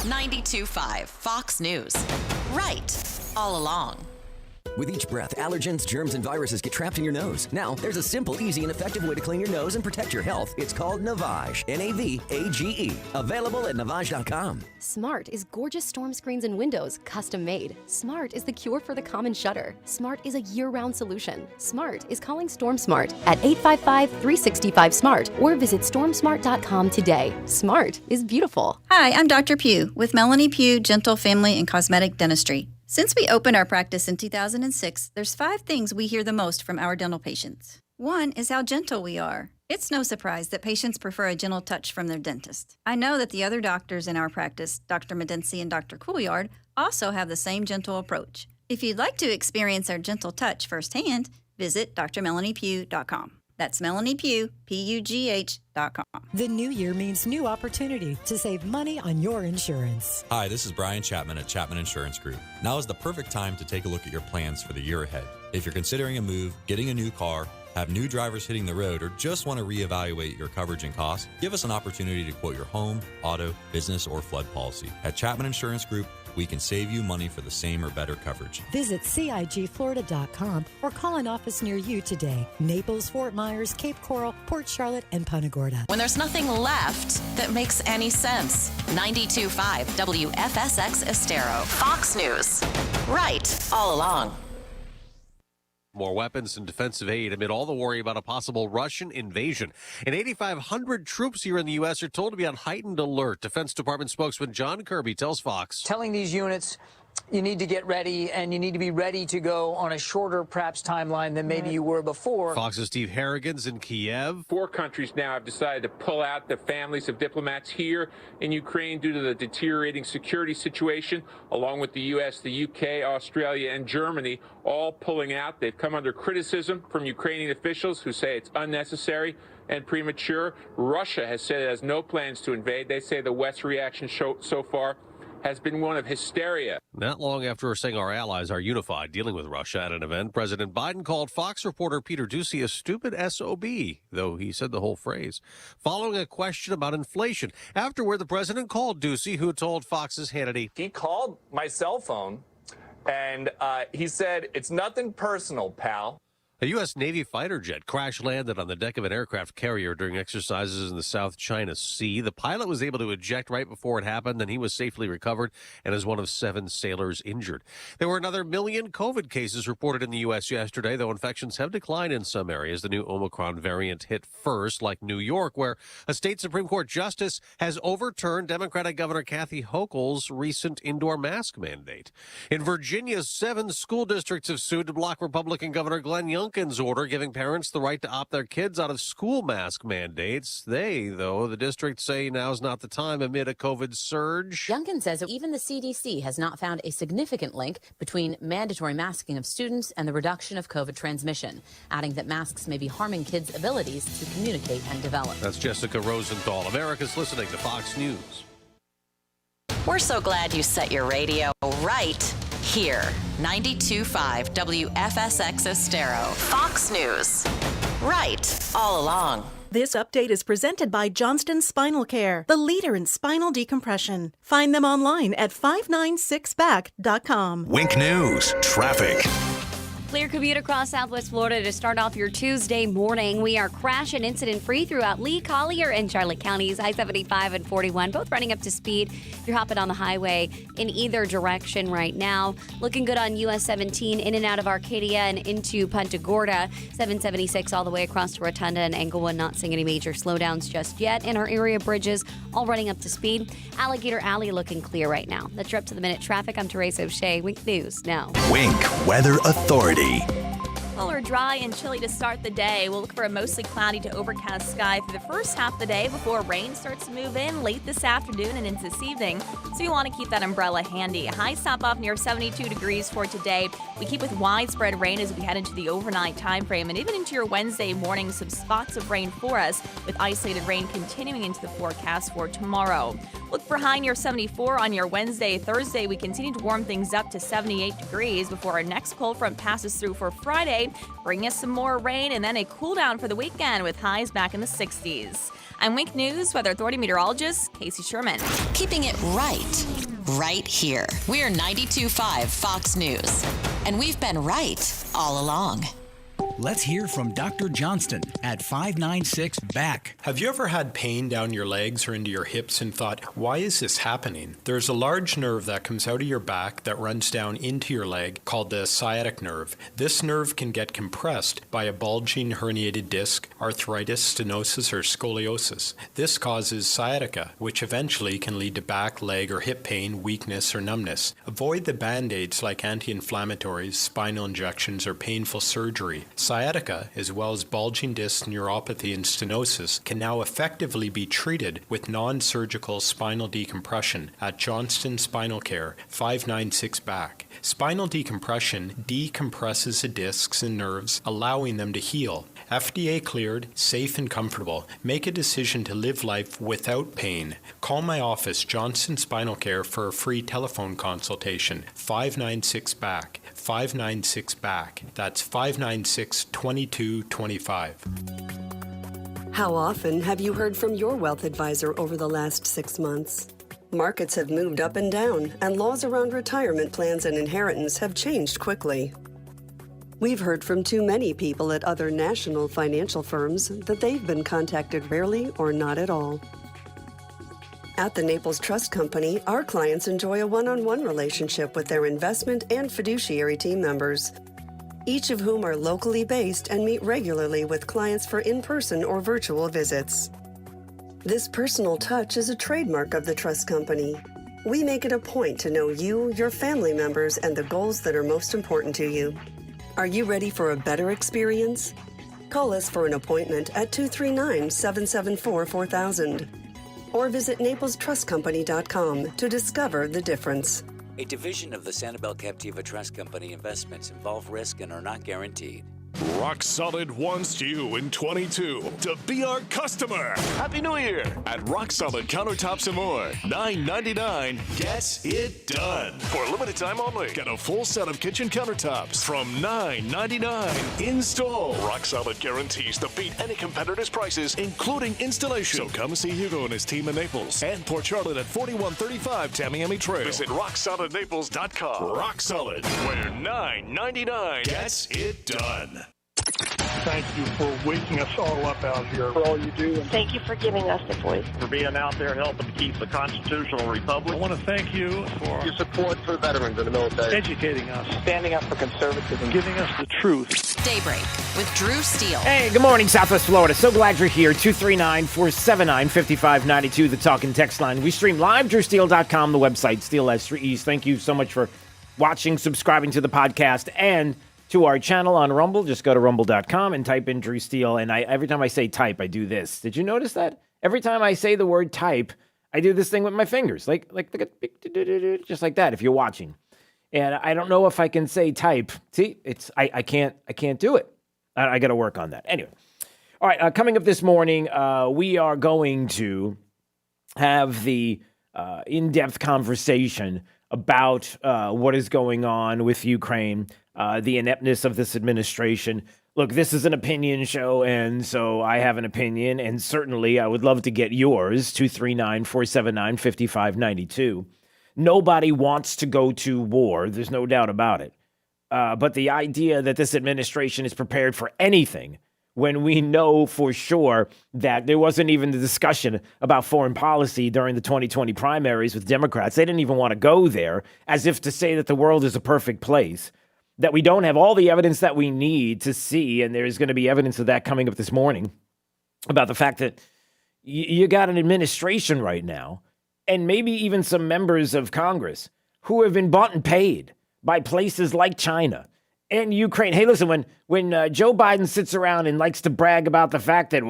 92.5 Fox News. Right all along. With each breath, allergens, germs, and viruses get trapped in your nose. Now, there's a simple, easy, and effective way to clean your nose and protect your health. It's called Navage. N-A-V-A-G-E. Available at Navage.com. Smart is gorgeous storm screens and windows, custom made. Smart is the cure for the common shutter. Smart is a year-round solution. Smart is calling Storm Smart at 855-365-SMART or visit stormsmart.com today. Smart is beautiful. Hi, I'm Dr. Pugh with Melanie Pugh Gentle Family and Cosmetic Dentistry. Since we opened our practice in 2006, there's 5 things we hear the most from our dental patients. 1 is how gentle we are. It's no surprise that patients prefer a gentle touch from their dentist. I know that the other doctors in our practice, Dr. Medency and Dr. Coolyard, also have the same gentle approach. If you'd like to experience our gentle touch firsthand, visit drmelaniepugh.com. That's Melanie Pugh, P-U-G-H.com. The new year means new opportunity to save money on your insurance. Hi, this is Brian Chapman at Chapman Insurance Group. Now is the perfect time to take a look at your plans for the year ahead. If you're considering a move, getting a new car, have new drivers hitting the road, or just want to reevaluate your coverage and costs, give us an opportunity to quote your home, auto, business, or flood policy. At Chapman Insurance Group, we can save you money for the same or better coverage. Visit CIGFlorida.com or call an office near you today. Naples, Fort Myers, Cape Coral, Port Charlotte, and Punta Gorda. When there's nothing left that makes any sense. 92.5 WFSX Estero. Fox News. Right all along. More weapons and defensive aid amid all the worry about a possible Russian invasion. And 8,500 troops here in the U.S. are told to be on heightened alert. Defense Department spokesman John Kirby tells Fox. Telling these units, you need to get ready, and you need to be ready to go on a shorter, perhaps, timeline than maybe you were before. Fox's Steve Harrigan's in Kiev. 4 countries now have decided to pull out the families of diplomats here in Ukraine due to the deteriorating security situation, along with the U.S., the U.K., Australia, and Germany, all pulling out. They've come under criticism from Ukrainian officials who say it's unnecessary and premature. Russia has said it has no plans to invade. They say the West's reaction so far has been one of hysteria. Not long after saying our allies are unified dealing with Russia at an event, President Biden called Fox reporter Peter Doocy a stupid SOB, though he said the whole phrase, following a question about inflation. Afterward, the president called Doocy, who told Fox's Hannity. He called my cell phone, and he said, "It's nothing personal, pal." A U.S. Navy fighter jet crash-landed on the deck of an aircraft carrier during exercises in the South China Sea. The pilot was able to eject right before it happened, and he was safely recovered and is one of 7 sailors injured. There were another 1 million COVID cases reported in the U.S. yesterday, though infections have declined in some areas. The new Omicron variant hit first, like New York, where a state Supreme Court justice has overturned Democratic Governor Kathy Hochul's recent indoor mask mandate. In Virginia, 7 school districts have sued to block Republican Governor Glenn Youngkin's order giving parents the right to opt their kids out of school mask mandates. The districts say now's not the time amid a COVID surge. Youngkin says that even the CDC has not found a significant link between mandatory masking of students and the reduction of COVID transmission, adding that masks may be harming kids' abilities to communicate and develop. That's Jessica Rosenthal. America's listening to Fox News. We're so glad you set your radio right here. 92.5 WFSX Estero. Fox News. Right all along. This update is presented by Johnston Spinal Care, the leader in spinal decompression. Find them online at 596back.com. Wink News. Traffic. Clear commute across Southwest Florida to start off your Tuesday morning. We are crash and incident-free throughout Lee, Collier, and Charlotte counties. I-75 and 41, both running up to speed. If you're hopping on the highway in either direction right now. Looking good on US 17 in and out of Arcadia and into Punta Gorda. 776 all the way across to Rotunda and Englewood. Not seeing any major slowdowns just yet. And our area bridges all running up to speed. Alligator Alley looking clear right now. That's your up-to-the-minute traffic. I'm Teresa O'Shea. Wink News now. Wink Weather Authority. Color dry and chilly to start the day. We'll look for a mostly cloudy to overcast sky for the first half of the day before rain starts to move in late this afternoon and into this evening. So you want to keep that umbrella handy. Highs stop off near 72 degrees for today. We keep with widespread rain as we head into the overnight time frame and even into your Wednesday morning, some spots of rain for us with isolated rain continuing into the forecast for tomorrow. Look for high near 74 on your Wednesday. Thursday, we continue to warm things up to 78 degrees before our next cold front passes through for Friday. today, bringing us some more rain and then a cool down for the weekend with highs back in the 60s. I'm Wink News Weather Authority meteorologist Casey Sherman. Keeping it right here. We're 92.5 Fox News. And we've been right all along. Let's hear from Dr. Johnston at 596 Back. Have you ever had pain down your legs or into your hips and thought, why is this happening? There's a large nerve that comes out of your back that runs down into your leg called the sciatic nerve. This nerve can get compressed by a bulging herniated disc, arthritis, stenosis, or scoliosis. This causes sciatica, which eventually can lead to back, leg, or hip pain, weakness, or numbness. Avoid the band-aids like anti-inflammatories, spinal injections, or painful surgery. Sciatica, as well as bulging disc neuropathy and stenosis, can now effectively be treated with non-surgical spinal decompression at Johnston Spinal Care, 596 Back. Spinal decompression decompresses the discs and nerves, allowing them to heal. FDA cleared, safe and comfortable. Make a decision to live life without pain. Call my office, Johnston Spinal Care, for a free telephone consultation. 596 Back. 596 Back. That's 596-2225. How often have you heard from your wealth advisor over the last 6 months? Markets have moved up and down, and laws around retirement plans and inheritance have changed quickly. We've heard from too many people at other national financial firms that they've been contacted rarely or not at all. At the Naples Trust Company, our clients enjoy a one-on-one relationship with their investment and fiduciary team members, each of whom are locally based and meet regularly with clients for in-person or virtual visits. This personal touch is a trademark of the Trust Company. We make it a point to know you, your family members, and the goals that are most important to you. Are you ready for a better experience? Call us for an appointment at 239-774-4000 or visit NaplesTrustCompany.com to discover the difference. A division of the Sanibel Captiva Trust Company. Investments involve risk and are not guaranteed. Rock Solid wants you in 22 to be our customer. Happy New Year at Rock Solid Countertops and More. $9.99 gets it done. For a limited time only, get a full set of kitchen countertops from $9.99. Install. Rock Solid guarantees to beat any competitor's prices, including installation. So come see Hugo and his team in Naples and Port Charlotte at 4135 Tamiami Trail. Visit RockSolidNaples.com. Rock Solid, where $9.99 gets it done. Thank you for waking us all up out here, for all you do. And thank you for giving us the voice. For being out there helping to keep the constitutional republic. I want to thank you for your support for veterans in the military. Educating us. Standing up for conservatism. Giving us the truth. Daybreak with Drew Steele. Hey, good morning, Southwest Florida. So glad you're here. 239-479-5592, the talk and text line. We stream live, drewsteele.com, the website, Steele has 3 E's. Thank you so much for watching, subscribing to the podcast, and to our channel on Rumble. Just go to rumble.com and type in Drew Steele. And every time I say type, I do this. Did you notice that? Every time I say the word type, I do this thing with my fingers, like just like that, if you're watching. And I don't know if I can say type. See, I can't do it. I got to work on that. Anyway. All right, coming up this morning, we are going to have the in-depth conversation about what is going on with Ukraine, the ineptness of this administration. Look, this is an opinion show, and so I have an opinion, and certainly I would love to get yours, 239-479-5592. Nobody wants to go to war. There's no doubt about it. But the idea that this administration is prepared for anything when we know for sure that there wasn't even the discussion about foreign policy during the 2020 primaries with Democrats. They didn't even want to go there, as if to say that the world is a perfect place, that we don't have all the evidence that we need to see, and there's going to be evidence of that coming up this morning, about the fact that you got an administration right now, and maybe even some members of Congress who have been bought and paid by places like China and Ukraine. Hey, listen, when Joe Biden sits around and likes to brag about the fact that,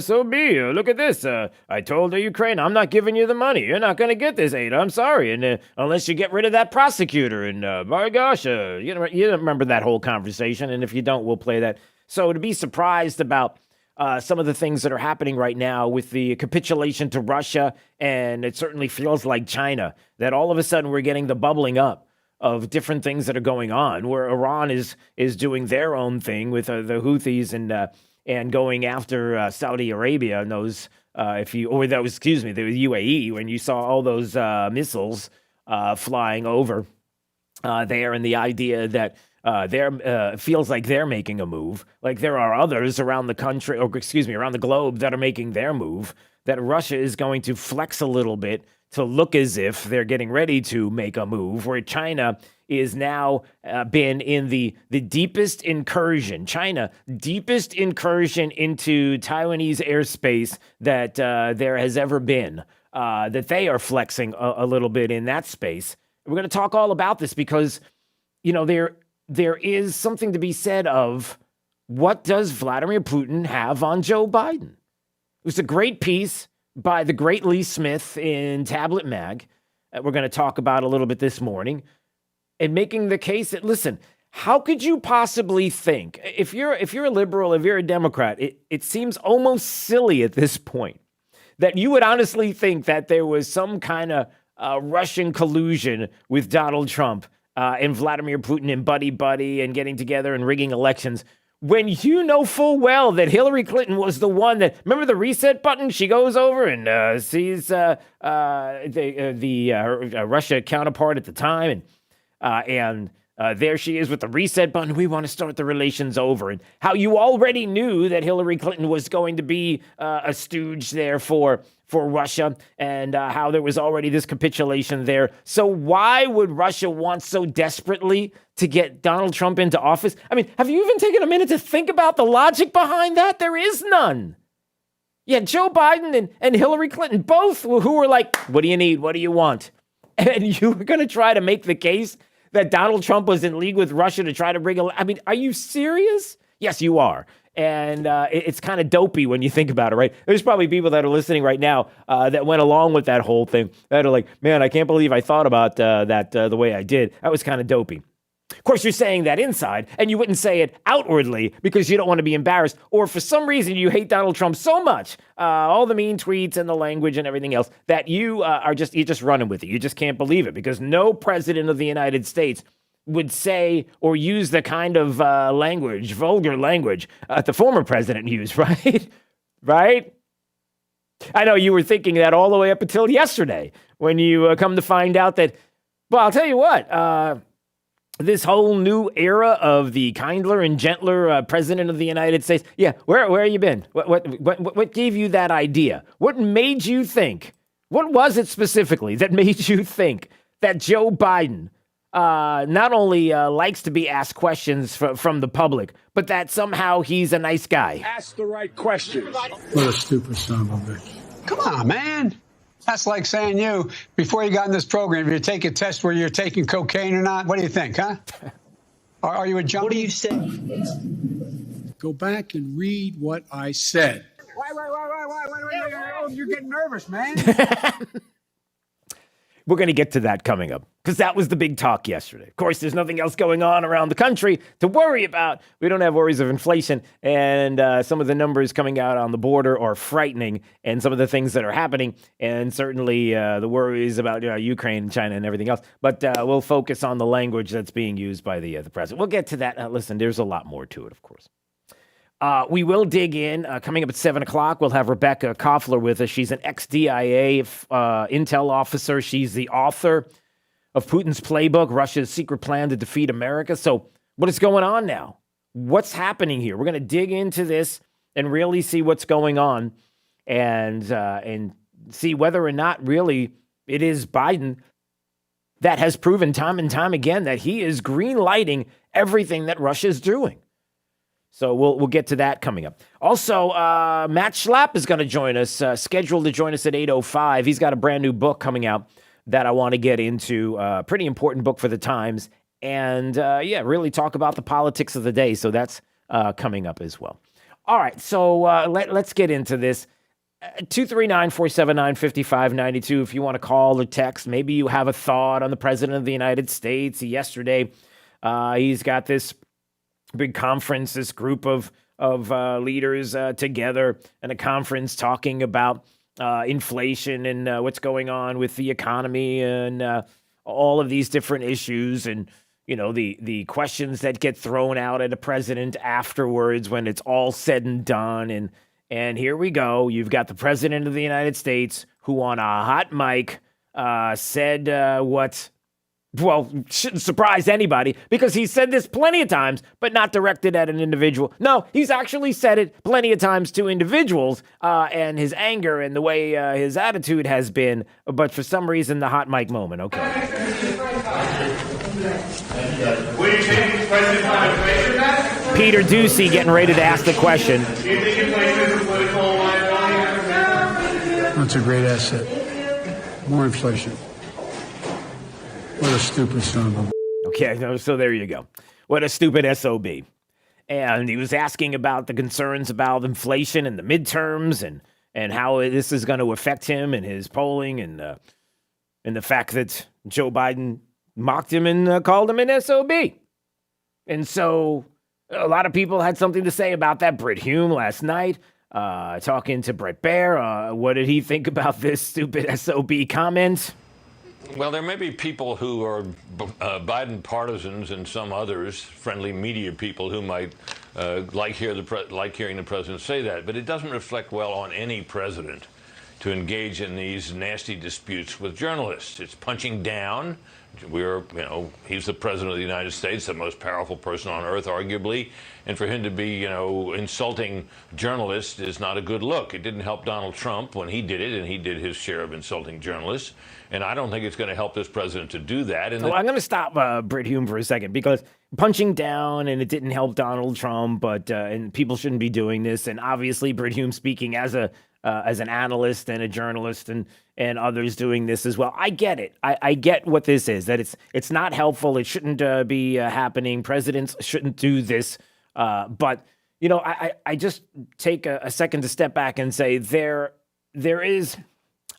SOB, look at this. I told the Ukraine, I'm not giving you the money. You're not going to get this aid. I'm sorry. And unless you get rid of that prosecutor. And my gosh, you don't remember that whole conversation. And if you don't, we'll play that. So to be surprised about some of the things that are happening right now with the capitulation to Russia, and it certainly feels like China, that all of a sudden we're getting the bubbling up different things that are going on, where Iran is doing their own thing with the Houthis and going after Saudi Arabia and those the UAE, when you saw all those missiles flying over there, and the idea that feels like they're making a move, like there are others around the country, around the globe that are making their move, that Russia is going to flex a little bit to look as if they're getting ready to make a move, where China is now been in the deepest incursion into Taiwanese airspace that there has ever been, that they are flexing a little bit in that space. We're going to talk all about this because, there is something to be said of what does Vladimir Putin have on Joe Biden? It was a great piece by the great Lee Smith in Tablet Mag that we're going to talk about a little bit this morning, and making the case that, listen, how could you possibly think, if you're a liberal, if you're a Democrat, it seems almost silly at this point that you would honestly think that there was some kind of Russian collusion with Donald Trump and Vladimir Putin and buddy and getting together and rigging elections, when you know full well that Hillary Clinton was the one that, remember the reset button? She goes over and sees the Russia counterpart at the time, and there she is with the reset button. We want to start the relations over, and how you already knew that Hillary Clinton was going to be a stooge there for Russia, and how there was already this capitulation there. So why would Russia want so desperately to get Donald Trump into office? I mean, have you even taken a minute to think about the logic behind that? There is none. Yeah, Joe Biden and Hillary Clinton, both who were like, what do you need? What do you want? And you were going to try to make the case that Donald Trump was in league with Russia to try to bring I mean, are you serious? Yes, you are. And it's kind of dopey when you think about it, right? There's probably people that are listening right now that went along with that whole thing that are like, man, I can't believe I thought about that the way I did. That was kind of dopey. Of course, you're saying that inside, and you wouldn't say it outwardly because you don't want to be embarrassed, or for some reason you hate Donald Trump so much, all the mean tweets and the language and everything else, that you're just running with it. You just can't believe it, because no president of the United States would say or use the kind of language, vulgar language, the former president used, right? Right? I know you were thinking that all the way up until yesterday, when you come to find out that, well, I'll tell you what, this whole new era of the kindler and gentler president of the United States. Yeah, where have you been? What gave you that idea? What made you think? What was it specifically that made you think that Joe Biden not only likes to be asked questions from the public, but that somehow he's a nice guy? Ask the right questions. What a stupid son of a bitch. Come on, man. That's like saying before you got in this program, if you take a test where you're taking cocaine or not, what do you think, huh? Are you a junkie? What do you say? Go back and read what I said. Wait. You're getting nervous, man. We're going to get to that coming up, because that was the big talk yesterday. Of course, there's nothing else going on around the country to worry about. We don't have worries of inflation, and some of the numbers coming out on the border are frightening, and some of the things that are happening, and certainly the worries about Ukraine and China and everything else. But we'll focus on the language that's being used by the president. We'll get to that. Listen, there's a lot more to it, of course. We will dig in. Coming up at 7 o'clock, we'll have Rebecca Koffler with us. She's an ex-DIA intel officer. She's the author of Putin's Playbook, Russia's Secret Plan to Defeat America. So what is going on now? What's happening here? We're going to dig into this and really see what's going on, and see whether or not really it is Biden that has proven time and time again that he is green-lighting everything that Russia is doing. So we'll get to that coming up. Also, Matt Schlapp is going to join us, scheduled to join us at 8:05. He's got a brand new book coming out that I want to get into, pretty important book for the times, and really talk about the politics of the day. So that's coming up as well. All right, so let's get into this. 239-479-5592 if you want to call or text. Maybe you have a thought on the President of the United States. Yesterday, he's got this big conference, this group of leaders together in a conference talking about inflation and what's going on with the economy and all of these different issues and, the questions that get thrown out at a president afterwards when it's all said and done. And here we go. You've got the president of the United States who on a hot mic said shouldn't surprise anybody because he said this plenty of times, but not directed at an individual. No, he's actually said it plenty of times to individuals and his anger and the way his attitude has been. But for some reason, the hot mic moment. Okay. Peter Doocy getting ready to ask the question. That's a great asset. More inflation. What a stupid son of a... Okay, so there you go. What a stupid SOB. And he was asking about the concerns about inflation and the midterms and how this is going to affect him and his polling and the fact that Joe Biden mocked him and called him an SOB. And so a lot of people had something to say about that. Britt Hume last night, talking to Bret Baier. What did he think about this stupid SOB comment? Well, there may be people who are Biden partisans and some others, friendly media people, who might like hearing the president say that. But it doesn't reflect well on any president to engage in these nasty disputes with journalists. It's punching down. He's the president of the United States, the most powerful person on earth, arguably. And for him to be, insulting journalists is not a good look. It didn't help Donald Trump when he did it, and he did his share of insulting journalists. And I don't think it's going to help this president to do that. And I'm going to stop Britt Hume for a second because punching down and it didn't help Donald Trump, but and people shouldn't be doing this. And obviously, Britt Hume speaking as an analyst and a journalist and others doing this as well. I get it. I get what this is, that it's not helpful. It shouldn't be happening. Presidents shouldn't do this. But, I just take a second to step back and say there is,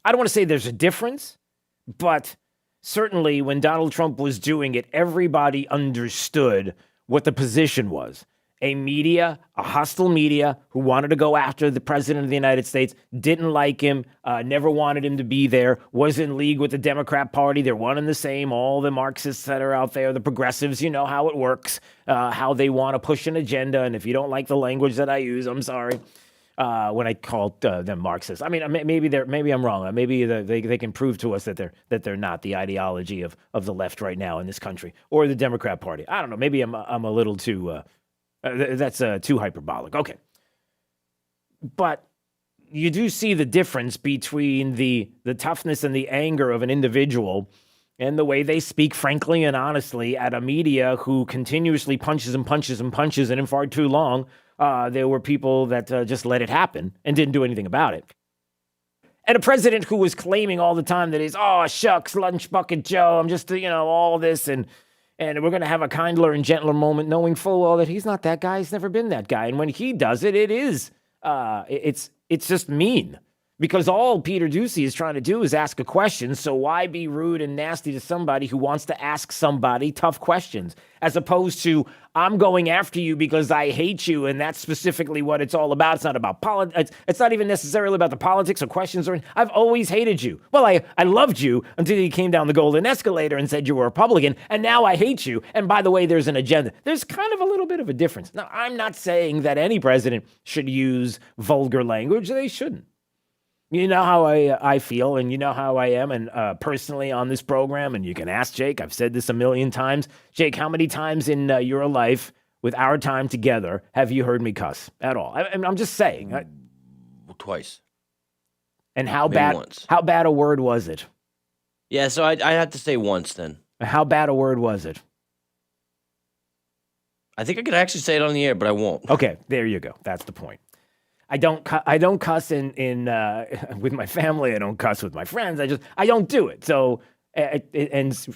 I don't want to say there's a difference, but certainly when Donald Trump was doing it, everybody understood what the position was. A hostile media who wanted to go after the president of the United States, didn't like him, never wanted him to be there, was in league with the Democrat Party. They're one and the same. All the Marxists that are out there, the progressives, you know how it works, how they want to push an agenda. And if you don't like the language that I use, I'm sorry. When I called them Marxists, I mean, maybe I'm wrong. Maybe they can prove to us that they're not the ideology of the left right now in this country or the Democrat Party. I don't know. Maybe I'm a little too. That's too hyperbolic. Okay. But you do see the difference between the toughness and the anger of an individual and the way they speak frankly and honestly at a media who continuously punches and punches and punches, and in far too long, there were people that just let it happen and didn't do anything about it. And a president who was claiming all the time that he's, oh, shucks, lunch bucket Joe, I'm just, all this, and we're going to have a kindler and gentler moment, knowing full well that he's not that guy. He's never been that guy. And when he does it, it's just mean. Because all Peter Doocy is trying to do is ask a question, so why be rude and nasty to somebody who wants to ask somebody tough questions, as opposed to, I'm going after you because I hate you, and that's specifically what it's all about. It's not about politics. It's not even necessarily about the politics or questions. I've always hated you. Well, I loved you until you came down the golden escalator and said you were a Republican, and now I hate you. And by the way, there's an agenda. There's kind of a little bit of a difference. Now, I'm not saying that any president should use vulgar language. They shouldn't. You know how I feel, and you know how I am, and personally on this program, and you can ask Jake. I've said this a million times. Jake, how many times in your life with our time together have you heard me cuss at all? I'm just saying. Twice. And how Maybe bad? Once. How bad a word was it? Yeah, so I have to say once then. How bad a word was it? I think I could actually say it on the air, but I won't. Okay, there you go. That's the point. I don't cuss in with my family. I don't cuss with my friends. I don't do it. So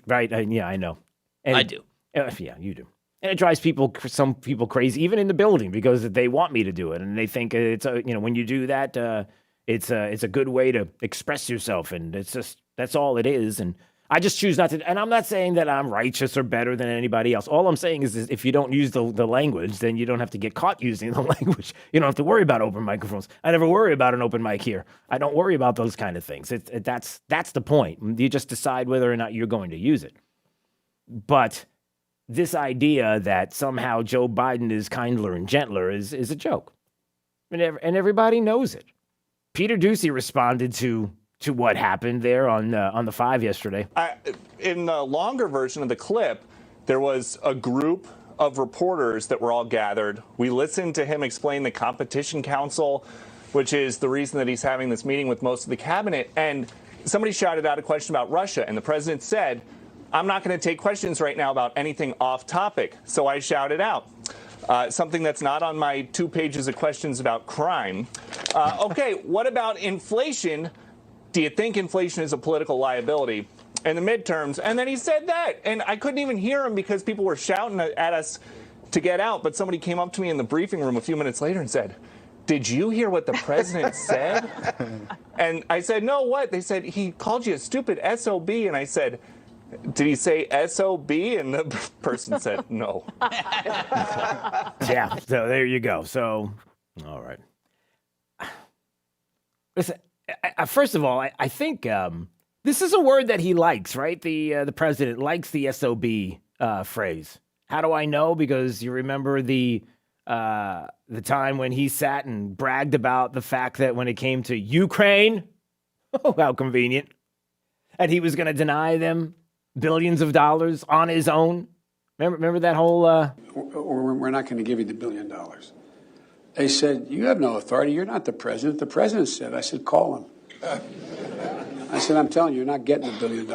right. Yeah, I know. And, I do. Yeah, you do. And it drives some people crazy, even in the building, because they want me to do it, and they think it's when you do that, it's a good way to express yourself, and it's just that's all it is. And I just choose not to. And I'm not saying that I'm righteous or better than anybody else. All I'm saying is if you don't use the language, then you don't have to get caught using the language. You don't have to worry about open microphones. I never worry about an open mic here. I don't worry about those kind of things. That's the point. You just decide whether or not you're going to use it. But this idea that somehow Joe Biden is kindler and gentler is a joke. And everybody knows it. Peter Doocy responded to what happened there on the 5 yesterday. In the longer version of the clip, there was a group of reporters that were all gathered. We listened to him explain the Competition Council, which is the reason that he's having this meeting with most of the cabinet. And somebody shouted out a question about Russia, and the president said, I'm not going to take questions right now about anything off topic. So I shouted out something that's not on my 2 pages of questions about crime. Okay, what about inflation? Do you think inflation is a political liability in the midterms? And then he said that, and I couldn't even hear him because people were shouting at us to get out. But somebody came up to me in the briefing room a few minutes later and said, did you hear what the president said? And I said, no, what? They said, he called you a stupid SOB. And I said, did he say SOB? And the person said, no. Yeah, so there you go. So, all right. Listen, first of all, I think this is a word that he likes, right? The president likes the SOB phrase. How do I know? Because you remember the time when he sat and bragged about the fact that when it came to Ukraine, oh, how convenient, and he was going to deny them billions of dollars on his own. Remember that whole... We're not going to give you the $1 billion. They said, you have no authority. You're not the president. The president said. I said, call him. I said, I'm telling you, you're not getting $1 billion.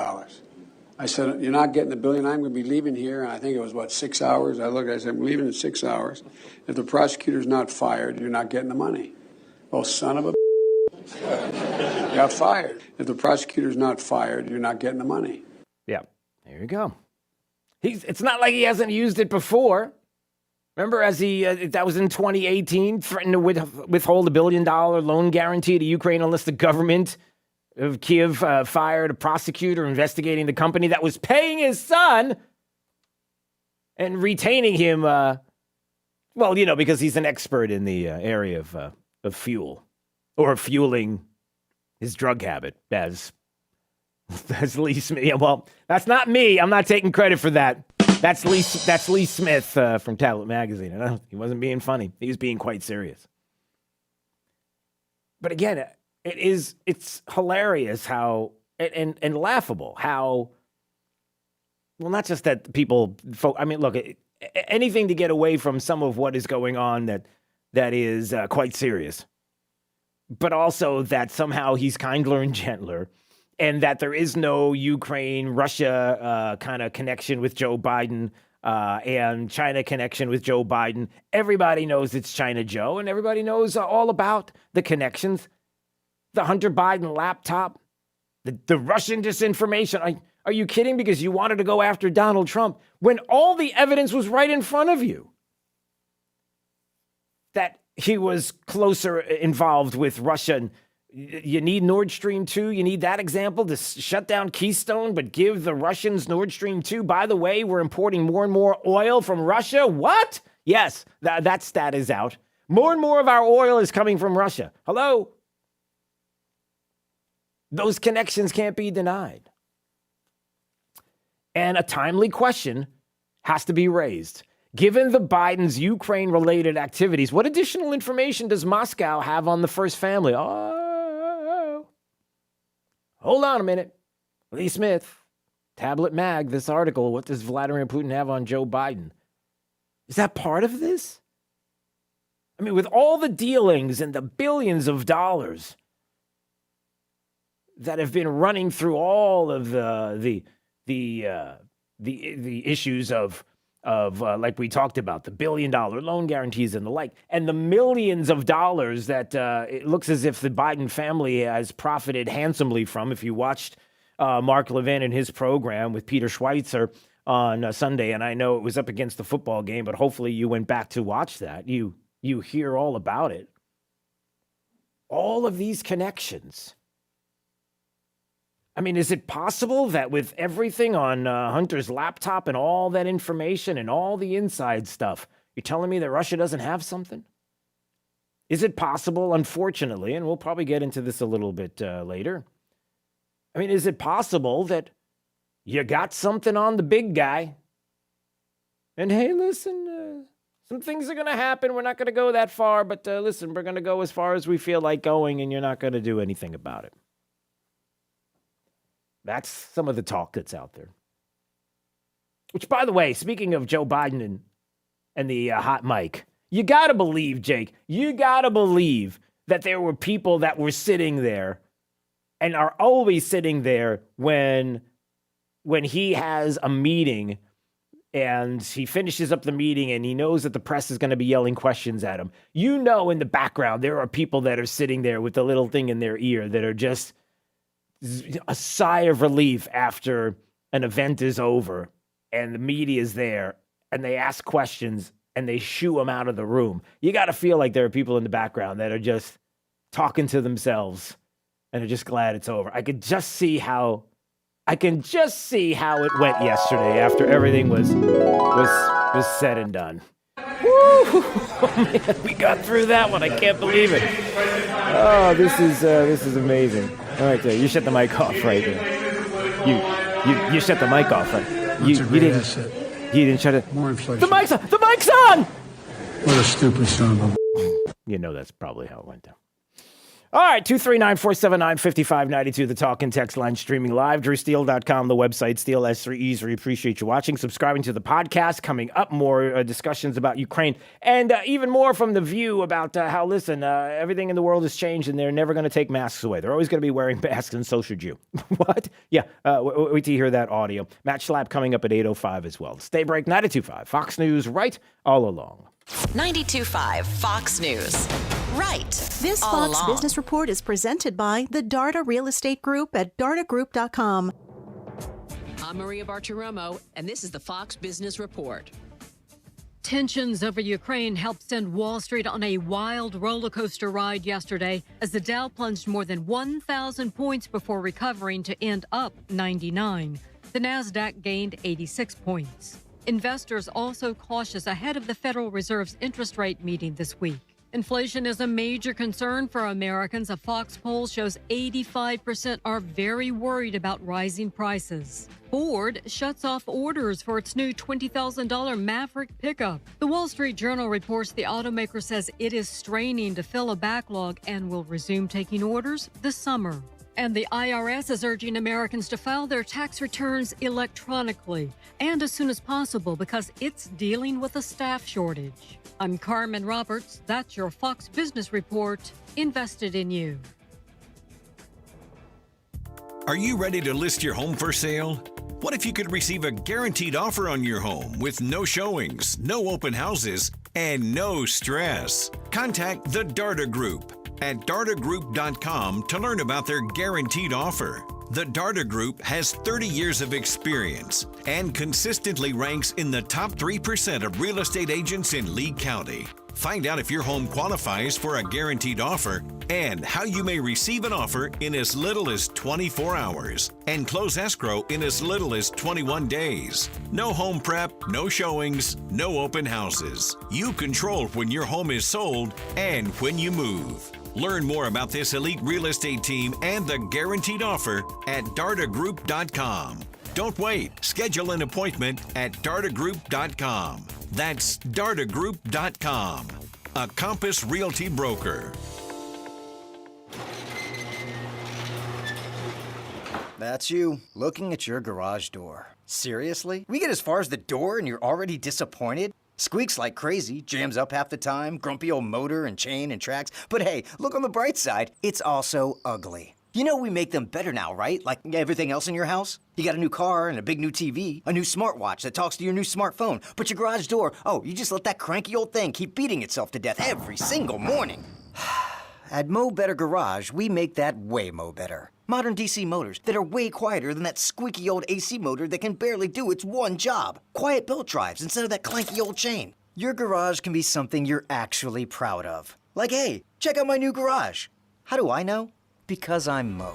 I said, you're not getting $1 billion. I'm going to be leaving here. And I think it was, 6 hours? I said, I'm leaving in 6 hours. If the prosecutor's not fired, you're not getting the money. Oh, son of a... You got fired. If the prosecutor's not fired, you're not getting the money. Yeah, there you go. It's not like he hasn't used it before. Remember, as that was in 2018, threatened to withhold $1 billion loan guarantee to Ukraine unless the government of Kiev fired a prosecutor investigating the company that was paying his son and retaining him. Because he's an expert in the area of fuel or fueling his drug habit, as Lee Smith. Yeah, well, that's not me. I'm not taking credit for that. That's Lee Smith from Tablet Magazine. He wasn't being funny. He was being quite serious. But again, it's hilarious how and laughable how, well, not just that people, look, anything to get away from some of what is going on that is quite serious, but also that somehow he's kindler and gentler, and that there is no Ukraine-Russia kind of connection with Joe Biden and China connection with Joe Biden. Everybody knows it's China Joe, and everybody knows all about the connections. The Hunter Biden laptop, the Russian disinformation. Are you kidding? Because you wanted to go after Donald Trump when all the evidence was right in front of you that he was closer involved with Russia. You need Nord Stream 2. You need that example to shut down Keystone, but give the Russians Nord Stream 2. By the way, we're importing more and more oil from Russia. What? Yes, that stat is out. More and more of our oil is coming from Russia. Hello? Those connections can't be denied. And a timely question has to be raised. Given the Biden's Ukraine-related activities, what additional information does Moscow have on the first family? Hold on a minute. Lee Smith, Tablet Mag, this article, what does Vladimir Putin have on Joe Biden? Is that part of this? I mean, with all the dealings and the billions of dollars that have been running through all of the issues of like we talked about, the $1 billion loan guarantees and the like, and the millions of dollars that it looks as if the Biden family has profited handsomely from. If you watched Mark Levin and his program with Peter Schweitzer on Sunday, and I know it was up against the football game, but hopefully you went back to watch that. You hear all about it. All of these connections. I mean, is it possible that with everything on Hunter's laptop and all that information and all the inside stuff, you're telling me that Russia doesn't have something? Is it possible, unfortunately, and we'll probably get into this a little bit later, I mean, is it possible that you got something on the big guy? And hey, listen, some things are going to happen. We're not going to go that far, but listen, we're going to go as far as we feel like going, and you're not going to do anything about it. That's some of the talk that's out there. Which, by the way, speaking of Joe Biden and the hot mic, you got to believe, Jake, you got to believe that there were people that were sitting there and are always sitting there when he has a meeting and he finishes up the meeting and he knows that the press is going to be yelling questions at him. You know, in the background, there are people that are sitting there with the little thing in their ear that are just a sigh of relief after an event is over and the media is there and they ask questions and they shoo them out of the room. You got to feel like there are people in the background that are just talking to themselves and are just glad it's over. I can just see how it went yesterday after everything was said and done. Woo! Oh, man, we got through that one. I can't believe it. Oh, this is amazing. All right, you shut the mic off right there. You shut the mic off, right? You didn't shut it. More inflation. The mic's on. The mic's on. What a stupid son of a... You know that's probably how it went down. All right, 239-479-5592, the talk and text line streaming live. DrewSteele.com, the website, Steele S3Es. We appreciate you watching, subscribing to the podcast. Coming up, more discussions about Ukraine, and even more from The View about how, listen, everything in the world has changed, and they're never going to take masks away. They're always going to be wearing masks, and so should you. What? Yeah, wait till you hear that audio. Matt Schlapp coming up at 8:05 as well. Stay break, 92.5, Fox News, right all along. 92.5 Fox News. Right. This all Fox along. Business Report is presented by the Darda Real Estate Group at dardagroup.com. I'm Maria Bartiromo, and this is the Fox Business Report. Tensions over Ukraine helped send Wall Street on a wild roller coaster ride yesterday as the Dow plunged more than 1,000 points before recovering to end up 99. The Nasdaq gained 86 points. Investors also cautious ahead of the Federal Reserve's interest rate meeting this week. Inflation is a major concern for Americans. A Fox poll shows 85% are very worried about rising prices. Ford shuts off orders for its new $20,000 Maverick pickup. The Wall Street Journal reports the automaker says it is straining to fill a backlog and will resume taking orders this summer. And the IRS is urging Americans to file their tax returns electronically and as soon as possible because it's dealing with a staff shortage. I'm Carmen Roberts. That's your Fox Business Report. Invested in you. Are you ready to list your home for sale? What if you could receive a guaranteed offer on your home with no showings, no open houses, and no stress? Contact the Darda Group at dardagroup.com to learn about their guaranteed offer. The Darda Group has 30 years of experience and consistently ranks in the top 3% of real estate agents in Lee County. Find out if your home qualifies for a guaranteed offer and how you may receive an offer in as little as 24 hours and close escrow in as little as 21 days. No home prep, no showings, no open houses. You control when your home is sold and when you move. Learn more about this elite real estate team and the guaranteed offer at dardagroup.com. Don't wait. Schedule an appointment at dardagroup.com. That's dardagroup.com. A Compass Realty broker. That's you, looking at your garage door. Seriously? We get as far as the door and you're already disappointed? Squeaks like crazy, jams up half the time, grumpy old motor and chain and tracks. But hey, look on the bright side, it's also ugly. You know we make them better now, right? Like everything else in your house. You got a new car and a big new TV, a new smartwatch that talks to your new smartphone. But your garage door, oh, you just let that cranky old thing keep beating itself to death every single morning. At Mo Better Garage, we make that way mo better. Modern DC motors that are way quieter than that squeaky old AC motor that can barely do its one job. Quiet belt drives instead of that clanky old chain. Your garage can be something you're actually proud of. Like, hey, check out my new garage. How do I know? Because I'm Mo.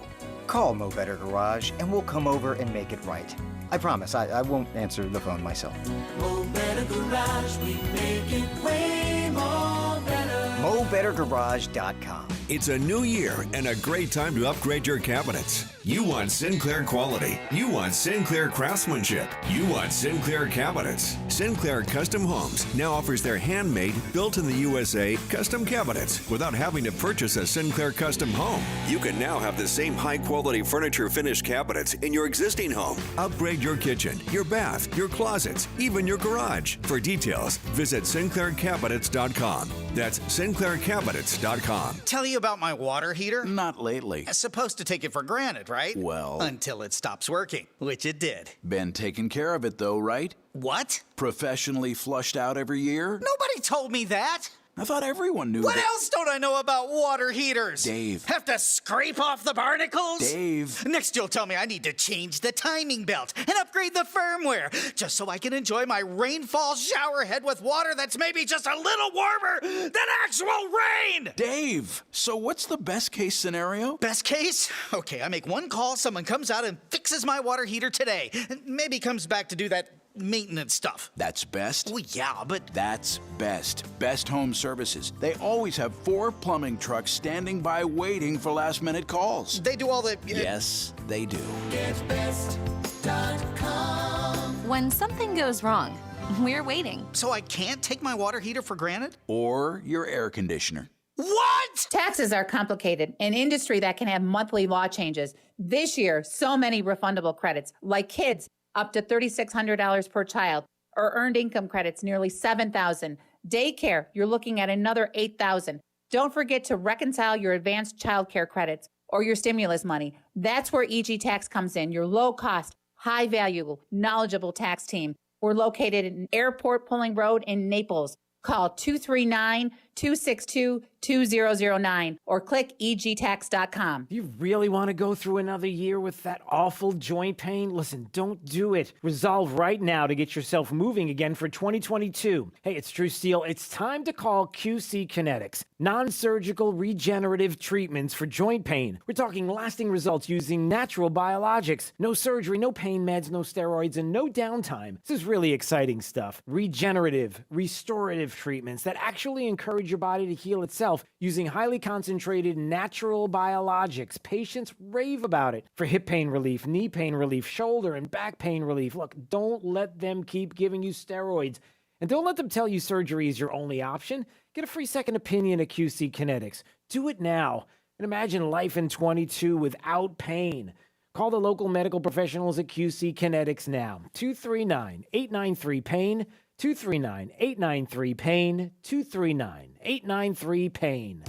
Call Mo Better Garage and we'll come over and make it right. I promise, I won't answer the phone myself. Mo Better Garage, we make it way more better. MoBetterGarage.com. It's a new year and a great time to upgrade your cabinets. You want Sinclair quality. You want Sinclair craftsmanship. You want Sinclair cabinets. Sinclair Custom Homes now offers their handmade, built in the USA custom cabinets without having to purchase a Sinclair custom home. You can now have the same high-quality furniture finished cabinets in your existing home. Upgrade your kitchen, your bath, your closets, even your garage. For details, visit SinclairCabinets.com. That's SinclairCabinets.com. Tell you about my water heater? Not lately. Supposed to take it for granted, right? Well... Until it stops working, which it did. Been taking care of it though, right? What? Professionally flushed out every year? Nobody told me that. I thought everyone knew What that. else don't I know about water heaters? Dave. Have to scrape off the barnacles? Dave. Next you'll tell me I need to change the timing belt and upgrade the firmware just so I can enjoy my rainfall shower head with water that's maybe just a little warmer than actual rain! Dave, so what's the best case scenario? Best case? Okay, I make one call, someone comes out and fixes my water heater today. Maybe comes back to do that maintenance stuff. That's best? Well, yeah, but... That's best. Best Home Services. They always have 4 plumbing trucks standing by waiting for last-minute calls. They do all the... Yes, they do. GetBest.com. When something goes wrong, we're waiting. So I can't take my water heater for granted? Or your air conditioner. What? Taxes are complicated, an industry that can have monthly law changes. This year, so many refundable credits, like kids, up to $3,600 per child, or earned income credits, nearly $7,000. Daycare, you're looking at another $8,000. Don't forget to reconcile your advanced child care credits or your stimulus money. That's where EG Tax comes in, your low-cost, high-value, knowledgeable tax team. We're located in Airport Pulling Road in Naples. Call 239-262-2009 or click egtax.com. You really want to go through another year with that awful joint pain? Listen, don't do it. Resolve right now to get yourself moving again for 2022. Hey, it's True Steel. It's time to call QC Kinetics. Non-surgical regenerative treatments for joint pain. We're talking lasting results using natural biologics. No surgery, no pain meds, no steroids, and no downtime. This is really exciting stuff. Regenerative, restorative treatments that actually encourage your body to heal itself using highly concentrated natural biologics. Patients rave about it for hip pain relief, knee pain relief, shoulder and back pain relief. Look, don't let them keep giving you steroids. And don't let them tell you surgery is your only option. Get a free second opinion at QC Kinetics. Do it now and imagine life in 22 without pain. Call the local medical professionals at QC Kinetics now. 239-893-PAIN. 239-893-PAIN. 239-893-PAIN.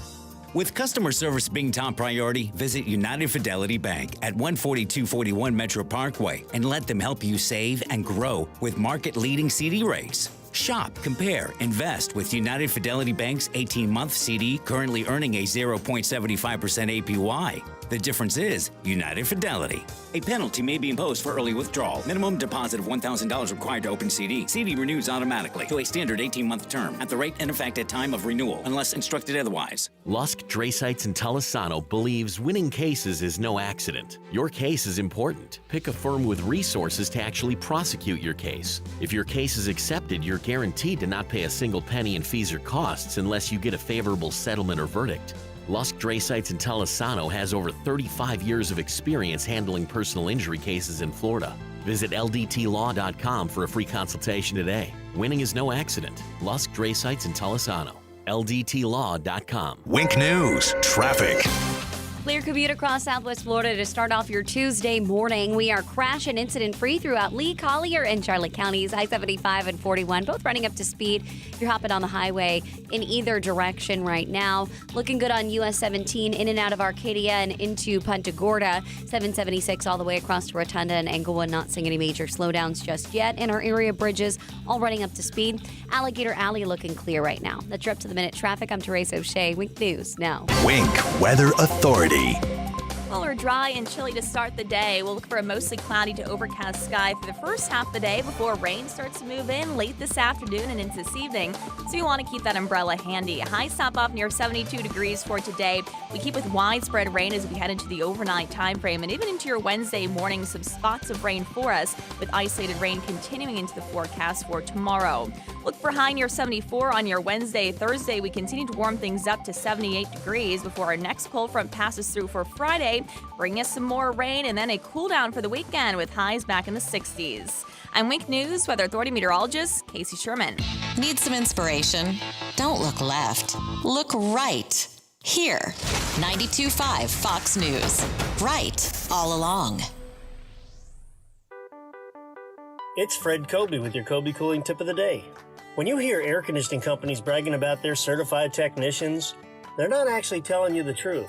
With customer service being top priority, visit United Fidelity Bank at 14241 Metro Parkway and let them help you save and grow with market-leading CD rates. Shop, compare, invest with United Fidelity Bank's 18-month CD currently earning a 0.75% APY. The difference is United Fidelity. A penalty may be imposed for early withdrawal. Minimum deposit of $1,000 required to open CD. CD renews automatically to a standard 18-month term at the rate in effect at time of renewal, unless instructed otherwise. Lusk, Draysites, and Talisano believes winning cases is no accident. Your case is important. Pick a firm with resources to actually prosecute your case. If your case is accepted, you're guaranteed to not pay a single penny in fees or costs unless you get a favorable settlement or verdict. Lusk, Draysites, and Talisano has over 35 years of experience handling personal injury cases in Florida. Visit LDTlaw.com for a free consultation today. Winning is no accident. Lusk, Draysites, and Talisano. LDTlaw.com. Wink News, traffic. Clear commute across Southwest Florida to start off your Tuesday morning. We are crash and incident free throughout Lee, Collier, and Charlotte counties. I-75 and 41, both running up to speed. You're hopping on the highway in either direction right now. Looking good on US 17 in and out of Arcadia and into Punta Gorda. 776 all the way across to Rotunda and Englewood. Not seeing any major slowdowns just yet. And our area bridges all running up to speed. Alligator Alley looking clear right now. That's your up to the minute traffic. I'm Teresa O'Shea. Wink News now. Wink Weather Authority. Well, we're dry and chilly to start the day. We'll look for a mostly cloudy to overcast sky for the first half of the day before rain starts to move in late this afternoon and into this evening. So you want to keep that umbrella handy. Highs top off near 72 degrees for today. We keep with widespread rain as we head into the overnight time frame and even into your Wednesday morning, some spots of rain for us with isolated rain continuing into the forecast for tomorrow. Look for high near 74 on your Wednesday. Thursday, we continue to warm things up to 78 degrees before our next cold front passes through for Friday, bringing us some more rain and then a cool down for the weekend with highs back in the 60s. I'm Wink News Weather Authority meteorologist Casey Sherman. Need some inspiration? Don't look left. Look right. Here. 92.5 Fox News. Right all along. It's Fred Kobe with your Kobe Cooling Tip of the Day. When you hear air conditioning companies bragging about their certified technicians, they're not actually telling you the truth.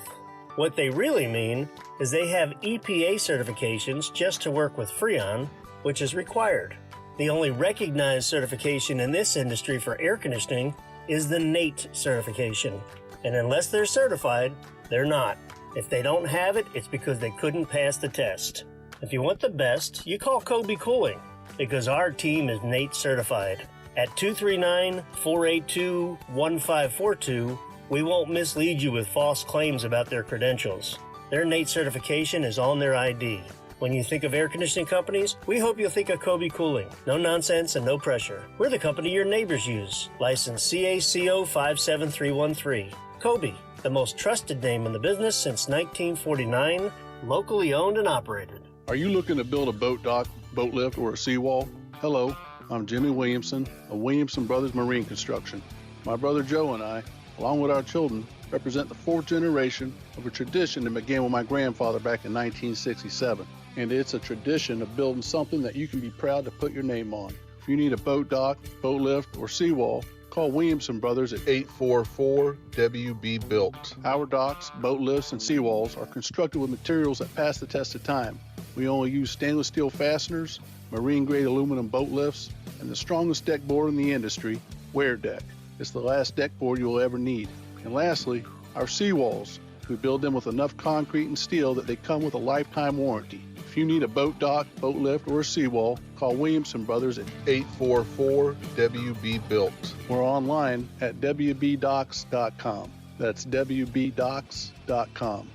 What they really mean is they have EPA certifications just to work with Freon, which is required. The only recognized certification in this industry for air conditioning is the NATE certification. And unless they're certified, they're not. If they don't have it, it's because they couldn't pass the test. If you want the best, you call Kobe Cooling, because our team is NATE certified. At 239-482-1542, we won't mislead you with false claims about their credentials. Their NATE certification is on their ID. When you think of air conditioning companies, we hope you'll think of Kobe Cooling. No nonsense and no pressure. We're the company your neighbors use. License CACO 57313. Kobe, the most trusted name in the business since 1949, locally owned and operated. Are you looking to build a boat dock, boat lift, or a seawall? Hello, I'm Jimmy Williamson of Williamson Brothers Marine Construction. My brother Joe and I, along with our children, represent the fourth generation of a tradition that began with my grandfather back in 1967. And it's a tradition of building something that you can be proud to put your name on. If you need a boat dock, boat lift, or seawall, call Williamson Brothers at 844-WB-BUILT. Our docks, boat lifts, and seawalls are constructed with materials that pass the test of time. We only use stainless steel fasteners, marine-grade aluminum boat lifts, and the strongest deck board in the industry, Wear Deck. It's the last deck board you'll ever need. And lastly, our seawalls. We build them with enough concrete and steel that they come with a lifetime warranty. If you need a boat dock, boat lift, or a seawall, call Williamson Brothers at 844-WB-BUILT. We're online at WBDocs.com. That's WBDocs.com.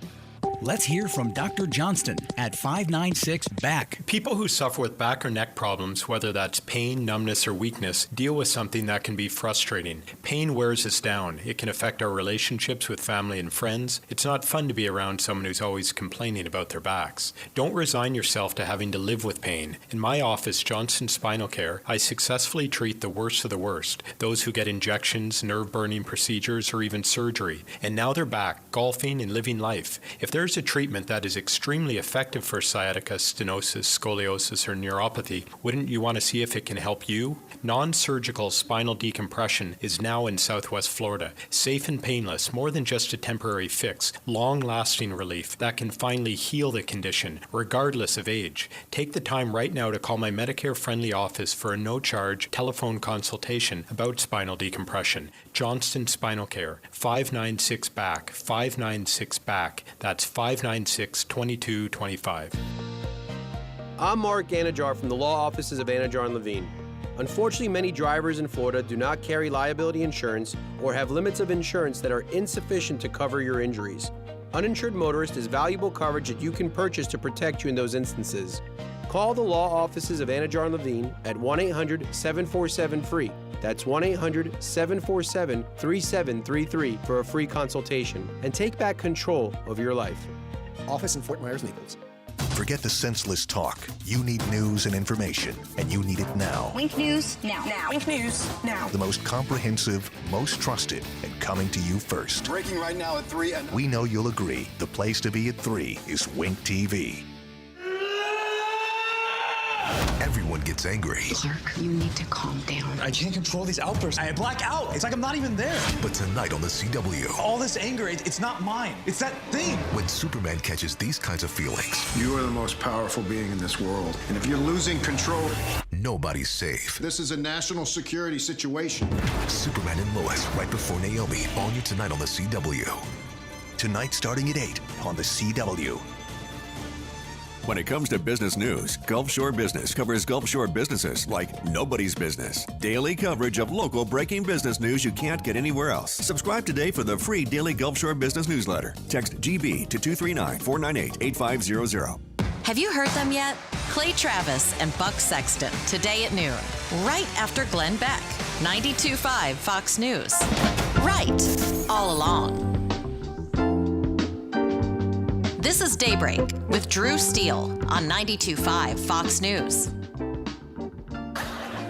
Let's hear from Dr. Johnston at 596-BACK. People who suffer with back or neck problems, whether that's pain, numbness, or weakness, deal with something that can be frustrating. Pain wears us down. It can affect our relationships with family and friends. It's not fun to be around someone who's always complaining about their backs. Don't resign yourself to having to live with pain. In my office, Johnston Spinal Care, I successfully treat the worst of the worst, those who get injections, nerve-burning procedures, or even surgery. And now they're back, golfing and living life. If there's a treatment that is extremely effective for sciatica, stenosis, scoliosis, or neuropathy, wouldn't you want to see if it can help you? Non-surgical spinal decompression is now in Southwest Florida. Safe and painless, more than just a temporary fix. Long-lasting relief that can finally heal the condition, regardless of age. Take the time right now to call my Medicare-friendly office for a no-charge telephone consultation about spinal decompression. Johnston Spinal Care, 596-BACK, 596-BACK. That's 596-2225. I'm Mark Anajar from the law offices of Anajar and Levine. Unfortunately, many drivers in Florida do not carry liability insurance or have limits of insurance that are insufficient to cover your injuries. Uninsured motorist is valuable coverage that you can purchase to protect you in those instances. Call the law offices of Anajar and Levine at 1-800-747-FREE. That's 1-800-747-3733 for a free consultation and take back control of your life. Office in Fort Myers, Naples. Forget the senseless talk. You need news and information, and you need it now. Wink News now. Wink News now. The most comprehensive, most trusted, and coming to you first. Breaking right now at 3. We know you'll agree. The place to be at 3 is Wink TV. Everyone gets angry. Clark, you need to calm down. I can't control these outbursts. I black out. It's like I'm not even there. But tonight on the CW. All this anger, it's not mine. It's that thing. When Superman catches these kinds of feelings. You are the most powerful being in this world. And if you're losing control, nobody's safe. This is a national security situation. Superman and Lois, right before Naomi. All new tonight on the CW. Tonight starting at 8 on the CW. When it comes to business news, Gulf Shore Business covers Gulf Shore businesses like nobody's business. Daily coverage of local breaking business news you can't get anywhere else. Subscribe today for the free daily Gulf Shore Business newsletter. Text GB to 239-498-8500. Have you heard them yet? Clay Travis and Buck Sexton, today at noon, right after Glenn Beck. 92.5 Fox News. Right all along. This is Daybreak with Drew Steele on 92.5 Fox News.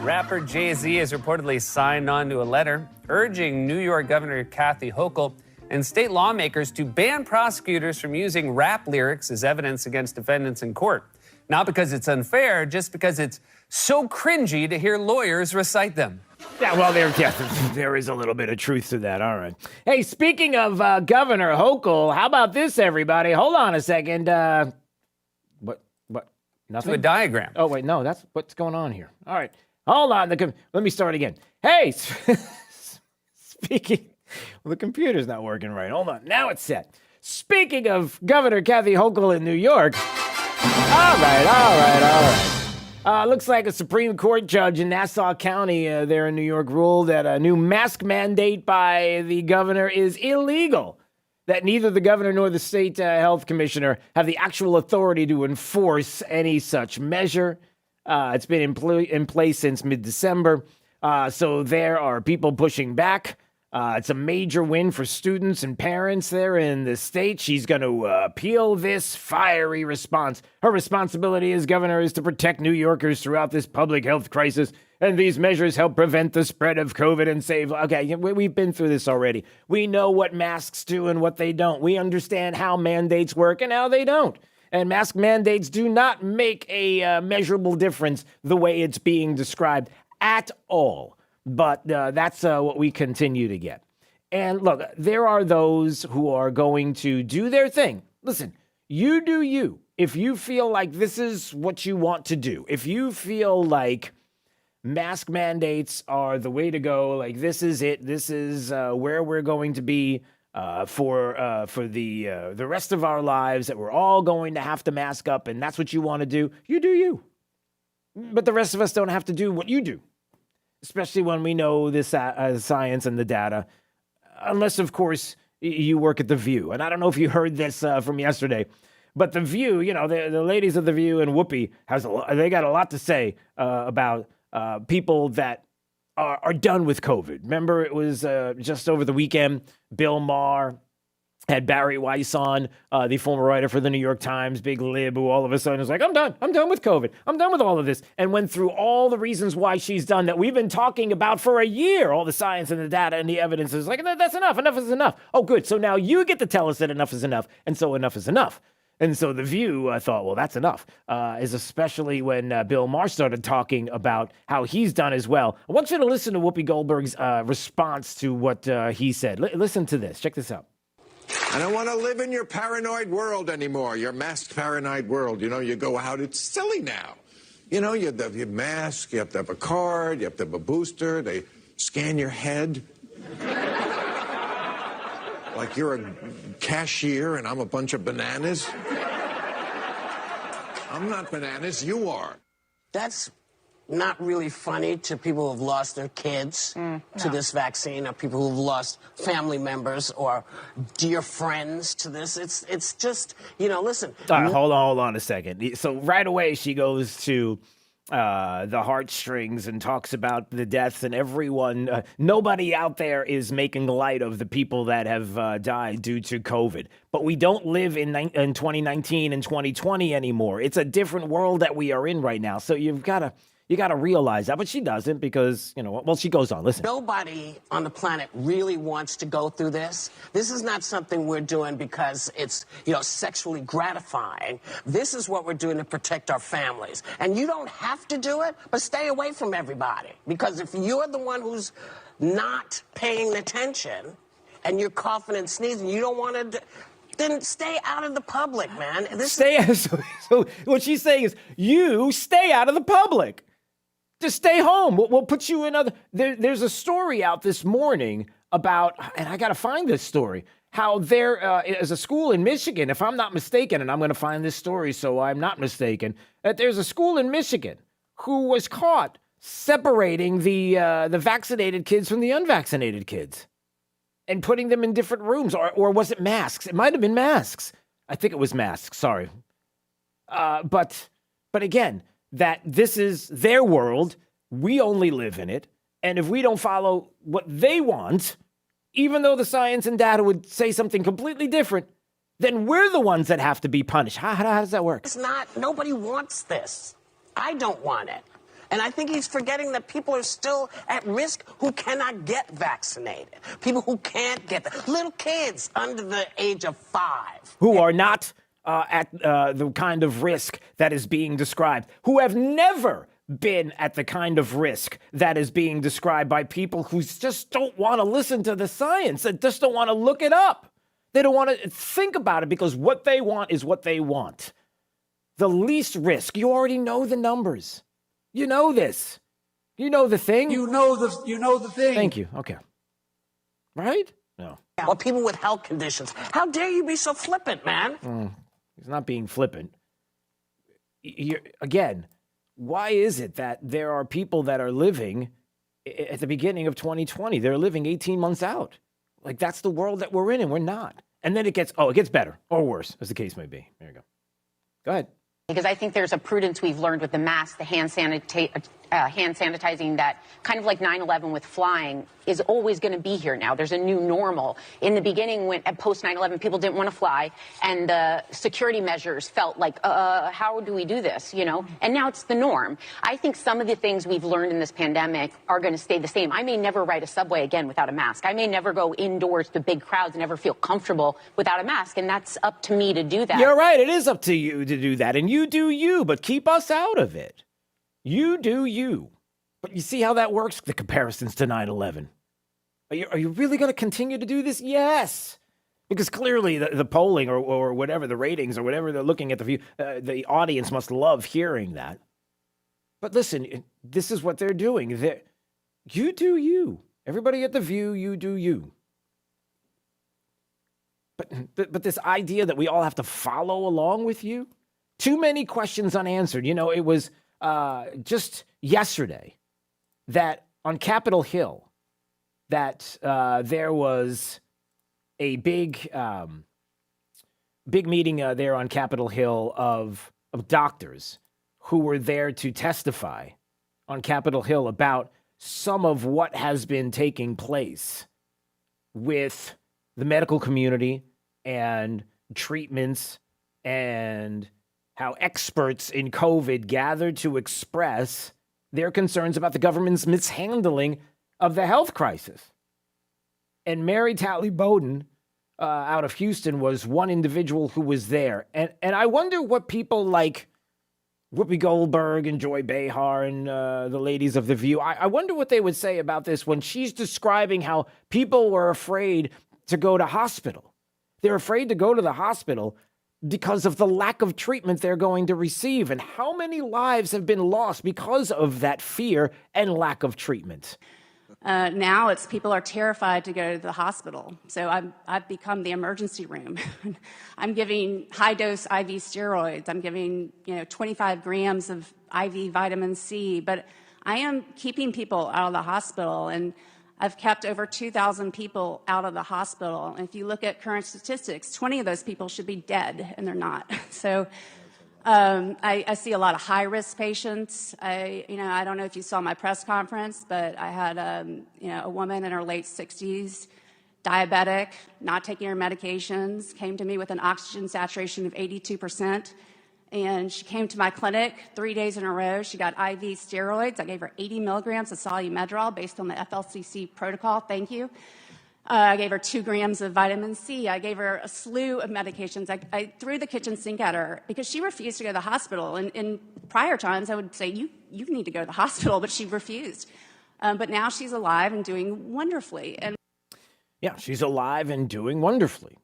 Rapper Jay-Z has reportedly signed on to a letter urging New York Governor Kathy Hochul and state lawmakers to ban prosecutors from using rap lyrics as evidence against defendants in court. Not because it's unfair, just because it's so cringy to hear lawyers recite them. Yeah, well, there is a little bit of truth to that. All right. Hey, speaking of Governor Hochul, how about this, everybody? Hold on a second. What? Nothing? To a diagram. Oh, wait, no, that's what's going on here. All right. Hold on. Let me start again. Hey, speaking... Well, the computer's not working right. Hold on. Now it's set. Speaking of Governor Kathy Hochul in New York. All right. Looks like a Supreme Court judge in Nassau County there in New York ruled that a new mask mandate by the governor is illegal. That neither the governor nor the state health commissioner have the actual authority to enforce any such measure. It's been in place since mid-December. So there are people pushing back. It's a major win for students and parents there in the state. She's going to appeal this fiery response. Her responsibility as governor is to protect New Yorkers throughout this public health crisis, and these measures help prevent the spread of COVID and save... Okay, we've been through this already. We know what masks do and what they don't. We understand how mandates work and how they don't. And mask mandates do not make a measurable difference the way it's being described at all. But that's what we continue to get. And look, there are those who are going to do their thing. Listen, you do you. If you feel like this is what you want to do, if you feel like mask mandates are the way to go, like this is it, this is where we're going to be for the rest of our lives, that we're all going to have to mask up, and that's what you want to do, you do you. But the rest of us don't have to do what you do. Especially when we know this science and the data, unless, of course, you work at The View. And I don't know if you heard this from yesterday, but The View, you know, the ladies of The View and Whoopi, they got a lot to say about people that are done with COVID. Remember, it was just over the weekend, Bill Maher had Barry Weiss on, the former writer for the New York Times, big lib, who all of a sudden was like, I'm done with COVID. I'm done with all of this. And went through all the reasons why she's done that we've been talking about for a year, all the science and the data and the evidence is like, that's enough. Enough is enough. Oh, good. So now you get to tell us that enough is enough. And so enough is enough. And so The View thought, well, that's enough, is especially when Bill Maher started talking about how he's done as well. I want you to listen to Whoopi Goldberg's response to what he said. Listen to this. Check this out. I don't want to live in your paranoid world anymore, your masked paranoid world. You know, you go out, it's silly now. You know, you have your mask, you have to have a card, you have to have a booster, they scan your head. Like you're a cashier and I'm a bunch of bananas. I'm not bananas, you are. That's not really funny to people who've lost their kids to this vaccine, or people who've lost family members or dear friends to this. It's just, you know, listen. Hold on a second. So right away she goes to the heartstrings and talks about the deaths and everyone. Nobody out there is making light of the people that have died due to COVID. But we don't live in 2019 and 2020 anymore. It's a different world that we are in right now. So you got to realize that, but she doesn't because, you know, well, she goes on. Listen. Nobody on the planet really wants to go through this. This is not something we're doing because it's, you know, sexually gratifying. This is what we're doing to protect our families. And you don't have to do it, but stay away from everybody. Because if you're the one who's not paying attention and you're coughing and sneezing, you don't want to... Then stay out of the public, man. So what she's saying is, you stay out of the public. Just stay home. We'll put you in other... There's a story out this morning about, and I got to find this story, how there is a school in Michigan, if I'm not mistaken, and I'm going to find this story so I'm not mistaken, that there's a school in Michigan who was caught separating the vaccinated kids from the unvaccinated kids and putting them in different rooms. Or was it masks? It might have been masks. I think it was masks. Sorry. But again, that this is their world. We only live in it. And if we don't follow what they want, even though the science and data would say something completely different, then we're the ones that have to be punished. How does that work? It's not. Nobody wants this. I don't want it. And I think he's forgetting that people are still at risk who cannot get vaccinated. People who can't get that. Little kids under the age of 5. Who are not at the kind of risk that is being described. Who have never been at the kind of risk that is being described by people who just don't want to listen to the science, that just don't want to look it up. They don't want to think about it because what they want is what they want. The least risk. You already know the numbers. You know this. You know the thing. You know the thing. Thank you. Okay. Right? No. Or people with health conditions. How dare you be so flippant, man? He's not being flippant. Again, why is it that there are people that are living at the beginning of 2020? They're living 18 months out. Like, that's the world that we're in, and we're not. And then it gets better or worse, as the case may be. There you go. Go ahead. Because I think there's a prudence we've learned with the mask, the hand sanitizing, that kind of like 9/11 with flying is always going to be here now. There's a new normal. In the beginning, when at post 9/11, people didn't want to fly, and the security measures felt like, how do we do this, you know? And now it's the norm. I think some of the things we've learned in this pandemic are going to stay the same. I may never ride a subway again without a mask. I may never go indoors to big crowds and ever feel comfortable without a mask, and that's up to me to do that. You're right. It is up to you to do that, and you do you, but keep us out of it. You do you. But you see how that works? The comparisons to 9/11. Are you really going to continue to do this? Yes. Because clearly the polling or whatever, the ratings or whatever they're looking at, the audience must love hearing that. But listen, this is what they're doing. You do you. Everybody at The View, you do you. But this idea that we all have to follow along with you? Too many questions unanswered. You know, it was just yesterday that on Capitol Hill that there was a big meeting there on Capitol Hill of doctors who were there to testify on Capitol Hill about some of what has been taking place with the medical community and treatments and how experts in COVID gathered to express their concerns about the government's mishandling of the health crisis. And Mary Talley Bowden out of Houston was one individual who was there. And I wonder what people like Whoopi Goldberg and Joy Behar and the ladies of The View, I wonder what they would say about this when she's describing how people were afraid to go to hospital. They're afraid to go to the hospital because of the lack of treatment they're going to receive. And how many lives have been lost because of that fear and lack of treatment? Now it's people are terrified to go to the hospital. So I've become the emergency room. I'm giving high-dose IV steroids. I'm giving 25 grams of IV vitamin C. But I am keeping people out of the hospital, and I've kept over 2,000 people out of the hospital. And if you look at current statistics, 20 of those people should be dead, and they're not. So I see a lot of high-risk patients. I don't know if you saw my press conference, but I had a woman in her late 60s, diabetic, not taking her medications, came to me with an oxygen saturation of 82%. And she came to my clinic 3 days in a row. She got IV steroids. I gave her 80 milligrams of Solumedrol based on the FLCC protocol. Thank you. I gave her 2 grams of vitamin C. I gave her a slew of medications. I threw the kitchen sink at her because she refused to go to the hospital. And in prior times, I would say, you need to go to the hospital, but she refused. But now she's alive and doing wonderfully. And yeah, she's alive and doing wonderfully.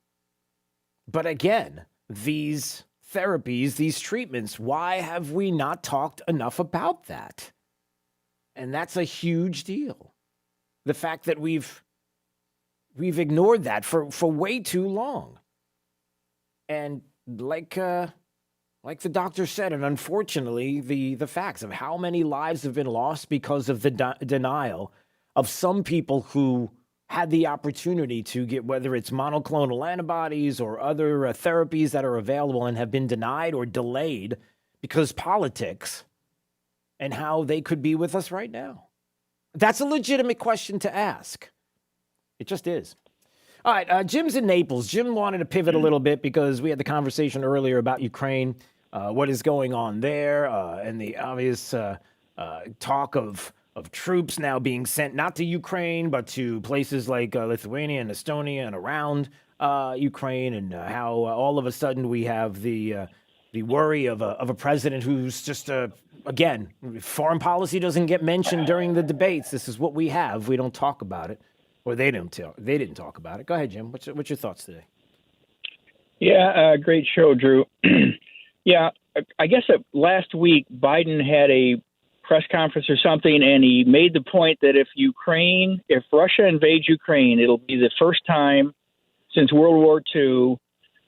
But again, these therapies, these treatments, why have we not talked enough about that? And that's a huge deal. The fact that we've We've ignored that for way too long. And like the doctor said, and unfortunately, the facts of how many lives have been lost because of the denial of some people who had the opportunity to get, whether it's monoclonal antibodies or other therapies that are available, and have been denied or delayed because politics, and how they could be with us right now. That's a legitimate question to ask. It just is. All right, Jim's in Naples. Jim wanted to pivot a little bit because we had the conversation earlier about Ukraine, what is going on there, and the obvious talk of troops now being sent not to Ukraine, but to places like Lithuania and Estonia and around Ukraine, and how all of a sudden we have the worry of a president who's just, again, foreign policy doesn't get mentioned during the debates. This is what we have. We don't talk about it. Or they didn't talk about it. Go ahead, Jim. What's your thoughts today? Yeah, great show, Drew. Yeah, I guess last week Biden had a press conference or something, and he made the point that if Russia invades Ukraine, it'll be the first time since World War II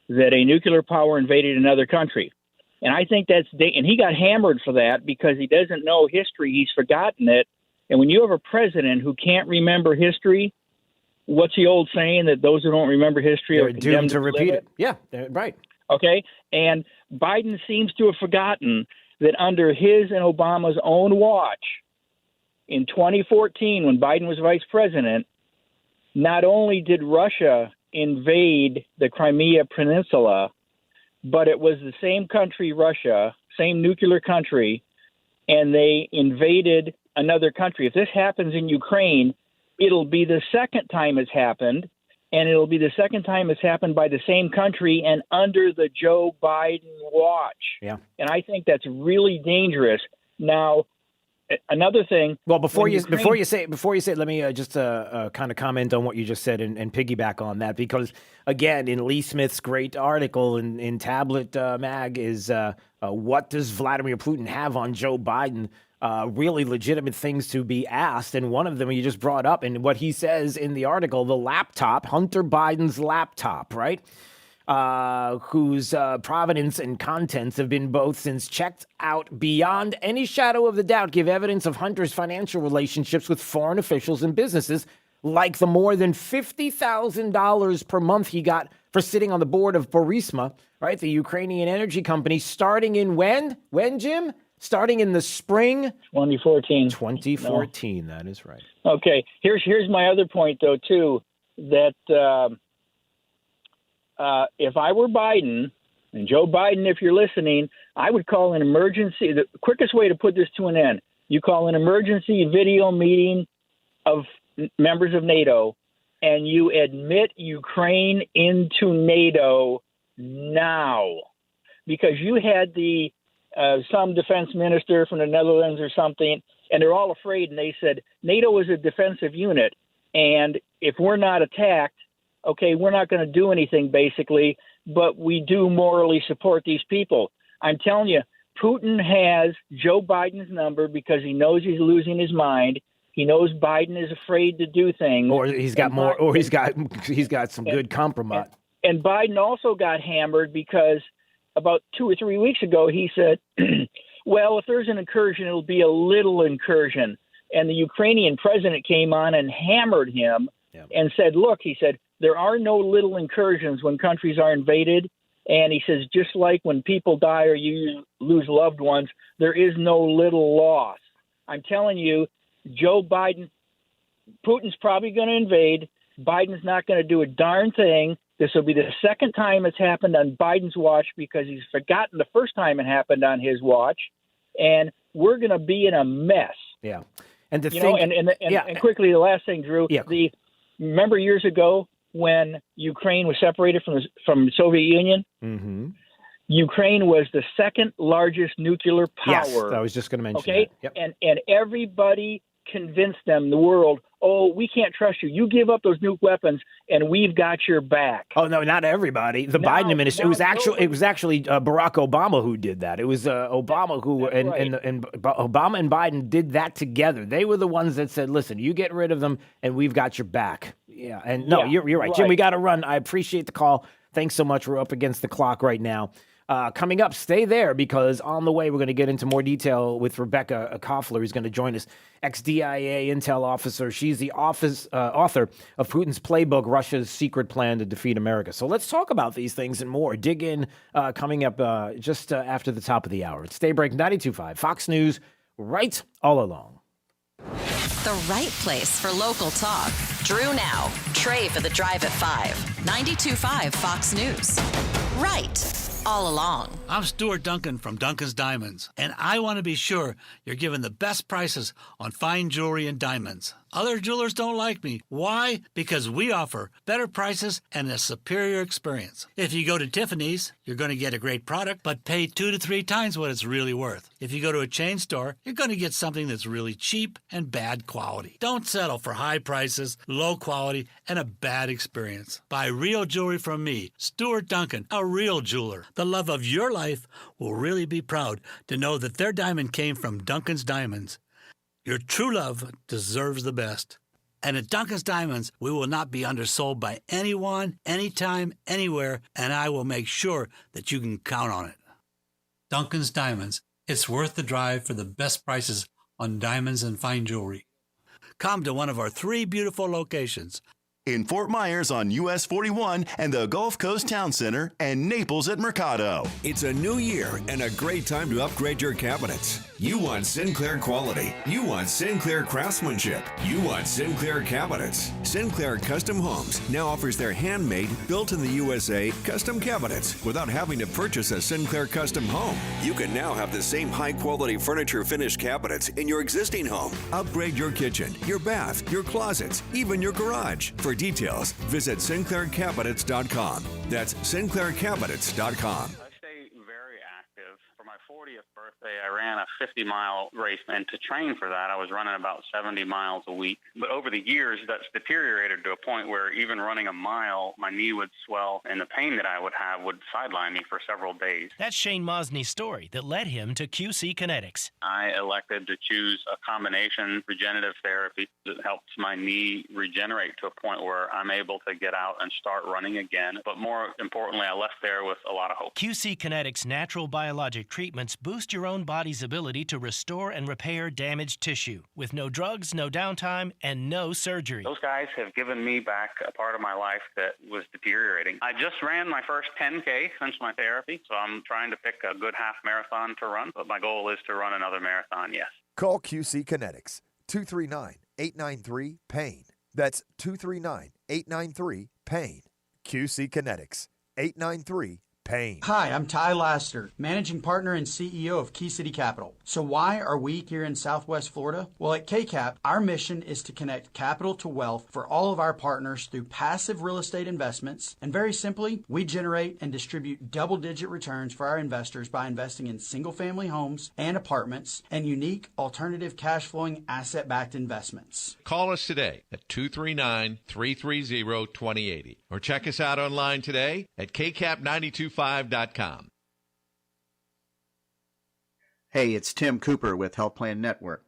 that a nuclear power invaded another country. And I think and he got hammered for that because he doesn't know history. He's forgotten it. And when you have a president who can't remember history, what's the old saying that those who don't remember history are doomed to repeat it? Yeah, right. Okay. And Biden seems to have forgotten that under his and Obama's own watch in 2014, when Biden was vice president, not only did Russia invade the Crimea Peninsula, but it was the same country, Russia, same nuclear country, and they invaded another country. If this happens in Ukraine, it'll be the second time it's happened, and it'll be the second time it's happened by the same country and under the Joe Biden watch. Yeah. And I think that's really dangerous. Now, another thing. Well, before you say, let me just kind of comment on what you just said and piggyback on that, because again, in Lee Smith's great article in Tablet Mag is what does Vladimir Putin have on Joe Biden? Really legitimate things to be asked, and one of them you just brought up, and what he says in the article, the laptop, Hunter Biden's laptop, right? Whose provenance and contents have been both since checked out beyond any shadow of the doubt, give evidence of Hunter's financial relationships with foreign officials and businesses, like the more than $50,000 per month he got for sitting on the board of Burisma, right? The Ukrainian energy company, starting in when? When, Jim? Starting in the spring? 2014. 2014, no. That is right. Okay. Here's my other point, though, too, that if I were Biden, and Joe Biden, if you're listening, I would call an emergency. The quickest way to put this to an end, you call an emergency video meeting of members of NATO, and you admit Ukraine into NATO now. Because you had some defense minister from the Netherlands or something, and they're all afraid, and they said NATO is a defensive unit, and if we're not attacked, okay, we're not going to do anything, basically, but we do morally support these people. I'm telling you, Putin has Joe Biden's number because he knows he's losing his mind. He knows Biden is afraid to do things. Or he's got he's got some good compromise. And Biden also got hammered because about 2 or 3 weeks ago, he said, well, if there's an incursion, it'll be a little incursion. And the Ukrainian president came on and hammered him and said, look, he said, there are no little incursions when countries are invaded. And he says, just like when people die or you lose loved ones, there is no little loss. I'm telling you, Joe Biden, Putin's probably going to invade. Biden's not going to do a darn thing. This will be the second time it's happened on Biden's watch because he's forgotten the first time it happened on his watch. And we're going to be in a mess. Yeah. And and quickly, the last thing, Drew, remember years ago when Ukraine was separated from the Soviet Union? Mm-hmm. Ukraine was the second largest nuclear power. Yes, I was just going to mention that. Yep. And everybody convinced them, the world, oh, we can't trust you. You give up those nuke weapons, and we've got your back. Oh no, not everybody. The Biden administration. It was actually Barack Obama who did that. It was Obama who and Obama and Biden did that together. They were the ones that said, "Listen, you get rid of them, and we've got your back." Yeah, and no, you're right. Jim, we got to run. I appreciate the call. Thanks so much. We're up against the clock right now. Coming up, stay there because on the way, we're going to get into more detail with Rebecca Koffler, who's going to join us, ex-DIA intel officer. She's the author of Putin's Playbook, Russia's Secret Plan to Defeat America. So let's talk about these things and more. Dig in coming up just after the top of the hour. It's Daybreak 92.5, Fox News, right all along. The right place for local talk. Drew now, Trey for the drive at 5. 92.5 Fox News. Right all along. I'm Stuart Duncan from Duncan's Diamonds, and I want to be sure you're given the best prices on fine jewelry and diamonds. Other jewelers don't like me. Why? Because we offer better prices and a superior experience. If you go to Tiffany's, you're going to get a great product, but pay 2 to 3 times what it's really worth. If you go to a chain store, you're going to get something that's really cheap and bad quality. Don't settle for high prices, low quality, and a bad experience. Buy real jewelry from me, Stuart Duncan, a real jeweler. The love of your life will really be proud to know that their diamond came from Duncan's Diamonds. Your true love deserves the best. And at Duncan's Diamonds, we will not be undersold by anyone, anytime, anywhere, and I will make sure that you can count on it. Duncan's Diamonds. It's worth the drive for the best prices on diamonds and fine jewelry. Come to one of our 3 beautiful locations. In Fort Myers on US 41 and the Gulf Coast Town Center and Naples at Mercado. It's a new year and a great time to upgrade your cabinets. You want Sinclair quality. You want Sinclair craftsmanship. You want Sinclair cabinets. Sinclair Custom Homes now offers their handmade, built in the USA custom cabinets without having to purchase a Sinclair custom home. You can now have the same high-quality furniture finished cabinets in your existing home. Upgrade your kitchen, your bath, your closets, even your garage. For details, visit SinclairCabinets.com. That's SinclairCabinets.com. For my 40th birthday, I ran a 50-mile race, and to train for that, I was running about 70 miles a week. But over the years, that's deteriorated to a point where even running a mile, my knee would swell, and the pain that I would have would sideline me for several days. That's Shane Mosney's story that led him to QC Kinetics. I elected to choose a combination regenerative therapy that helps my knee regenerate to a point where I'm able to get out and start running again. But more importantly, I left there with a lot of hope. QC Kinetics natural biologic treatments boost your own body's ability to restore and repair damaged tissue with no drugs, no downtime, and no surgery. Those guys have given me back a part of my life that was deteriorating. I just ran my first 10K since my therapy, so I'm trying to pick a good half marathon to run, but my goal is to run another marathon, yes. Call QC Kinetics, 239-893-PAIN. That's 239-893-PAIN. QC Kinetics, 893-PAIN. Hi, I'm Ty Laster, Managing Partner and CEO of Key City Capital. So why are we here in Southwest Florida? Well, at KCAP, our mission is to connect capital to wealth for all of our partners through passive real estate investments. And very simply, we generate and distribute double-digit returns for our investors by investing in single-family homes and apartments and unique alternative cash-flowing asset-backed investments. Call us today at 239-330-2080 or check us out online today at kcap925.com. Hey, it's Tim Cooper with Health Plan Network.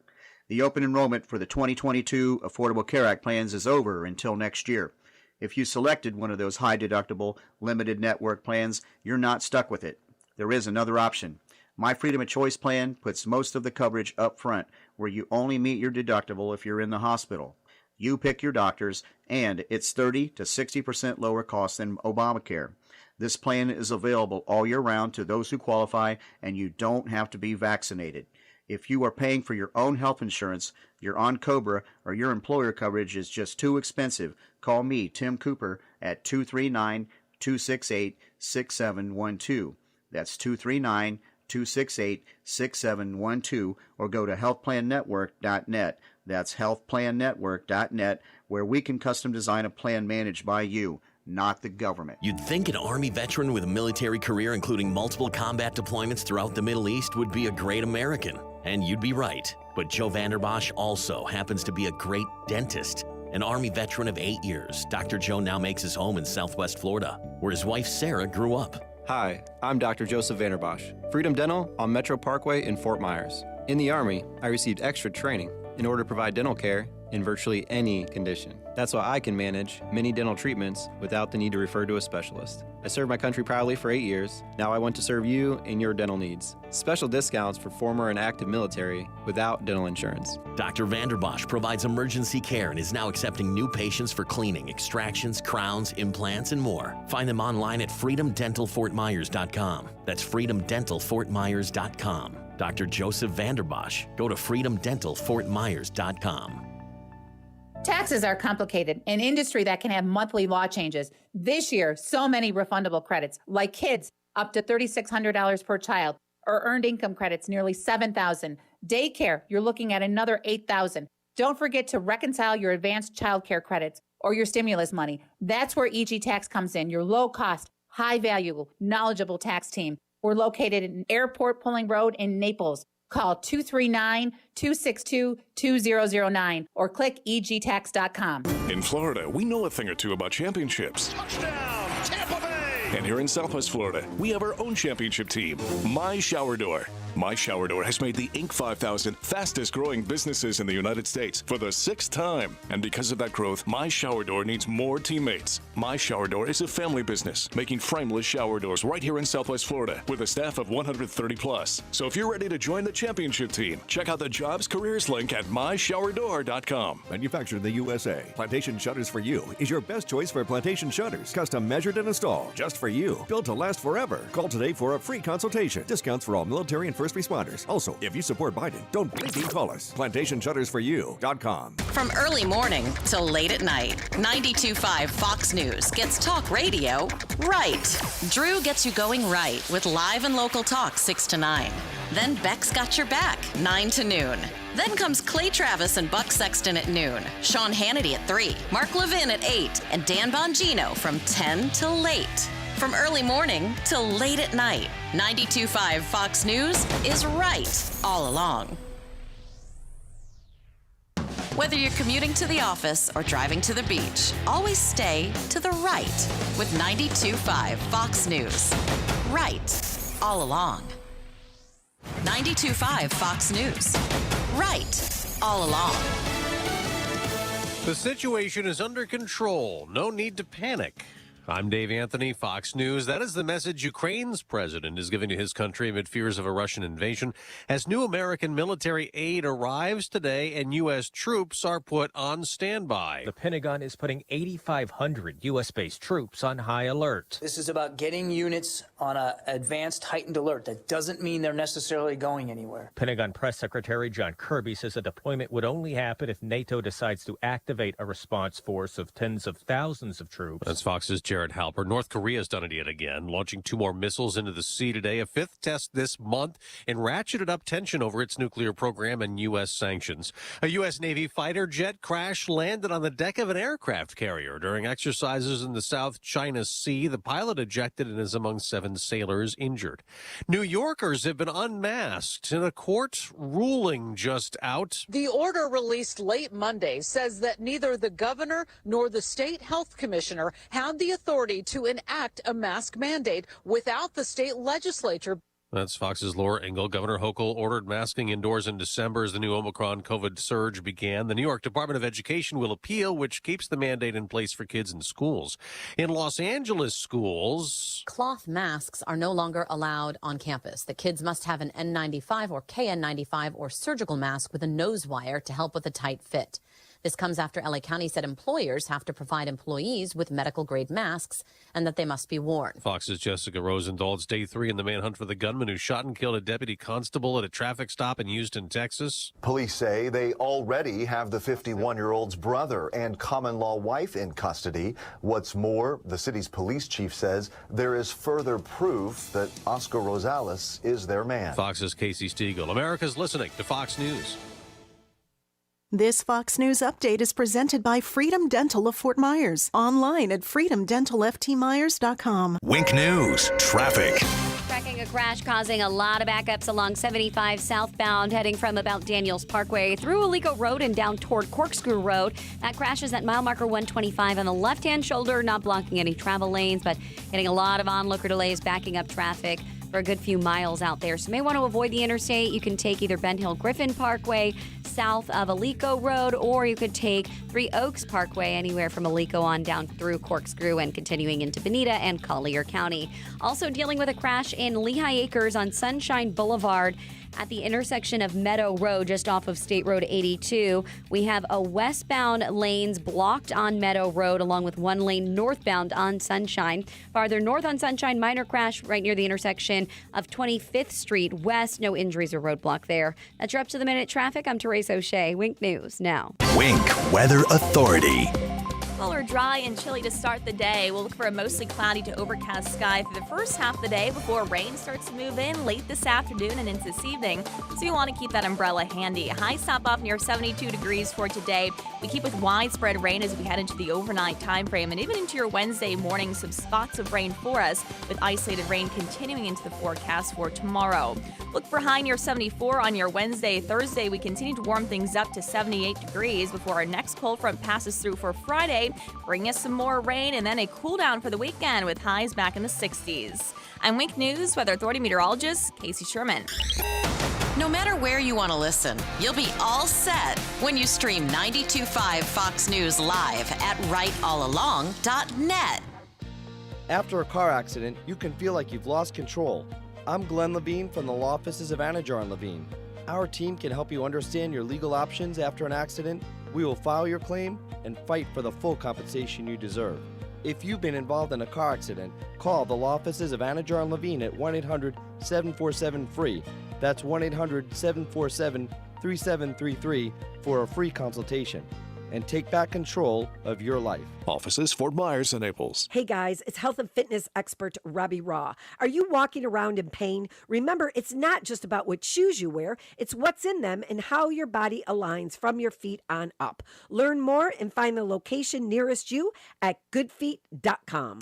The open enrollment for the 2022 Affordable Care Act plans is over until next year. If you selected one of those high-deductible, limited network plans, you're not stuck with it. There is another option. My Freedom of Choice plan puts most of the coverage up front, where you only meet your deductible if you're in the hospital. You pick your doctors, and it's 30 to 60% lower cost than Obamacare. This plan is available all year round to those who qualify, and you don't have to be vaccinated. If you are paying for your own health insurance, you're on COBRA, or your employer coverage is just too expensive, call me, Tim Cooper, at 239-268-6712. That's 239-268-6712, or go to healthplannetwork.net. That's healthplannetwork.net, where we can custom design a plan managed by you, not the government. You'd think an Army veteran with a military career including multiple combat deployments throughout the Middle East would be a great American. And you'd be right. But Joe Vanderbosch also happens to be a great dentist. An Army veteran of 8 years, Dr. Joe now makes his home in Southwest Florida, where his wife Sarah grew up. Hi, I'm Dr. Joseph Vanderbosch, Freedom Dental on Metro Parkway in Fort Myers. In the Army, I received extra training in order to provide dental care in virtually any condition. That's why I can manage many dental treatments without the need to refer to a specialist. I served my country proudly for 8 years. Now I want to serve you and your dental needs. Special discounts for former and active military without dental insurance. Dr. Vanderbosch provides emergency care and is now accepting new patients for cleaning, extractions, crowns, implants, and more. Find them online at freedomdentalfortmyers.com. That's freedomdentalfortmyers.com. Dr. Joseph Vanderbosch. Go to freedomdentalfortmyers.com. Taxes are complicated, an industry that can have monthly law changes. This year, so many refundable credits, like kids, up to $3,600 per child, or earned income credits, nearly $7,000. Daycare, you're looking at another $8,000. Don't forget to reconcile your advanced child care credits or your stimulus money. That's where EG Tax comes in, your low-cost, high-value, knowledgeable tax team. We're located in Airport Pulling Road in Naples. Call 239-262-2009 or click egtax.com. In Florida, we know a thing or two about championships. Touchdown, Tampa Bay! And here in Southwest Florida, we have our own championship team, My Shower Door. My Shower Door has made the Inc. 5000 fastest growing businesses in the United States for the 6th time. And because of that growth, My Shower Door needs more teammates. My Shower Door is a family business making frameless shower doors right here in Southwest Florida with a staff of 130 plus. So if you're ready to join the championship team, check out the jobs careers link at myShowerDoor.com. Manufactured in the USA, Plantation Shutters for You is your best choice for plantation shutters. Custom measured and installed just for you. Built to last forever. Call today for a free consultation. Discounts for all military and first responders. Also, if you support Biden, don't blinking call us. PlantationShuttersForYou.com. From early morning till late at night, 92.5 Fox News gets talk radio right. Drew gets you going right with live and local talk 6 to 9. Then Beck's got your back 9 to noon. Then comes Clay Travis and Buck Sexton at noon, Sean Hannity at 3, Mark Levin at 8, and Dan Bongino from 10 till late. From early morning till late at night, 92.5 Fox News is right all along. Whether you're commuting to the office or driving to the beach, always stay to the right with 92.5 Fox News. Right all along. 92.5 Fox News. Right all along. The situation is under control. No need to panic. I'm Dave Anthony, Fox News. That is the message Ukraine's president is giving to his country amid fears of a Russian invasion. As new American military aid arrives today and U.S. troops are put on standby. The Pentagon is putting 8,500 U.S.-based troops on high alert. This is about getting units on an advanced heightened alert. That doesn't mean they're necessarily going anywhere. Pentagon Press Secretary John Kirby says a deployment would only happen if NATO decides to activate a response force of tens of thousands of troops. That's Fox's Jared Halper. North Korea's done it yet again, launching 2 more missiles into the sea today, a 5th test this month, and ratcheted up tension over its nuclear program and U.S. sanctions. A U.S. Navy fighter jet crash landed on the deck of an aircraft carrier during exercises in the South China Sea. The pilot ejected and is among 7 sailors injured. New Yorkers have been unmasked in a court ruling just out. The order released late Monday says that neither the governor nor the state health commissioner had the authority to enact a mask mandate without the state legislature. That's Fox's Laura Ingle. Governor Hochul ordered masking indoors in December as the new Omicron COVID surge began. The New York Department of Education will appeal, which keeps the mandate in place for kids in schools. In Los Angeles schools, cloth masks are no longer allowed on campus. The kids must have an N95 or KN95 or surgical mask with a nose wire to help with a tight fit. This comes after LA County said employers have to provide employees with medical-grade masks and that they must be worn. Fox's Jessica Rosendahl. It's day 3 in the manhunt for the gunman who shot and killed a deputy constable at a traffic stop in Houston, Texas. Police say they already have the 51-year-old's brother and common-law wife in custody. What's more, the city's police chief says there is further proof that Oscar Rosales is their man. Fox's Casey Stiegel. America's listening to Fox News. This Fox News update is presented by Freedom Dental of Fort Myers. Online at freedomdentalftmyers.com. Wink News, traffic. Tracking a crash causing a lot of backups along 75 southbound, heading from about Daniels Parkway through Alico Road and down toward Corkscrew Road. That crash is at mile marker 125 on the left-hand shoulder, not blocking any travel lanes, but getting a lot of onlooker delays, backing up traffic for a good few miles out there. So you may want to avoid the interstate. You can take either Ben Hill Griffin Parkway south of Alico Road, or you could take Three Oaks Parkway anywhere from Alico on down through Corkscrew and continuing into Bonita and Collier County. Also dealing with a crash in Lehigh Acres on Sunshine Boulevard at the intersection of Meadow Road, just off of State Road 82. We have a westbound lanes blocked on Meadow Road, along with one lane northbound on Sunshine. Farther north on Sunshine, minor crash right near the intersection of 25th Street West. No injuries or roadblock there. That's your up to the minute traffic. I'm Therese O'Shea. Wink News now. Wink Weather Authority. Or dry and chilly to start the day. We'll look for a mostly cloudy to overcast sky for the first half of the day before rain starts to move in late this afternoon and into this evening. So you want to keep that umbrella handy. Highs stop off near 72 degrees for today. We keep with widespread rain as we head into the overnight time frame and even into your Wednesday morning. Some spots of rain for us, with isolated rain continuing into the forecast for tomorrow. Look for high near 74 on your Wednesday. Thursday, we continue to warm things up to 78 degrees before our next cold front passes through for Friday, bring us some more rain and then a cool down for the weekend with highs back in the 60s. I'm Wink News Weather Authority meteorologist Casey Sherman. No matter where you want to listen, you'll be all set when you stream 92.5 Fox News live at rightallalong.net. After a car accident, you can feel like you've lost control. I'm Glenn Levine from the law offices of Anajar and Levine. Our team can help you understand your legal options after an accident. We will file your claim and fight for the full compensation you deserve. If you've been involved in a car accident, call the law offices of Anajar and Levine at 1-800-747-FREE. That's 1-800-747-3733 for a free consultation. And take back control of your life. Offices Fort Myers and Naples. Hey guys, it's health and fitness expert Robbie Raw. Are you walking around in pain? Remember, it's not just about what shoes you wear, it's what's in them and how your body aligns from your feet on up. Learn more and find the location nearest you at goodfeet.com.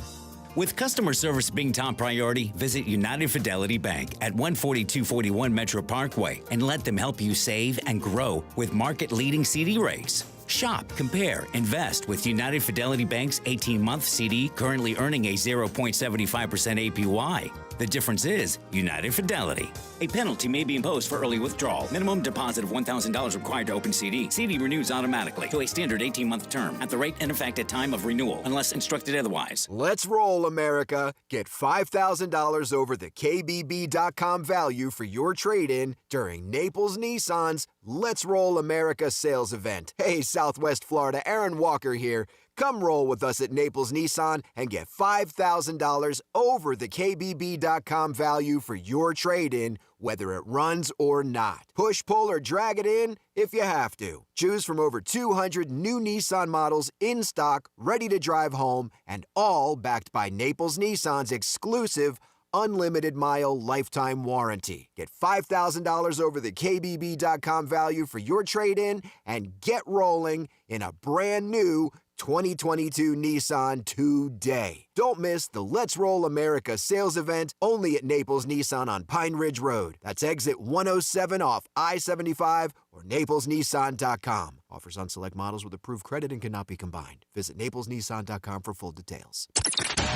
With customer service being top priority, visit United Fidelity Bank at 14241 Metro Parkway and let them help you save and grow with market-leading CD rates. Shop, compare, invest with United Fidelity Bank's 18-month CD currently earning a 0.75% APY. The difference is United Fidelity. A penalty may be imposed for early withdrawal. Minimum deposit of $1,000 required to open CD. CD renews automatically to a standard 18-month term at the rate in effect at time of renewal, unless instructed otherwise. Let's roll, America. Get $5,000 over the KBB.com value for your trade-in during Naples Nissan's Let's Roll America sales event. Hey, Southwest Florida, Aaron Walker here. Come roll with us at Naples Nissan and get $5,000 over the KBB.com value for your trade-in, whether it runs or not. Push, pull, or drag it in if you have to. Choose from over 200 new Nissan models in stock, ready to drive home, and all backed by Naples Nissan's exclusive unlimited mile lifetime warranty. Get $5,000 over the KBB.com value for your trade-in and get rolling in a brand new 2022 Nissan today. Don't miss the Let's Roll America sales event only at Naples Nissan on Pine Ridge Road. That's exit 107 off I-75 or naplesnissan.com. Offers on select models with approved credit and cannot be combined. Visit naplesnissan.com for full details.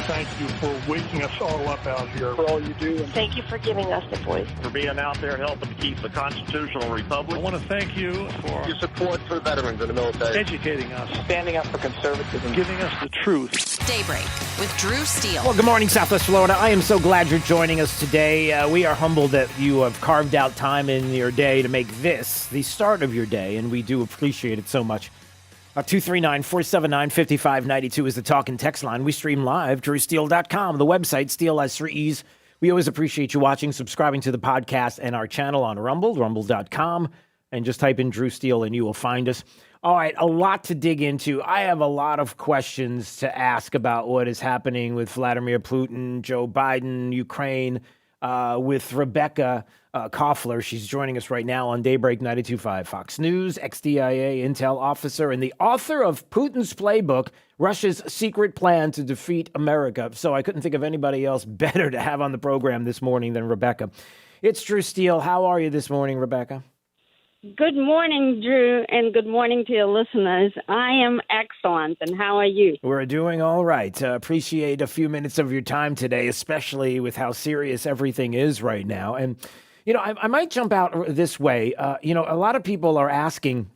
Thank you for waking us all up out here, for all you do. And thank you for giving us the voice. For being out there helping to keep the constitutional republic. I want to thank you for your support for veterans in the military. Educating us. Standing up for conservatism. Giving us the truth. Daybreak with Drew Steele. Well, good morning, Southwest Florida. I am so glad you're joining us today. We are humbled that you have carved out time in your day to make this the start of your day, and we do appreciate it so much. 239-479-5592 is the talk and text line. We stream live, drewsteele.com, the website, Steele has 3 E's. We always appreciate you watching, subscribing to the podcast and our channel on Rumble, rumble.com, and just type in Drew Steele and you will find us. All right, a lot to dig into. I have a lot of questions to ask about what is happening with Vladimir Putin, Joe Biden, Ukraine, with Rebecca Koffler. She's joining us right now on Daybreak 92.5 Fox News, ex-DIA intel officer, and the author of Putin's Playbook, Russia's Secret Plan to Defeat America. So I couldn't think of anybody else better to have on the program this morning than Rebecca. It's Drew Steele. How are you this morning, Rebecca? Good morning, Drew, and good morning to your listeners. I am excellent, and how are you? We're doing all right. Appreciate a few minutes of your time today, especially with how serious everything is right now. And, I might jump out this way. A lot of people are asking,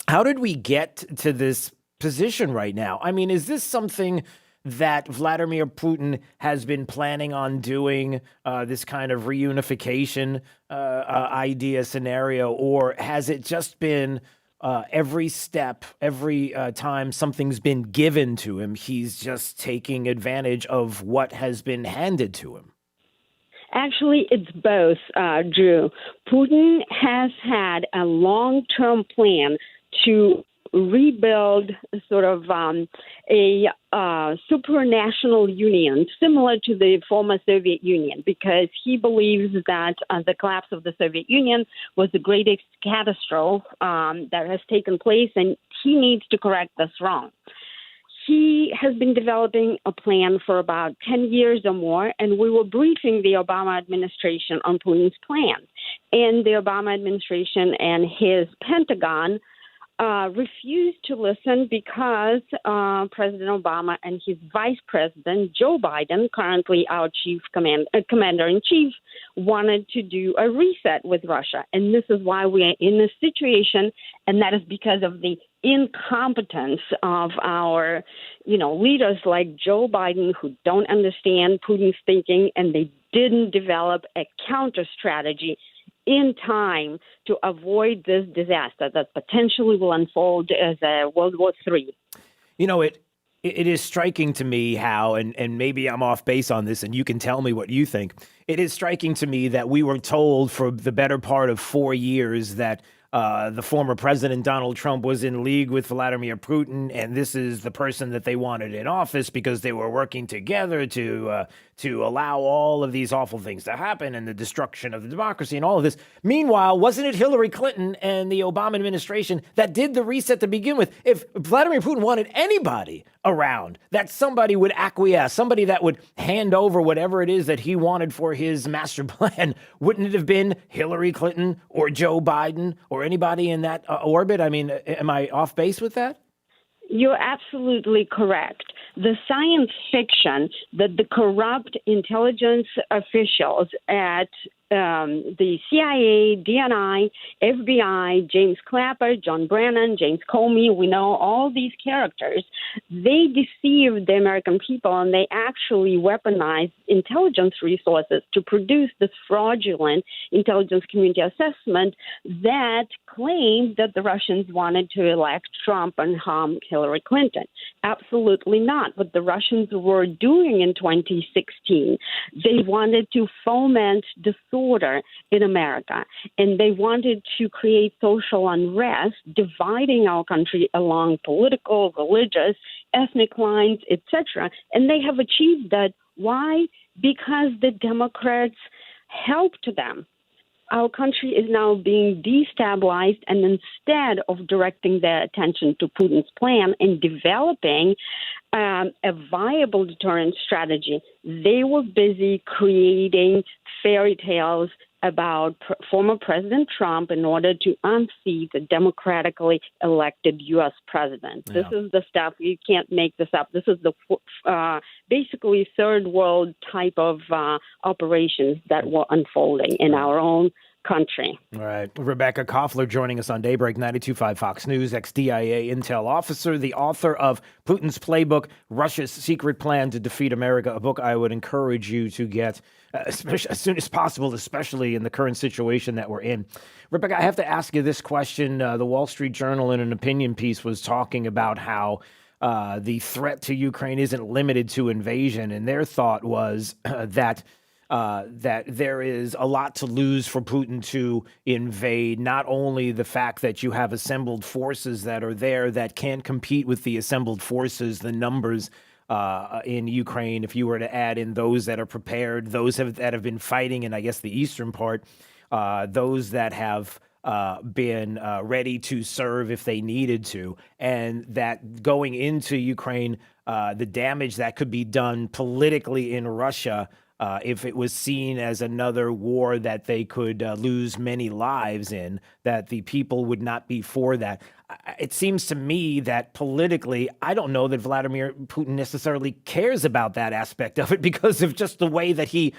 how did we get to this position right now? I mean, is this something that Vladimir Putin has been planning on doing, this kind of reunification idea scenario, or has it just been every step, every time something's been given to him, he's just taking advantage of what has been handed to him? Actually, it's both, Drew. Putin has had a long-term plan to rebuild sort of a supranational union similar to the former Soviet Union, because he believes that the collapse of the Soviet Union was the greatest catastrophe that has taken place, and he needs to correct this wrong. He has been developing a plan for about 10 years or more, and we were briefing the Obama administration on Putin's plan. And the Obama administration and his Pentagon refused to listen because President Obama and his vice president, Joe Biden, currently our commander-in-chief, wanted to do a reset with Russia. And this is why we are in this situation, and that is because of the incompetence of our, leaders like Joe Biden, who don't understand Putin's thinking, and they didn't develop a counter strategy in time to avoid this disaster that potentially will unfold as a World War III. It is striking to me how, and maybe I'm off base on this, and you can tell me what you think. It is striking to me that we were told for the better part of 4 years that the former president, Donald Trump, was in league with Vladimir Putin, and this is the person that they wanted in office because they were working together to allow all of these awful things to happen and the destruction of the democracy and all of this. Meanwhile, wasn't it Hillary Clinton and the Obama administration that did the reset to begin with? If Vladimir Putin wanted anybody around, that somebody would acquiesce, somebody that would hand over whatever it is that he wanted for his master plan, wouldn't it have been Hillary Clinton or Joe Biden or anybody in that orbit? I mean, am I off base with that? You're absolutely correct. The science fiction that the corrupt intelligence officials at the CIA, DNI, FBI, James Clapper, John Brennan, James Comey, we know all these characters, they deceived the American people, and they actually weaponized intelligence resources to produce this fraudulent intelligence community assessment that claimed that the Russians wanted to elect Trump and harm Hillary Clinton. Absolutely not. What the Russians were doing in 2016, they wanted to foment disorder in America, and they wanted to create social unrest, dividing our country along political, religious, ethnic lines, etc. And they have achieved that. Why? Because the Democrats helped them. Our country is now being destabilized, and instead of directing their attention to Putin's plan and developing a viable deterrent strategy, they were busy creating fairy tales about former President Trump in order to unseat the democratically elected U.S. president. Yeah. This is the stuff, you can't make this up. This is the basically third world type of operations that were unfolding in our own country. All right. Rebecca Koffler joining us on Daybreak 92.5 Fox News, ex-DIA intel officer, the author of Putin's Playbook, Russia's Secret Plan to Defeat America, a book I would encourage you to get especially as soon as possible, especially in the current situation that we're in. Rebecca, I have to ask you this question. The Wall Street Journal, in an opinion piece, was talking about how the threat to Ukraine isn't limited to invasion, and their thought was that there is a lot to lose for Putin to invade, not only the fact that you have assembled forces that are there that can't compete with the assembled forces, the numbers in Ukraine, if you were to add in those that are prepared, those that have been fighting in, I guess, the eastern part, those that have been ready to serve if they needed to, and that going into Ukraine, the damage that could be done politically in Russia if it was seen as another war that they could lose many lives in, that the people would not be for that. It seems to me that politically, I don't know that Vladimir Putin necessarily cares about that aspect of it because of just the way that he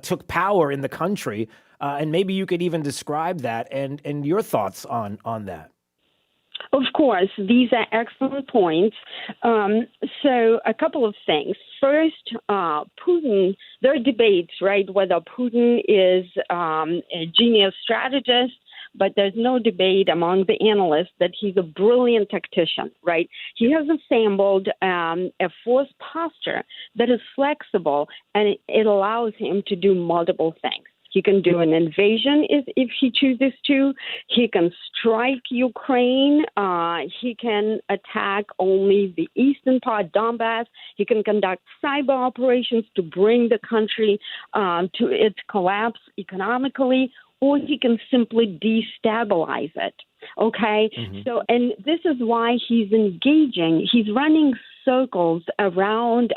took power in the country. And maybe you could even describe that and your thoughts on that. Of course, these are excellent points. So a couple of things. First, Putin, there are debates, right, whether Putin is a genius strategist, but there's no debate among the analysts that he's a brilliant tactician, right? He has assembled a force posture that is flexible, and it allows him to do multiple things. He can do an invasion if he chooses to. He can strike Ukraine. He can attack only the eastern part, Donbass. He can conduct cyber operations to bring the country to its collapse economically, or he can simply destabilize it. Okay? Mm-hmm. So, and this is why he's engaging. He's running circles around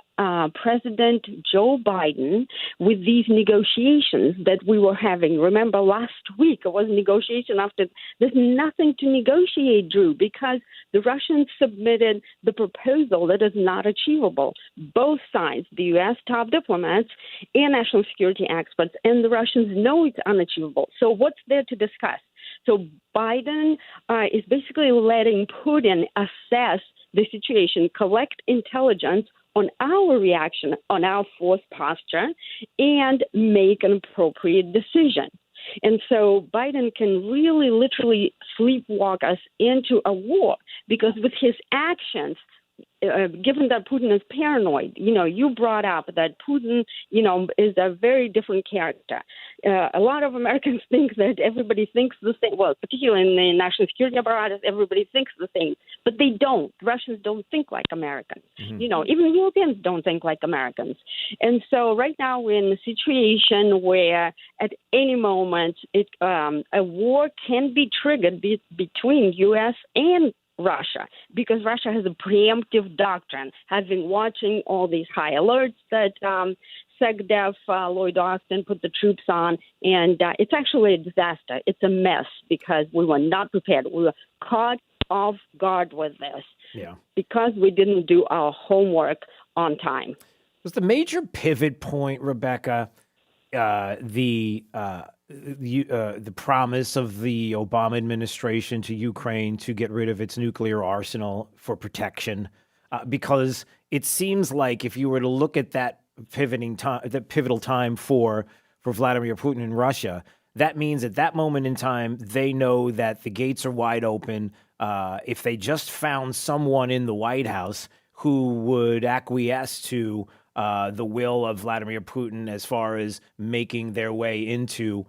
President Joe Biden with these negotiations that we were having. Remember, last week it was negotiation after. There's nothing to negotiate, Drew, because the Russians submitted the proposal that is not achievable. Both sides, the U.S. top diplomats and national security experts, and the Russians know it's unachievable. So what's there to discuss? So Biden is basically letting Putin assess the situation, collect intelligence on our reaction, on our force posture, and make an appropriate decision. And so Biden can really literally sleepwalk us into a war because with his actions, given that Putin is paranoid, you brought up that Putin, is a very different character. A lot of Americans think that everybody thinks the same. Well, particularly in the national security apparatus, everybody thinks the same, but they don't. Russians don't think like Americans. Mm-hmm. Even Europeans don't think like Americans. And so right now we're in a situation where at any moment a war can be triggered between U.S. and Russia, because Russia has a preemptive doctrine. Has been watching all these high alerts that SecDef Lloyd Austin put the troops on, and it's actually a disaster. It's a mess because we were not prepared. We were caught off guard with this because we didn't do our homework on time. Was the major pivot point, Rebecca, the promise of the Obama administration to Ukraine to get rid of its nuclear arsenal for protection? Because it seems like if you were to look at that pivotal time for Vladimir Putin in Russia, that means at that moment in time, they know that the gates are wide open. If they just found someone in the White House who would acquiesce to the will of Vladimir Putin as far as making their way into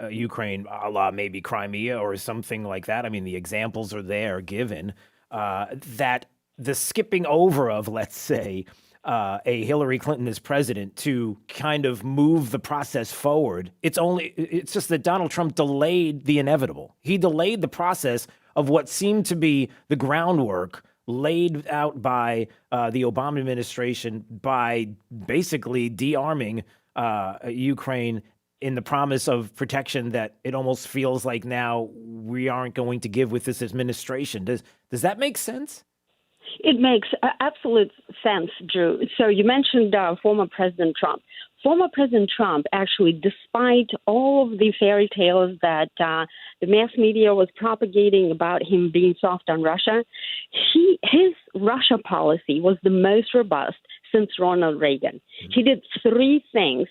Ukraine, a la maybe Crimea or something like that. I mean, the examples are there given, that the skipping over of, let's say, a Hillary Clinton as president to kind of move the process forward. It's just that Donald Trump delayed the inevitable. He delayed the process of what seemed to be the groundwork laid out by the Obama administration by basically de-arming Ukraine in the promise of protection that it almost feels like now we aren't going to give with this administration. Does that make sense? It makes absolute sense, Drew. So you mentioned former President Trump. Former President Trump, actually, despite all of the fairy tales that the mass media was propagating about him being soft on Russia, his Russia policy was the most robust since Ronald Reagan. He did three things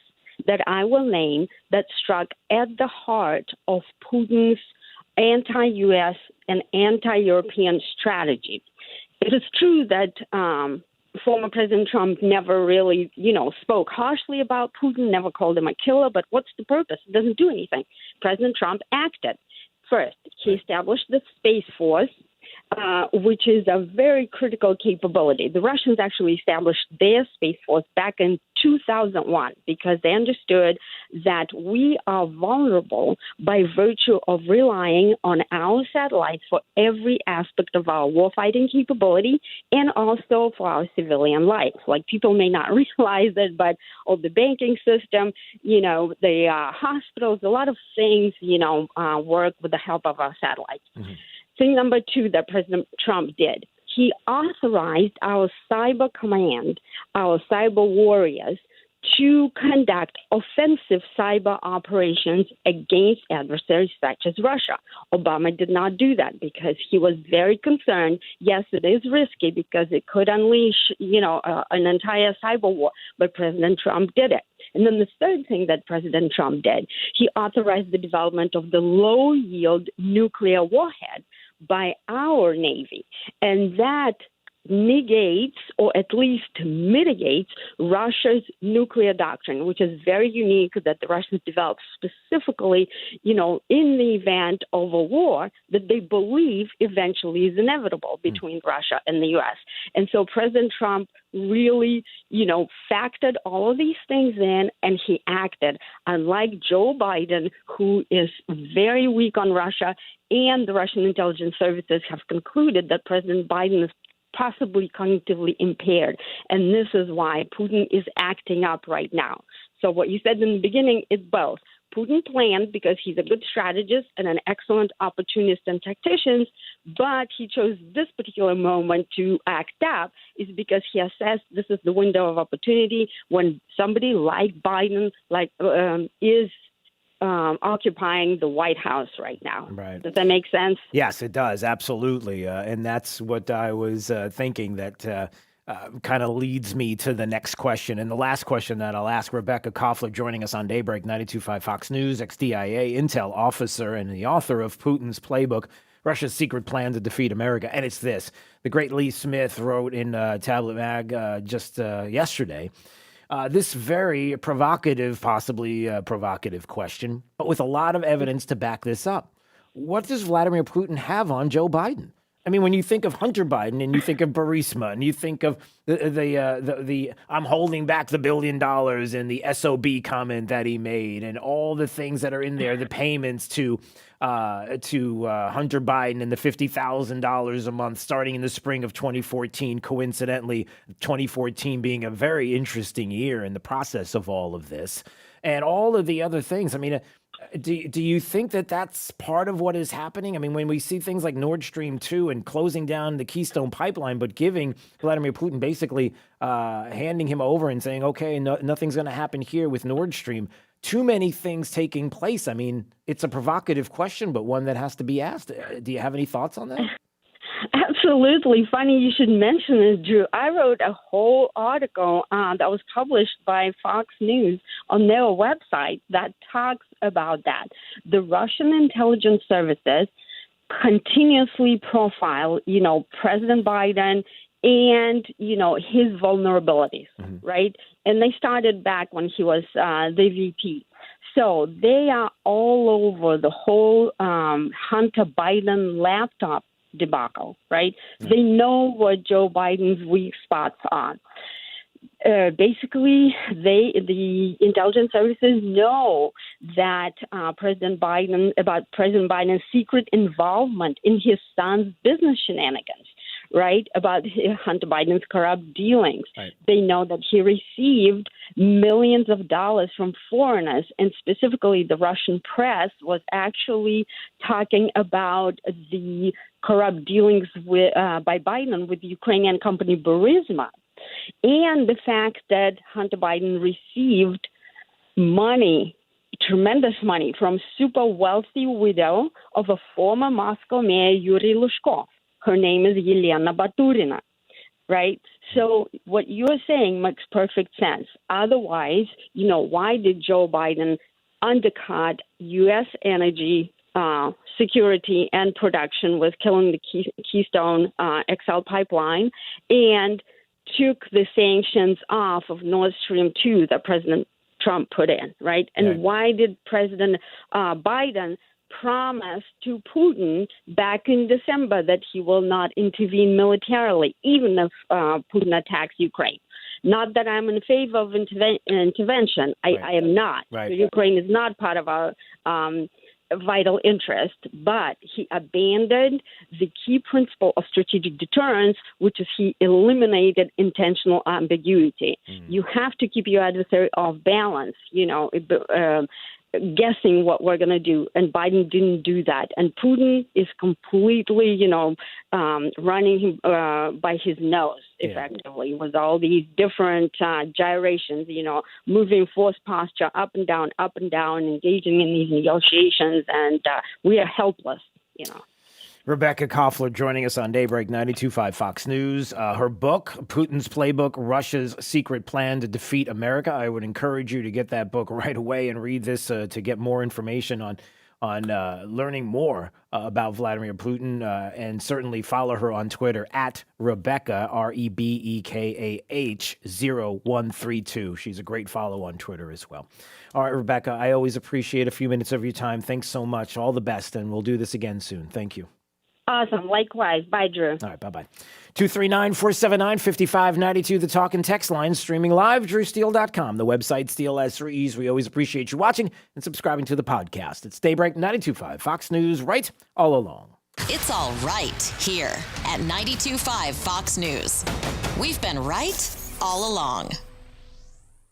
that I will name that struck at the heart of Putin's anti-U.S. and anti-European strategy. It is true that former President Trump never really, spoke harshly about Putin, never called him a killer, but what's the purpose? It doesn't do anything. President Trump acted. First, he established the Space Force which is a very critical capability. The Russians actually established their Space Force back in 2001 because they understood that we are vulnerable by virtue of relying on our satellites for every aspect of our warfighting capability and also for our civilian life. Like, people may not realize it, but all the banking system, the hospitals, a lot of things, work with the help of our satellites. Mm-hmm. Thing number two that President Trump did, he authorized our cyber command, our cyber warriors, to conduct offensive cyber operations against adversaries such as Russia. Obama did not do that because he was very concerned. Yes, it is risky because it could unleash, an entire cyber war, but President Trump did it. And then the third thing that President Trump did, he authorized the development of the low-yield nuclear warhead by our Navy. And that negates or at least mitigates Russia's nuclear doctrine, which is very unique that the Russians developed specifically, in the event of a war that they believe eventually is inevitable between Russia and the U.S. And so President Trump really, factored all of these things in, and he acted. Unlike Joe Biden, who is very weak on Russia, and the Russian intelligence services have concluded that President Biden is possibly cognitively impaired. And this is why Putin is acting up right now. So what you said in the beginning is both. Putin planned because he's a good strategist and an excellent opportunist and tactician, but he chose this particular moment to act up is because he assessed this is the window of opportunity when somebody like Biden is occupying the White House right now. Right. Does that make sense? Yes, it does. Absolutely. And that's what I was thinking that kind of leads me to the next question. And the last question that I'll ask, Rebecca Koffler joining us on Daybreak 92.5 Fox News, ex-DIA intel officer and the author of Putin's Playbook, Russia's Secret Plan to Defeat America. And it's this. The great Lee Smith wrote in Tablet Mag just yesterday, this very provocative, possibly provocative question, but with a lot of evidence to back this up. What does Vladimir Putin have on Joe Biden? I mean, when you think of Hunter Biden and you think of Burisma and you think of the I'm holding back the $1 billion and the SOB comment that he made and all the things that are in there, the payments to Hunter Biden and the $50,000 a month starting in the spring of 2014, coincidentally, 2014 being a very interesting year in the process of all of this and all of the other things. I mean, do you think that that's part of what is happening? I mean, when we see things like Nord Stream 2 and closing down the Keystone Pipeline, but giving Vladimir Putin basically handing him over and saying, okay, nothing's going to happen here with Nord Stream. Too many things taking place. I mean, it's a provocative question, but one that has to be asked. Do you have any thoughts on that? Absolutely. Funny you should mention it, Drew. I wrote a whole article that was published by Fox News on their website that talks about that. The Russian intelligence services continuously profile, President Biden and, his vulnerabilities, right? And they started back when he was the VP. So they are all over the whole Hunter Biden laptop debacle, right? They know what Joe Biden's weak spots are. Basically, the intelligence services know that President Biden's secret involvement in his son's business shenanigans, right? About Hunter Biden's corrupt dealings. Right. They know that he received millions of dollars from foreigners, and specifically the Russian press was actually talking about the corrupt dealings by Biden with the Ukrainian company Burisma, and the fact that Hunter Biden received money, tremendous money, from super wealthy widow of a former Moscow mayor, Yuri Lushkov. Her name is Yelena Baturina, right? So what you're saying makes perfect sense. Otherwise, why did Joe Biden undercut U.S. energy security and production with killing the Keystone XL pipeline and took the sanctions off of Nord Stream 2 that President Trump put in, right? And why did President Biden promised to Putin back in December that he will not intervene militarily, even if Putin attacks Ukraine. Not that I'm in favor of intervention. I am not. Right. Ukraine is not part of our vital interest, but he abandoned the key principle of strategic deterrence, which is he eliminated intentional ambiguity. You have to keep your adversary off balance, guessing what we're going to do, and Biden didn't do that. And Putin is completely, running him by his nose, effectively, with all these different gyrations, moving force posture up and down, engaging in these negotiations, and we are helpless, Rebecca Koffler joining us on Daybreak 92.5 Fox News. Her book, Putin's Playbook, Russia's Secret Plan to Defeat America. I would encourage you to get that book right away and read this to get more information on learning more about Vladimir Putin, and certainly follow her on Twitter at Rebecca, REBEKAH 0132. She's a great follow on Twitter as well. All right, Rebecca, I always appreciate a few minutes of your time. Thanks so much. All the best, and we'll do this again soon. Thank you. Awesome. Likewise. Bye, Drew. All right. Bye-bye. 239-479-5592, the talk and text line, streaming live, drewsteele.com. The website, Steele as 3 E's. We always appreciate you watching and subscribing to the podcast. It's Daybreak 92.5 Fox News, right all along. It's all right here at 92.5 Fox News. We've been right all along.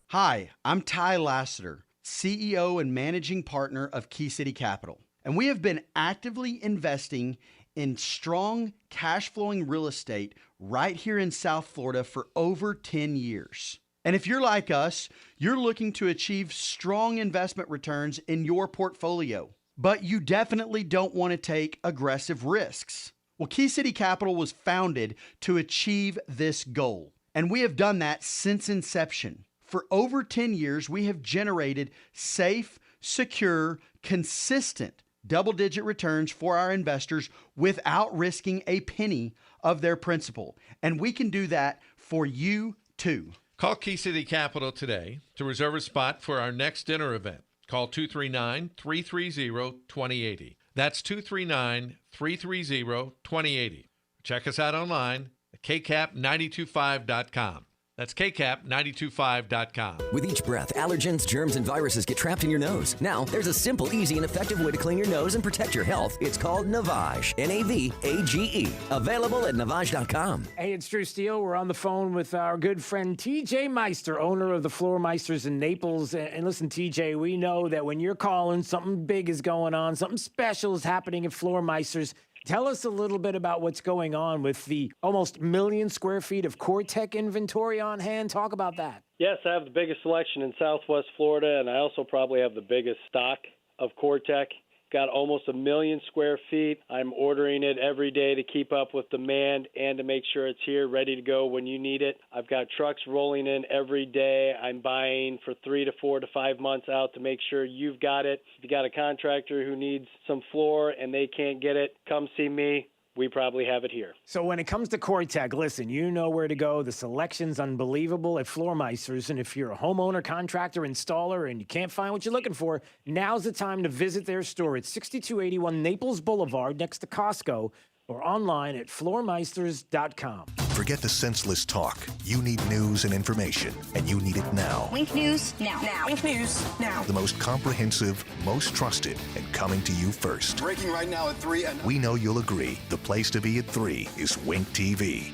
Hi, I'm Ty Lassiter, CEO and managing partner of Key City Capital. And we have been actively investing in strong cash flowing real estate right here in South Florida for over 10 years. And if you're like us, you're looking to achieve strong investment returns in your portfolio, but you definitely don't want to take aggressive risks. Well, Key City Capital was founded to achieve this goal, and we have done that since inception. For over 10 years, we have generated safe, secure, consistent double-digit returns for our investors without risking a penny of their principal. And we can do that for you, too. Call Key City Capital today to reserve a spot for our next dinner event. Call 239-330-2080. That's 239-330-2080. Check us out online at kcap925.com. That's kcap925.com. With each breath, allergens, germs, and viruses get trapped in your nose. Now, there's a simple, easy, and effective way to clean your nose and protect your health. It's called Navage. Navage. Available at Navage.com. Hey, it's Drew Steele. We're on the phone with our good friend TJ Meister, owner of the Floor Meisters in Naples. And listen, TJ, we know that when you're calling, something big is going on, something special is happening at Floor Meisters. Tell us a little bit about what's going on with the almost 1 million square feet of CoreTech inventory on hand. Talk about that. Yes, I have the biggest selection in Southwest Florida, and I also probably have the biggest stock of CoreTech. Got almost 1 million square feet. I'm ordering it every day to keep up with demand and to make sure it's here, ready to go when you need it. I've got trucks rolling in every day. I'm buying for 3 to 4 to 5 months out to make sure you've got it. If you got a contractor who needs some floor and they can't get it, come see me. We probably have it here. So when it comes to CoreTech, listen, you know where to go. The selection's unbelievable at Floor Meisters. And if you're a homeowner, contractor, installer, and you can't find what you're looking for, now's the time to visit their store at 6281 Naples Boulevard next to Costco, or online at floormeisters.com. Forget the senseless talk. You need news and information, and you need it now. Link news now. Link news now. The most comprehensive, most trusted, and coming to you first. Breaking right now at 3. We know you'll agree. The place to be at 3 is Wink TV.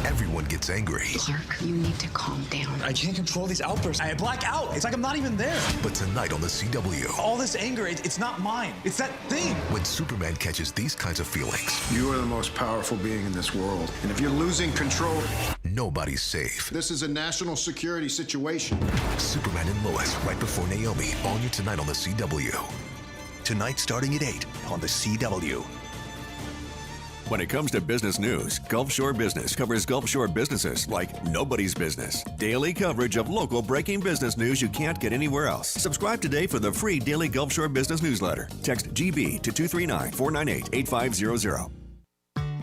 Everyone gets angry. Clark, you need to calm down. I can't control these outbursts. I black out. It's like I'm not even there. But tonight on the CW, all this anger, it's not mine. It's that thing. When Superman catches these kinds of feelings, you are the most powerful being in this world. And if you're losing control, nobody's safe. This is a national security situation. Superman and Lois, right before Naomi, all new tonight on the CW. Tonight starting at 8 on the CW. When it comes to business news, Gulf Shore Business covers Gulf Shore businesses like nobody's business. Daily coverage of local breaking business news you can't get anywhere else. Subscribe today for the free daily Gulf Shore Business newsletter. Text GB to 239-498-8500.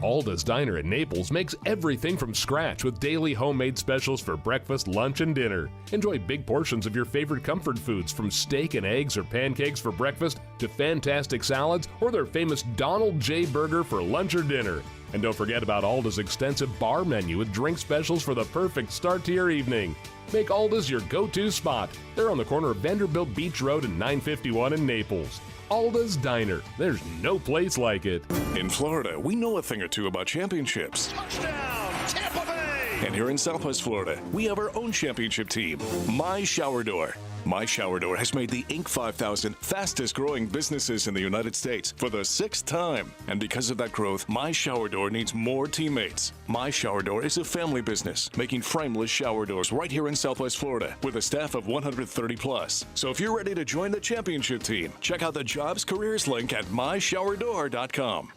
Alda's Diner in Naples makes everything from scratch with daily homemade specials for breakfast, lunch, and dinner. Enjoy big portions of your favorite comfort foods, from steak and eggs or pancakes for breakfast to fantastic salads or their famous Donald J. Burger for lunch or dinner. And don't forget about Alda's extensive bar menu with drink specials for the perfect start to your evening. Make Alda's your go-to spot. They're on the corner of Vanderbilt Beach Road and 951 in Naples. Alda's Diner. There's no place like it. In Florida, we know a thing or two about championships. Touchdown, Tampa Bay! And here in Southwest Florida, we have our own championship team, My Shower Door. My Shower Door has made the Inc. 5000 fastest growing businesses in the United States for the 6th time. And because of that growth, My Shower Door needs more teammates. My Shower Door is a family business making frameless shower doors right here in Southwest Florida with a staff of 130 plus. So if you're ready to join the championship team, check out the jobs careers link at myshowerdor.com.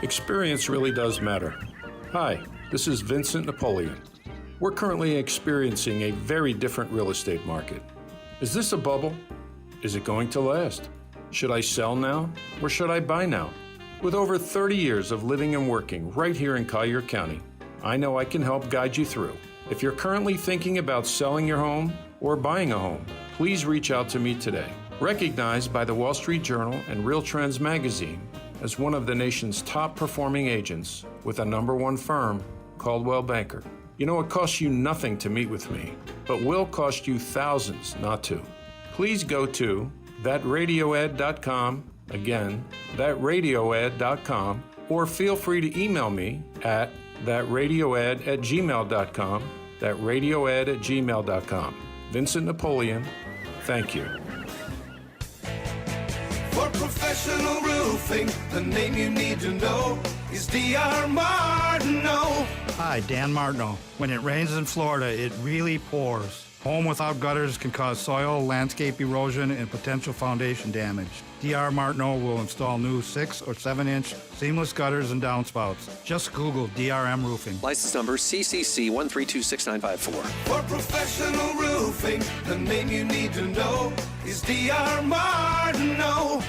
Experience really does matter. Hi, this is Vincent Napoleon. We're currently experiencing a very different real estate market. Is this a bubble? Is it going to last? Should I sell now or should I buy now? With over 30 years of living and working right here in Collier County, I know I can help guide you through. If you're currently thinking about selling your home or buying a home, please reach out to me today. Recognized by the Wall Street Journal and Real Trends magazine as one of the nation's top performing agents with a #1 firm, Coldwell Banker. You know, it costs you nothing to meet with me, but will cost you thousands not to. Please go to thatradioad.com, again, thatradioad.com, or feel free to email me at thatradioad@gmail.com, thatradioad@gmail.com. Vincent Napoleon, thank you. For professional roofing, the name you need to know is D.R. Martineau. Hi, Dan Martineau. When it rains in Florida, it really pours. Home without gutters can cause soil, landscape erosion, and potential foundation damage. D.R. Martineau will install new 6 or 7-inch seamless gutters and downspouts. Just Google DRM Roofing. License number CCC 1326954. For professional roofing, the name you need to know is D.R. Martineau.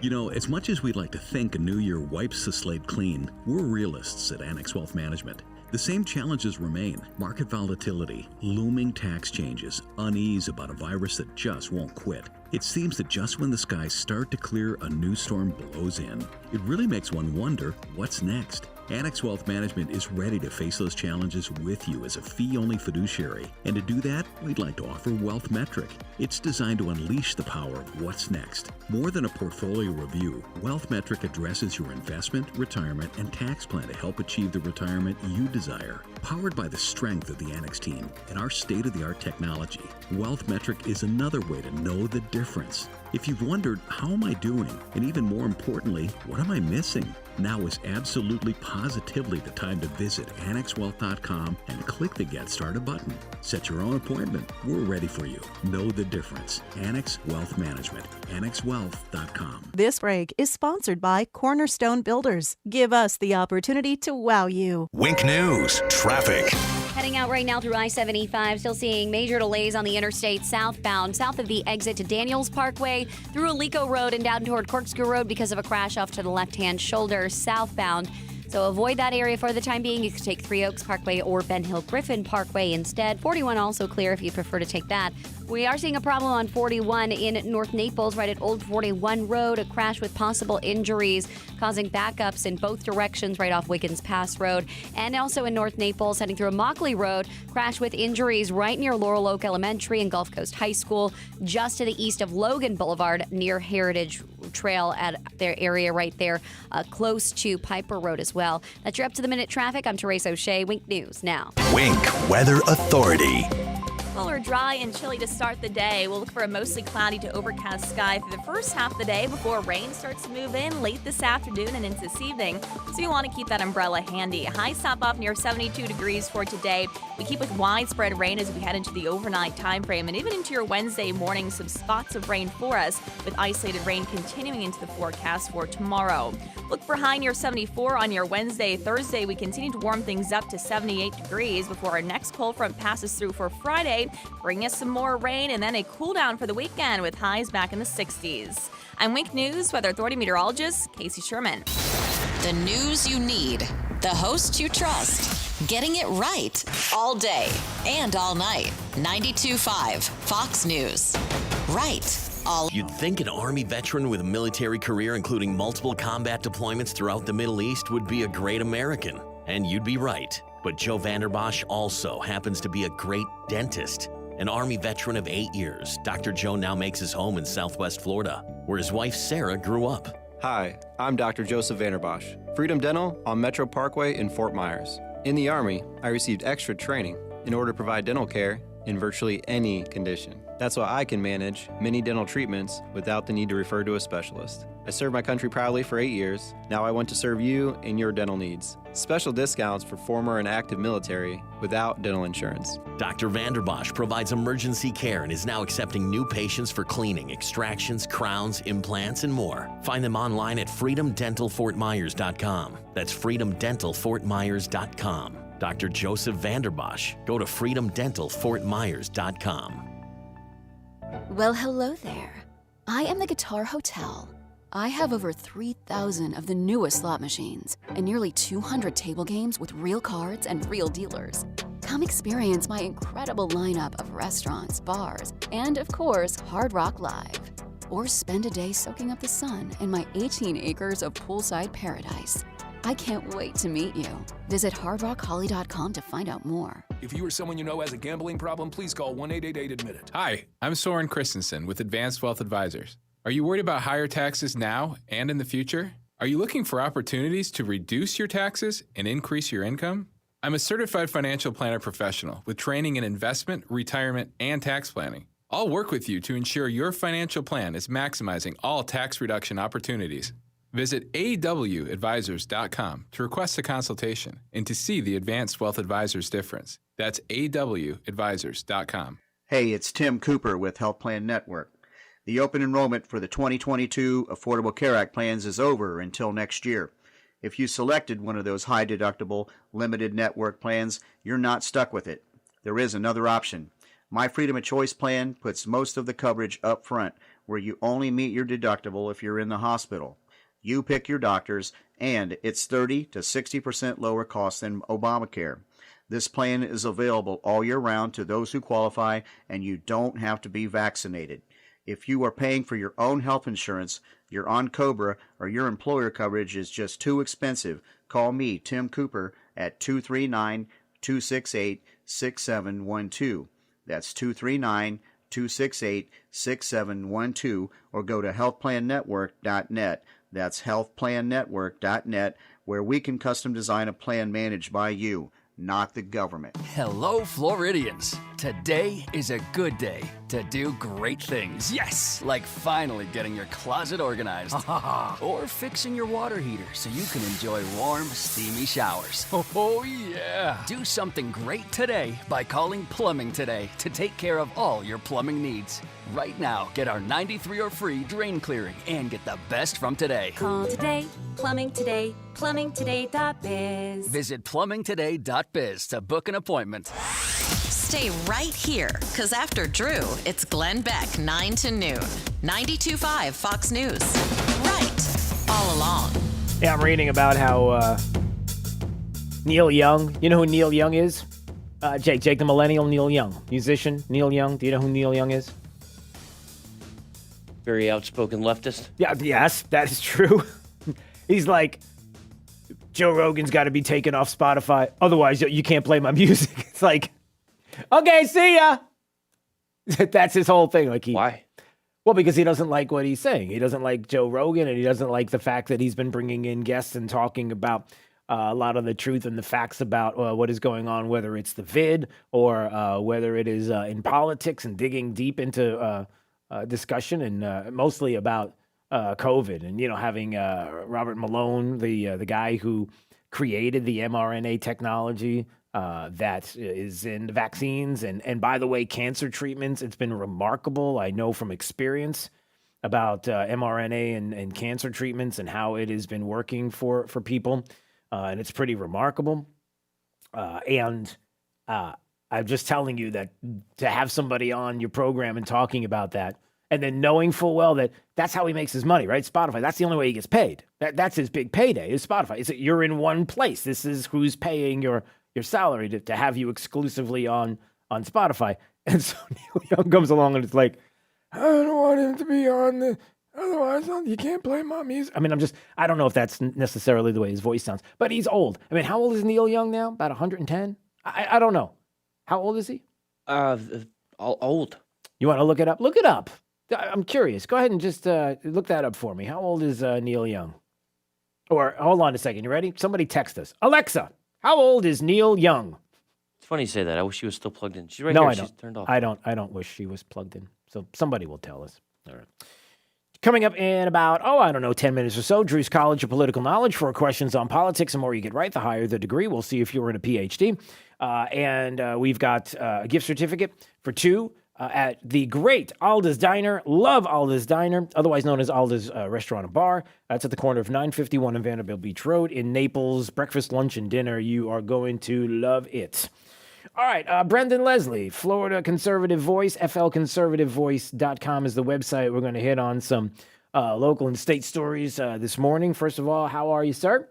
You know, as much as we'd like to think a new year wipes the slate clean, we're realists at Annex Wealth Management. The same challenges remain: market volatility, looming tax changes, unease about a virus that just won't quit. It seems that just when the skies start to clear, a new storm blows in. It really makes one wonder, what's next? Annex Wealth Management is ready to face those challenges with you as a fee-only fiduciary. And to do that, we'd like to offer Wealth Metric. It's designed to unleash the power of what's next. More than a portfolio review, Wealth Metric addresses your investment, retirement, and tax plan to help achieve the retirement you desire. Powered by the strength of the Annex team and our state-of-the-art technology, Wealth Metric is another way to know the difference. If you've wondered, how am I doing? And even more importantly, what am I missing? Now is absolutely positively the time to visit AnnexWealth.com and click the Get Started button. Set your own appointment. We're ready for you. Know the difference. Annex Wealth Management. AnnexWealth.com. This break is sponsored by Cornerstone Builders. Give us the opportunity to wow you. Wink News. Traffic. Heading out right now through I-75, still seeing major delays on the interstate southbound, south of the exit to Daniels Parkway, through Alico Road and down toward Corkscrew Road because of a crash off to the left-hand shoulder southbound. So avoid that area for the time being. You can take Three Oaks Parkway or Ben Hill Griffin Parkway instead. 41 also clear if you prefer to take that. We are seeing a problem on 41 in North Naples, right at Old 41 Road. A crash with possible injuries causing backups in both directions right off Wiggins Pass Road. And also in North Naples, heading through Immokalee Road. Crash with injuries right near Laurel Oak Elementary and Gulf Coast High School, just to the east of Logan Boulevard near Heritage Trail at their area right there, close to Piper Road as well. That's your up-to-the-minute traffic. I'm Teresa O'Shea. Wink News now. Wink Weather Authority. Cool or dry and chilly to start the day. We'll look for a mostly cloudy to overcast sky for the first half of the day before rain starts to move in late this afternoon and into this evening. So you want to keep that umbrella handy. Highs stop off near 72 degrees for today. We keep with widespread rain as we head into the overnight time frame and even into your Wednesday morning. Some spots of rain for us, with isolated rain continuing into the forecast for tomorrow. Look for high near 74 on your Wednesday. Thursday, we continue to warm things up to 78 degrees before our next cold front passes through for Friday. bringing us some more rain and then a cool down for the weekend with highs back in the 60s. I'm Wink News Weather Authority meteorologist Casey Sherman. The news you need, the host you trust, getting it right all day and all night. 92.5 Fox News. Right. You'd think an Army veteran with a military career, including multiple combat deployments throughout the Middle East, would be a great American. And you'd be right. But Joe Vanderbosch also happens to be a great dentist. An Army veteran of 8 years, Dr. Joe now makes his home in Southwest Florida, where his wife Sarah grew up. Hi, I'm Dr. Joseph Vanderbosch, Freedom Dental on Metro Parkway in Fort Myers. In the Army, I received extra training in order to provide dental care in virtually any condition. That's why I can manage many dental treatments without the need to refer to a specialist. I served my country proudly for 8 years. Now I want to serve you and your dental needs. Special discounts for former and active military without dental insurance. Dr. Vanderbosch provides emergency care and is now accepting new patients for cleaning, extractions, crowns, implants, and more. Find them online at freedomdentalfortmyers.com. That's freedomdentalfortmyers.com. Dr. Joseph Vanderbosch. Go to freedomdentalfortmyers.com. Well, hello there. I am the Guitar Hotel. I have over 3,000 of the newest slot machines and nearly 200 table games with real cards and real dealers. Come experience my incredible lineup of restaurants, bars, and of course, Hard Rock Live. Or spend a day soaking up the sun in my 18 acres of poolside paradise. I can't wait to meet you. Visit hardrockholly.com to find out more. If you or someone you know has a gambling problem, please call 1-888-ADMIT-IT. Hi, I'm Soren Christensen with Advanced Wealth Advisors. Are you worried about higher taxes now and in the future? Are you looking for opportunities to reduce your taxes and increase your income? I'm a certified financial planner professional with training in investment, retirement, and tax planning. I'll work with you to ensure your financial plan is maximizing all tax reduction opportunities. Visit awadvisors.com to request a consultation and to see the Advanced Wealth Advisors difference. That's awadvisors.com. Hey, it's Tim Cooper with Health Plan Network. The open enrollment for the 2022 Affordable Care Act plans is over until next year. If you selected one of those high-deductible, limited network plans, you're not stuck with it. There is another option. My Freedom of Choice plan puts most of the coverage up front, where you only meet your deductible if you're in the hospital. You pick your doctors, and it's 30 to 60% lower cost than Obamacare. This plan is available all year round to those who qualify, and you don't have to be vaccinated. If you are paying for your own health insurance, you're on COBRA, or your employer coverage is just too expensive, call me, Tim Cooper, at 239-268-6712. That's 239-268-6712, or go to healthplannetwork.net. That's healthplannetwork.net, where we can custom design a plan managed by you, not the government. Hello, Floridians. Today is a good day to do great things. Yes! Like finally getting your closet organized. Or fixing your water heater so you can enjoy warm, steamy showers. Oh, yeah! Do something great today by calling Plumbing Today to take care of all your plumbing needs. Right now, get our 93-hour free drain clearing and get the best from today. Call today, Plumbing Today, plumbingtoday.biz. Visit plumbingtoday.biz to book an appointment. Stay right here, because after Drew, it's Glenn Beck, 9 to noon. 92.5 Fox News. Right. All along. Yeah, I'm reading about how Neil Young, you know who Neil Young is? Jake the Millennial, Neil Young. Musician, Neil Young. Do you know who Neil Young is? Very outspoken leftist. Yeah, yes, that is true. He's like, Joe Rogan's got to be taken off Spotify. Otherwise, you can't play my music. It's like, okay, see ya. That's his whole thing. Like Why? Well, because he doesn't like what he's saying. He doesn't like Joe Rogan, and he doesn't like the fact that he's been bringing in guests and talking about a lot of the truth and the facts about what is going on, whether it's the vid or whether it is in politics, and digging deep into discussion and mostly about COVID, and having Robert Malone, the guy who created the mRNA technology that is in vaccines and by the way, cancer treatments. It's been remarkable. I know from experience about mRNA and cancer treatments and how it has been working for people, and it's pretty remarkable. And I'm just telling you that to have somebody on your program and talking about that, and then knowing full well that that's how he makes his money, right? Spotify. That's the only way he gets paid. That's his big payday is Spotify. Is that you're in one place. This is who's paying your salary to have you exclusively on Spotify. And so Neil Young comes along and it's like, I don't want him to be on the, otherwise you can't play my music. I mean, I don't know if that's necessarily the way his voice sounds, but he's old. I mean, how old is Neil Young now? About 110? I don't know. How old is he? Old. You want to look it up? Look it up. I'm curious. Go ahead and just look that up for me. How old is Neil Young? Or hold on a second. You ready? Somebody text us. Alexa, how old is Neil Young? It's funny you say that. I wish she was still plugged in. She's right No, here. I don't. She's turned off. I don't wish she was plugged in. So somebody will tell us. All right. Coming up in about, 10 minutes or so, Drew's College of Political Knowledge for questions on politics. The more you get right, the higher the degree. We'll see if you're in a PhD. And we've got a gift certificate for two at the great Alda's Diner. Love Alda's Diner, otherwise known as Alda's Restaurant and Bar. That's at the corner of 951 and Vanderbilt Beach Road in Naples. Breakfast, lunch, and dinner. You are going to love it. All right, Brendan Leslie, Florida Conservative Voice, flconservativevoice.com is the website. We're going to hit on some local and state stories this morning. First of all, how are you, sir?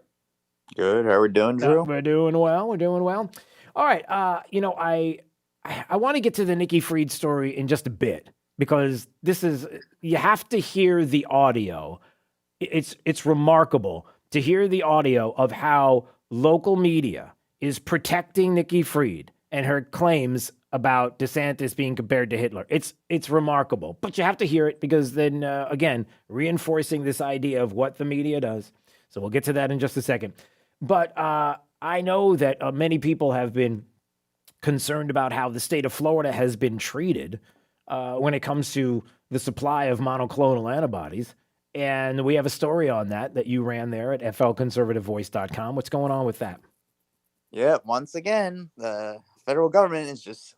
Good. How are we doing, Drew? We're doing well. We're doing well. All right, I want to get to the Nikki Fried story in just a bit because you have to hear the audio. It's remarkable to hear the audio of how local media is protecting Nikki Fried and her claims about DeSantis being compared to Hitler. It's remarkable, but you have to hear it because then, again, reinforcing this idea of what the media does. So we'll get to that in just a second. But I know that many people have been concerned about how the state of Florida has been treated when it comes to the supply of monoclonal antibodies. And we have a story on that you ran there at flconservativevoice.com. What's going on with that? Yeah, once again, the federal government is just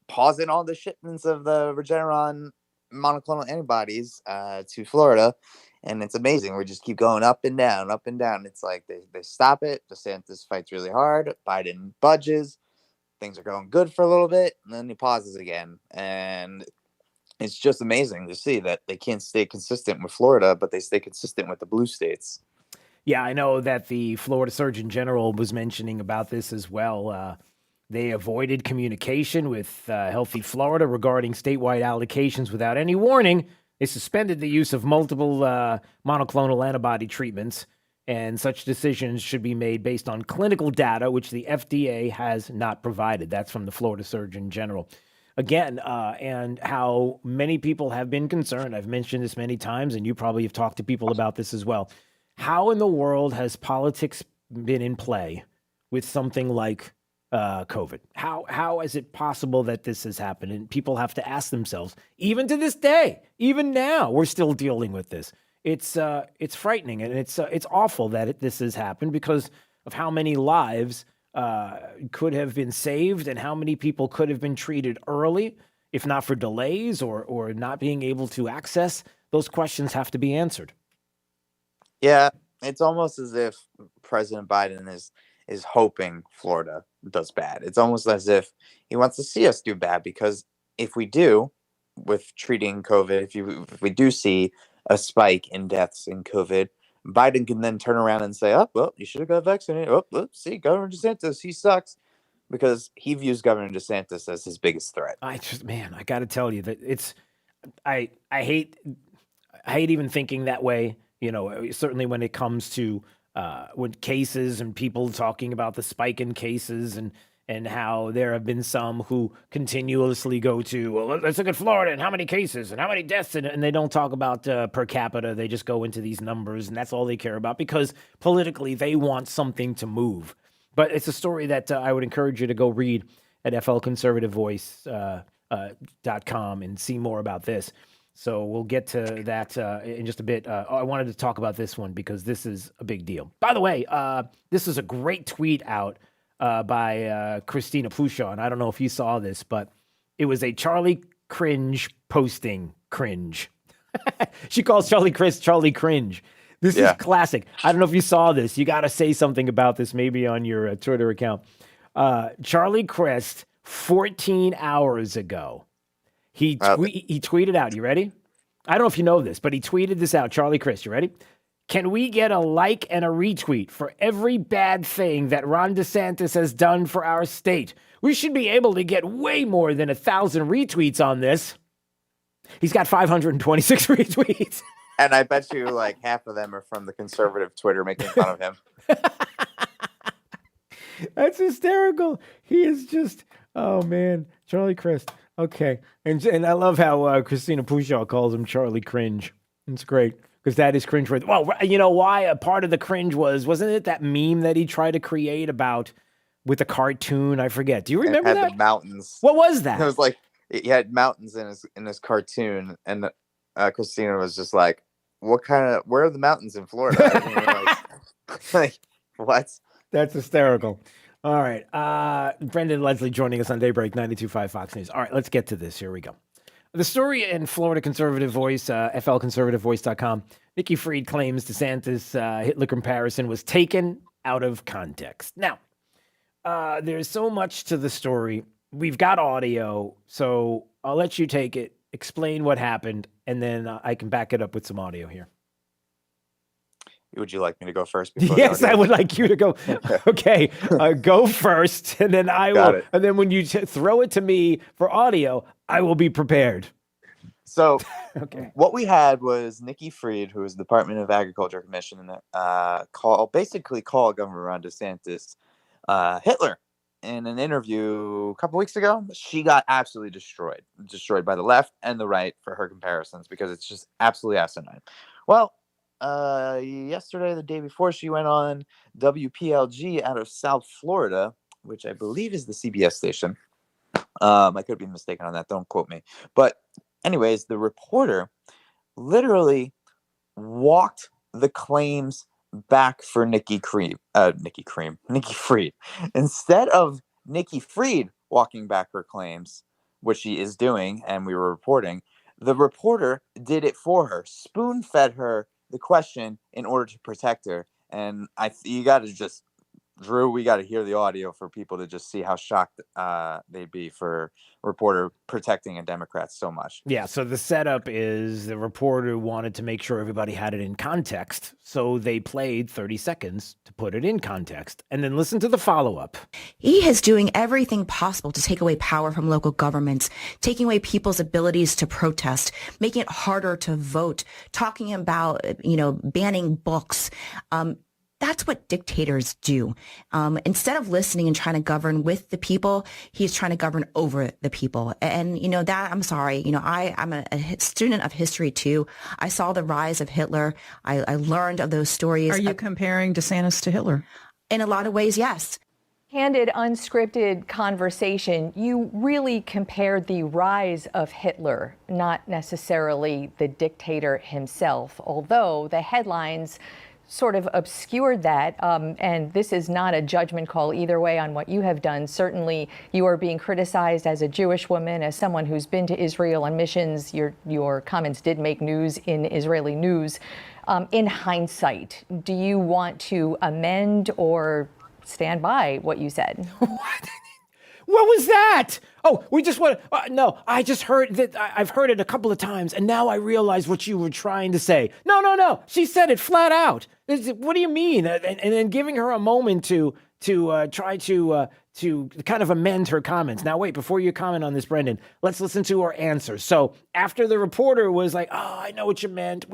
pausing all the shipments of the Regeneron monoclonal antibodies to Florida. And it's amazing. We just keep going up and down, up and down. It's like they stop it. DeSantis fights really hard. Biden budges. Things are going good for a little bit. And then he pauses again. And it's just amazing to see that they can't stay consistent with Florida, but they stay consistent with the blue states. Yeah, I know that the Florida Surgeon General was mentioning about this as well. They avoided communication with Healthy Florida regarding statewide allocations without any warning. They suspended the use of multiple monoclonal antibody treatments, and such decisions should be made based on clinical data, which the FDA has not provided. That's from the Florida Surgeon General. Again, and how many people have been concerned. I've mentioned this many times, and you probably have talked to people about this as well. How in the world has politics been in play with something like COVID? How is it possible that this has happened? And people have to ask themselves, even to this day, even now, we're still dealing with this. It's frightening, and it's awful that this has happened because of how many lives could have been saved and how many people could have been treated early, if not for delays or not being able to access. Those questions have to be answered. Yeah, it's almost as if President Biden is hoping Florida does bad. It's almost as if he wants to see us do bad, because if we do, with treating COVID, if we do see a spike in deaths in COVID, Biden can then turn around and say, oh, well, you should have got vaccinated. Oh, let's see, Governor DeSantis, he sucks. Because he views Governor DeSantis as his biggest threat. I got to tell you that I hate even thinking that way. You know, certainly when it comes to when cases and people talking about the spike in cases and how there have been some who continuously go to, well, let's look at Florida and how many cases and how many deaths, and they don't talk about per capita. They just go into these numbers, and that's all they care about because politically they want something to move. But it's a story that I would encourage you to go read at flconservativevoice.com and see more about this. So we'll get to that in just a bit. I wanted to talk about this one because this is a big deal. By the way, this is a great tweet out by Christina Pluchon. I don't know if you saw this, but it was a Charlie Cringe posting cringe. She calls Charlie Cringe. This is classic. I don't know if you saw this. You got to say something about this maybe on your Twitter account. Charlie Crist 14 hours ago. He tweeted out, you ready? I don't know if you know this, but he tweeted this out. Charlie Chris, you ready? Can we get a like and a retweet for every bad thing that Ron DeSantis has done for our state? We should be able to get way more than 1,000 retweets on this. He's got 526 retweets. And I bet you like half of them are from the conservative Twitter making fun of him. That's hysterical. He is just, oh man, Charlie Crist. Okay. And I love how Christina Pushaw calls him Charlie Cringe. It's great because that is cringe. Well, you know why? A part of the cringe wasn't it that meme that he tried to create about with a cartoon? I forget. Do you remember that? The mountains. What was that? It was like he had mountains in his cartoon, and Christina was just like, where are the mountains in Florida? And we're like, what? That's hysterical. All right. Brendan Leslie joining us on Daybreak 92.5 Fox News. All right, let's get to this. Here we go. The story in Florida Conservative Voice, flconservativevoice.com. Nikki Fried claims DeSantis' Hitler comparison was taken out of context. Now, there's so much to the story. We've got audio, so I'll let you take it, explain what happened, and then I can back it up with some audio here. Would you like me to go first? Yes, I would like you to go. Okay, go first, and then I will. And then when you throw it to me for audio, I will be prepared. So, what we had was Nikki Fried, who is the Department of Agriculture Commissioner, basically call Governor Ron DeSantis Hitler in an interview a couple weeks ago. She got absolutely destroyed by the left and the right for her comparisons because it's just absolutely asinine. Well, yesterday, the day before, she went on WPLG out of South Florida, which I believe is the CBS station. I could be mistaken on that. Don't quote me. But anyways, the reporter literally walked the claims back for Nikki Fried. Instead of Nikki Fried walking back her claims, which she is doing, and we were reporting, the reporter did it for her, spoon-fed her the question in order to protect her. And you got to just, Drew, we got to hear the audio for people to just see how shocked they'd be for a reporter protecting a Democrat so much. Yeah, so the setup is the reporter wanted to make sure everybody had it in context, so they played 30 seconds to put it in context. And then listen to the follow-up. He is doing everything possible to take away power from local governments, taking away people's abilities to protest, making it harder to vote, talking about, banning books. That's what dictators do. Instead of listening and trying to govern with the people, he's trying to govern over the people. And, that, I'm sorry, I'm a student of history too. I saw the rise of Hitler. I learned of those stories. Are you comparing DeSantis to Hitler? In a lot of ways, yes. Candid, unscripted conversation, you really compared the rise of Hitler, not necessarily the dictator himself, although the headlines sort of obscured that, and this is not a judgment call either way on what you have done. Certainly, you are being criticized as a Jewish woman, as someone who's been to Israel on missions. Your comments did make news in Israeli news. In hindsight, do you want to amend or stand by what you said? What was that? Oh, we just want no, I just heard that. I've heard it a couple of times, and now I realize what you were trying to say. No. She said it flat out. What do you mean? And then giving her a moment to try to kind of amend her comments. Now, wait, before you comment on this, Brendan, let's listen to her answer. So after the reporter was like, oh, I know what you meant.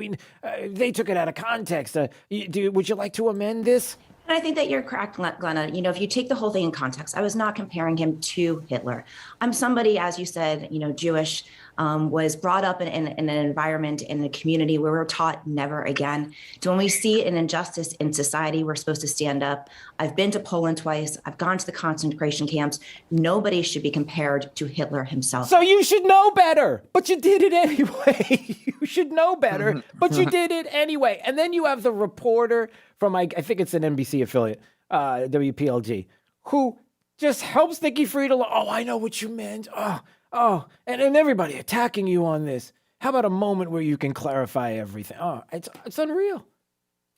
They took it out of context. Would you like to amend this? And I think that you're correct, Glenna. If you take the whole thing in context, I was not comparing him to Hitler. I'm somebody, as you said, Jewish, was brought up in an environment, in a community where we're taught never again. So when we see an injustice in society, we're supposed to stand up. I've been to Poland twice. I've gone to the concentration camps. Nobody should be compared to Hitler himself. So you should know better, but you did it anyway. You should know better, but you did it anyway. And then you have the reporter from, I think it's an NBC affiliate, WPLG, who just helps Nikki Fried along. Oh, I know what you meant. Oh, and everybody attacking you on this. How about a moment where you can clarify everything? Oh, it's unreal.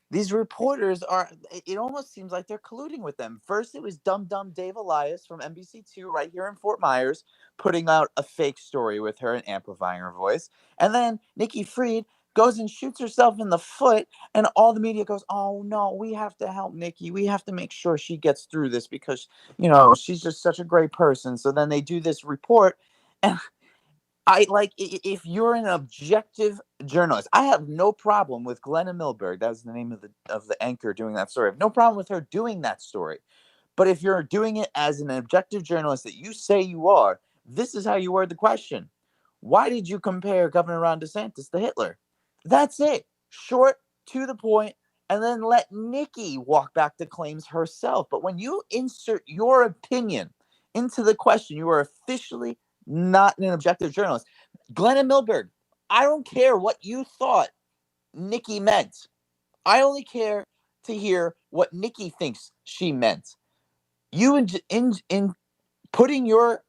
these reporters are, it almost seems like they're colluding with them. First, it was dumb Dave Elias from NBC2 right here in Fort Myers, putting out a fake story with her and amplifying her voice. And then Nikki Fried goes and shoots herself in the foot, and all the media goes, oh no, we have to help Nikki. We have to make sure she gets through this because, she's just such a great person. So then they do this report, and if you're an objective journalist, I have no problem with Glenna Milberg. That was the name of the anchor doing that story. I have no problem with her doing that story. But if you're doing it as an objective journalist that you say you are, this is how you word the question. Why did you compare Governor Ron DeSantis to Hitler? That's it. Short, to the point, and then let Nikki walk back the claims herself. But when you insert your opinion into the question, you are officially not an objective journalist. Glenna Milberg, I don't care what you thought Nikki meant. I only care to hear what Nikki thinks she meant. You in putting your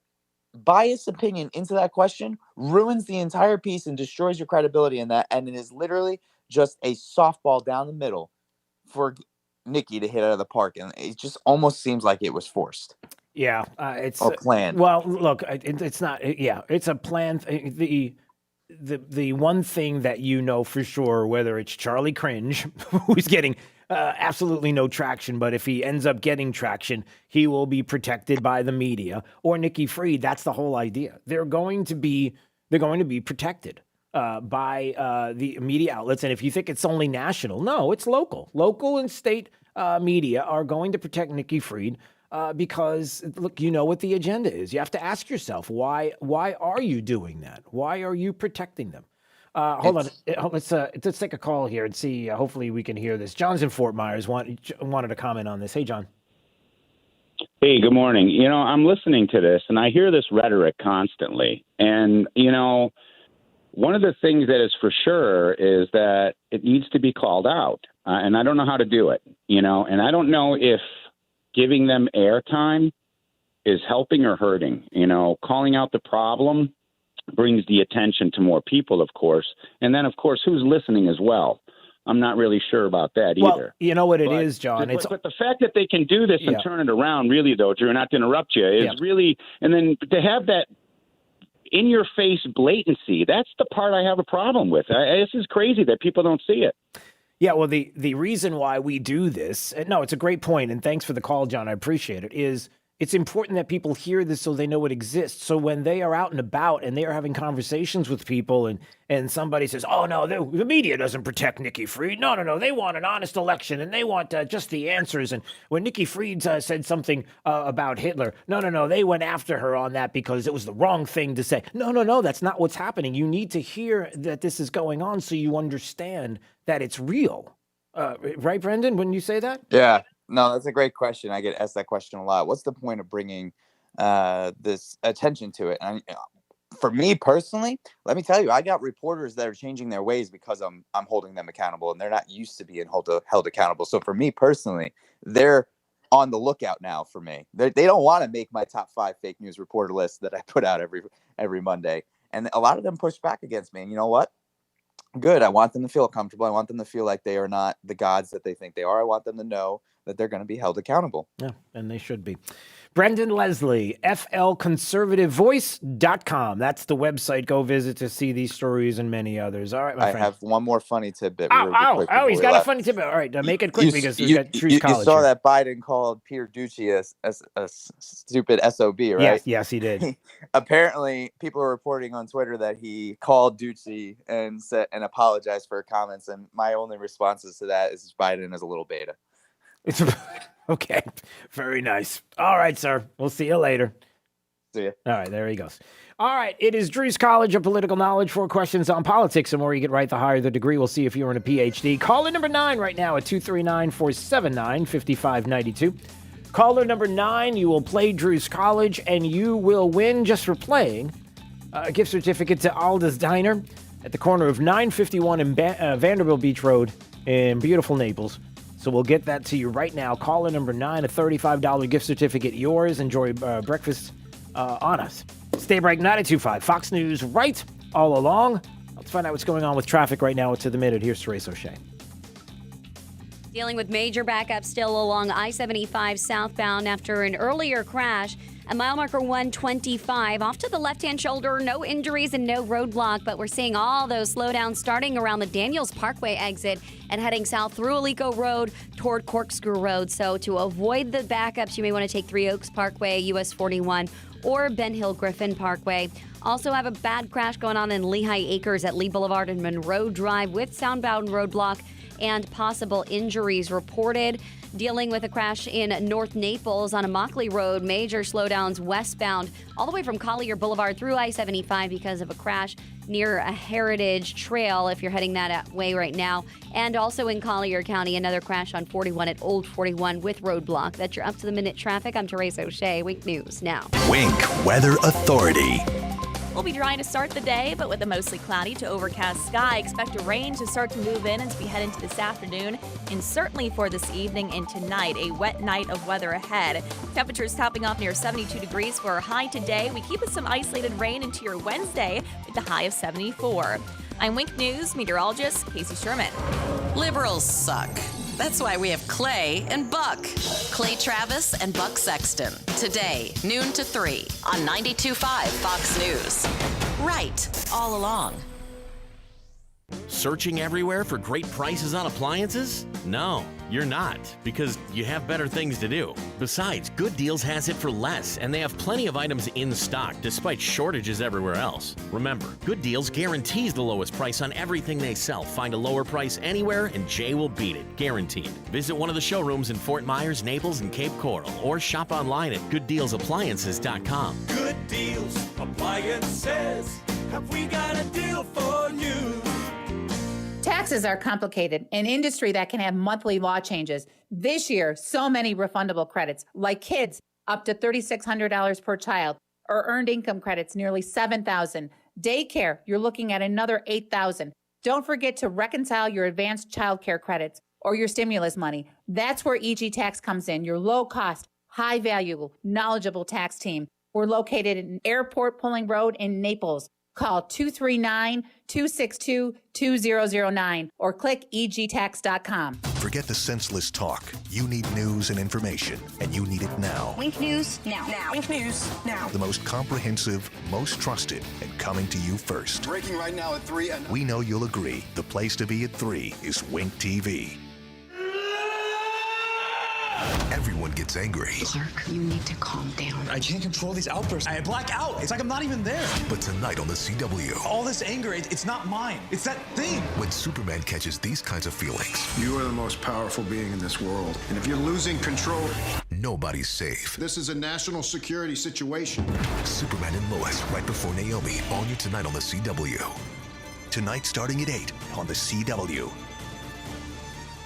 biased opinion into that question ruins the entire piece and destroys your credibility in that, and it is literally just a softball down the middle for Nikki to hit out of the park, and it just almost seems like it was forced. Yeah, it's planned. Well, look, it's not. Yeah, it's a plan. The one thing that you know for sure, whether it's Charlie Cringe, who's getting absolutely no traction, but if he ends up getting traction, he will be protected by the media, or Nikki Fried. That's the whole idea. They're going to be protected by the media outlets. And if you think it's only national, no, it's local. Local and state media are going to protect Nikki Fried. Because look, you know what the agenda is. You have to ask yourself, why are you doing that? Why are you protecting them? Hold on. Let's take a call here and see. Hopefully we can hear this. John's in Fort Myers wanted to comment on this. Hey, John. Hey, good morning. I'm listening to this and I hear this rhetoric constantly. And, one of the things that is for sure is that it needs to be called out. And I don't know how to do it, and I don't know if giving them airtime is helping or hurting. Calling out the problem brings the attention to more people, of course. And then, of course, who's listening as well? I'm not really sure about that either. Well, you know what it is, John? But the fact that they can do this and turn it around, really, though, Drew, not to interrupt you, is really – and then to have that in-your-face blatancy, that's the part I have a problem with. This is crazy that people don't see it. Yeah, well, the reason why we do this, no, it's a great point, and thanks for the call, John, I appreciate it, is it's important that people hear this so they know it exists. So when they are out and about and they are having conversations with people and somebody says, oh, no, the media doesn't protect Nikki Fried. No, they want an honest election and they want just the answers. And when Nikki Fried said something about Hitler, no, they went after her on that because it was the wrong thing to say. No, that's not what's happening. You need to hear that this is going on so you understand that it's real. Right, Brendan, when you say that? Yeah. No, that's a great question. I get asked that question a lot. What's the point of bringing this attention to it? And for me personally, let me tell you, I got reporters that are changing their ways because I'm holding them accountable, and they're not used to being held accountable. So for me personally, they're on the lookout now for me. They don't want to make my top 5 fake news reporter list that I put out every Monday, and a lot of them push back against me. And you know what? Good. I want them to feel comfortable. I want them to feel like they are not the gods that they think they are. I want them to know that they're going to be held accountable. Yeah, and they should be. Brendan Leslie, flconservativevoice.com. That's the website. Go visit to see these stories and many others. All right, my friend. I have one more funny tidbit. He's got a funny tidbit. All right, make it quick because we've got Truth College. You saw here. that Biden called Peter Doocy a stupid SOB, right? Yes, he did. Apparently, people are reporting on Twitter that he called Doocy and apologized for her comments. And my only responses to that is Biden is a little beta. It's okay. Very nice. All right, sir. We'll see you later. See ya. All right, there he goes. All right, it is Drew's College of Political Knowledge. 4 questions on politics. The more you get right, the higher the degree. We'll see if you're in a PhD. Caller number 9 right now at 239-479-5592. Caller number 9, you will play Drew's College, and you will win just for playing a gift certificate to Alda's Diner at the corner of 951 and Vanderbilt Beach Road in beautiful Naples. So we'll get that to you right now. Caller number 9, a $35 gift certificate. Yours. Enjoy breakfast on us. Stay bright, 92.5 Fox News, right all along. Let's find out what's going on with traffic right now to the minute. Here's Therese O'Shea. Dealing with major backup still along I-75 southbound after an earlier crash. At mile marker 125, off to the left-hand shoulder, no injuries and no roadblock, but we're seeing all those slowdowns starting around the Daniels Parkway exit and heading south through Alico Road toward Corkscrew Road. So to avoid the backups, you may want to take Three Oaks Parkway, US 41, or Ben Hill Griffin Parkway. Also have a bad crash going on in Lehigh Acres at Lee Boulevard and Monroe Drive with southbound roadblock and possible injuries reported. Dealing with a crash in North Naples on Immokalee Road. Major slowdowns westbound all the way from Collier Boulevard through I-75 because of a crash near a heritage trail if you're heading that way right now. And also in Collier County, another crash on 41 at Old 41 with roadblock. That's your up-to-the-minute traffic. I'm Teresa O'Shea. Wink News now. Wink Weather Authority. We'll be dry to start the day, but with a mostly cloudy to overcast sky. Expect a rain to start to move in as we head into this afternoon, and certainly for this evening and tonight. A wet night of weather ahead. Temperatures topping off near 72 degrees for our high today. We keep it some isolated rain into your Wednesday with the high of 74. I'm Wink News meteorologist Casey Sherman. Liberals suck. That's why we have Clay and Buck. Clay Travis and Buck Sexton. Today, noon to 3 on 92.5 Fox News. Right, all along. Searching everywhere for great prices on appliances? No, you're not, because you have better things to do. Besides, Good Deals has it for less, and they have plenty of items in stock despite shortages everywhere else. Remember, Good Deals guarantees the lowest price on everything they sell. Find a lower price anywhere, and Jay will beat it, guaranteed. Visit one of the showrooms in Fort Myers, Naples, and Cape Coral, or shop online at gooddealsappliances.com. Good Deals Appliances. Have we got a deal for you? Taxes are complicated, an industry that can have monthly law changes. This year, so many refundable credits, like kids, up to $3,600 per child, or earned income credits, nearly $7,000. Daycare, you're looking at another $8,000. Don't forget to reconcile your advanced child care credits or your stimulus money. That's where EG Tax comes in, your low-cost, high-value, knowledgeable tax team. We're located in Airport Pulling Road in Naples. Call 239-262-2009 or click egtax.com. Forget the senseless talk. You need news and information, and you need it now. Wink News now. Wink News now. The most comprehensive, most trusted, and coming to you first. Breaking right now at 3. We know you'll agree. The place to be at 3 is Wink TV. Everyone gets angry. Clark, you need to calm down. I can't control these outbursts. I black out. It's like I'm not even there. But tonight on the CW. All this anger, it's not mine. It's that thing. When Superman catches these kinds of feelings. You are the most powerful being in this world. And if you're losing control, nobody's safe. This is a national security situation. Superman and Lois, right before Naomi. All new tonight on the CW. Tonight starting at 8 on the CW.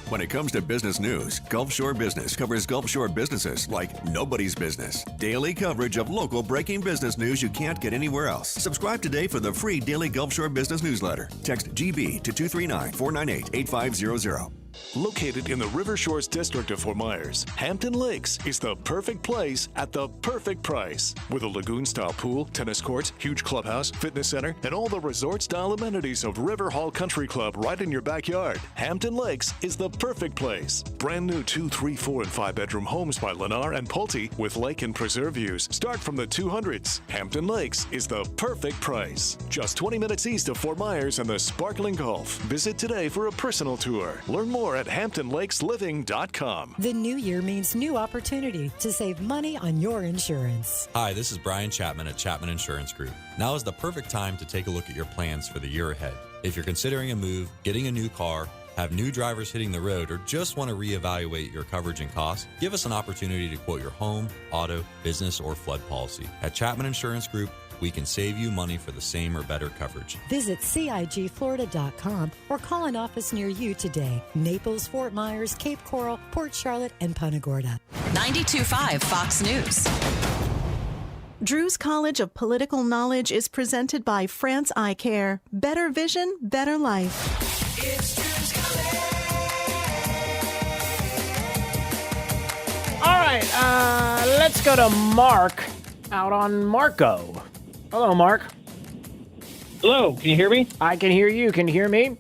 When it comes to business news, Gulf Shore Business covers Gulf Shore businesses like nobody's business. Daily coverage of local breaking business news you can't get anywhere else. Subscribe today for the free daily Gulf Shore Business newsletter. Text GB to 239-498-8500. Located in the River Shores district of Fort Myers, Hampton Lakes is the perfect place at the perfect price. With a lagoon-style pool, tennis courts, huge clubhouse, fitness center, and all the resort-style amenities of River Hall Country Club right in your backyard, Hampton Lakes is the perfect place. Brand new 2, 3, 4, and 5-bedroom homes by Lennar and Pulte with lake and preserve views start from the 200s. Hampton Lakes is the perfect price. Just 20 minutes east of Fort Myers and the sparkling Gulf. Visit today for a personal tour. Learn more at HamptonLakesLiving.com. The new year means new opportunity to save money on your insurance. Hi, this is Brian Chapman at Chapman Insurance Group. Now is the perfect time to take a look at your plans for the year ahead. If you're considering a move, getting a new car, have new drivers hitting the road, or just want to reevaluate your coverage and costs, give us an opportunity to quote your home, auto, business, or flood policy. At Chapman Insurance Group, we can save you money for the same or better coverage. Visit CIGFlorida.com or call an office near you today. Naples, Fort Myers, Cape Coral, Port Charlotte, and Punta Gorda. 92.5 Fox News. Drew's College of Political Knowledge is presented by France Eye Care. Better vision, better life. It's Drew's College. All right, let's go to Mark out on Marco. Hello, Mark. Hello, can you hear me? I can hear you. Can you hear me?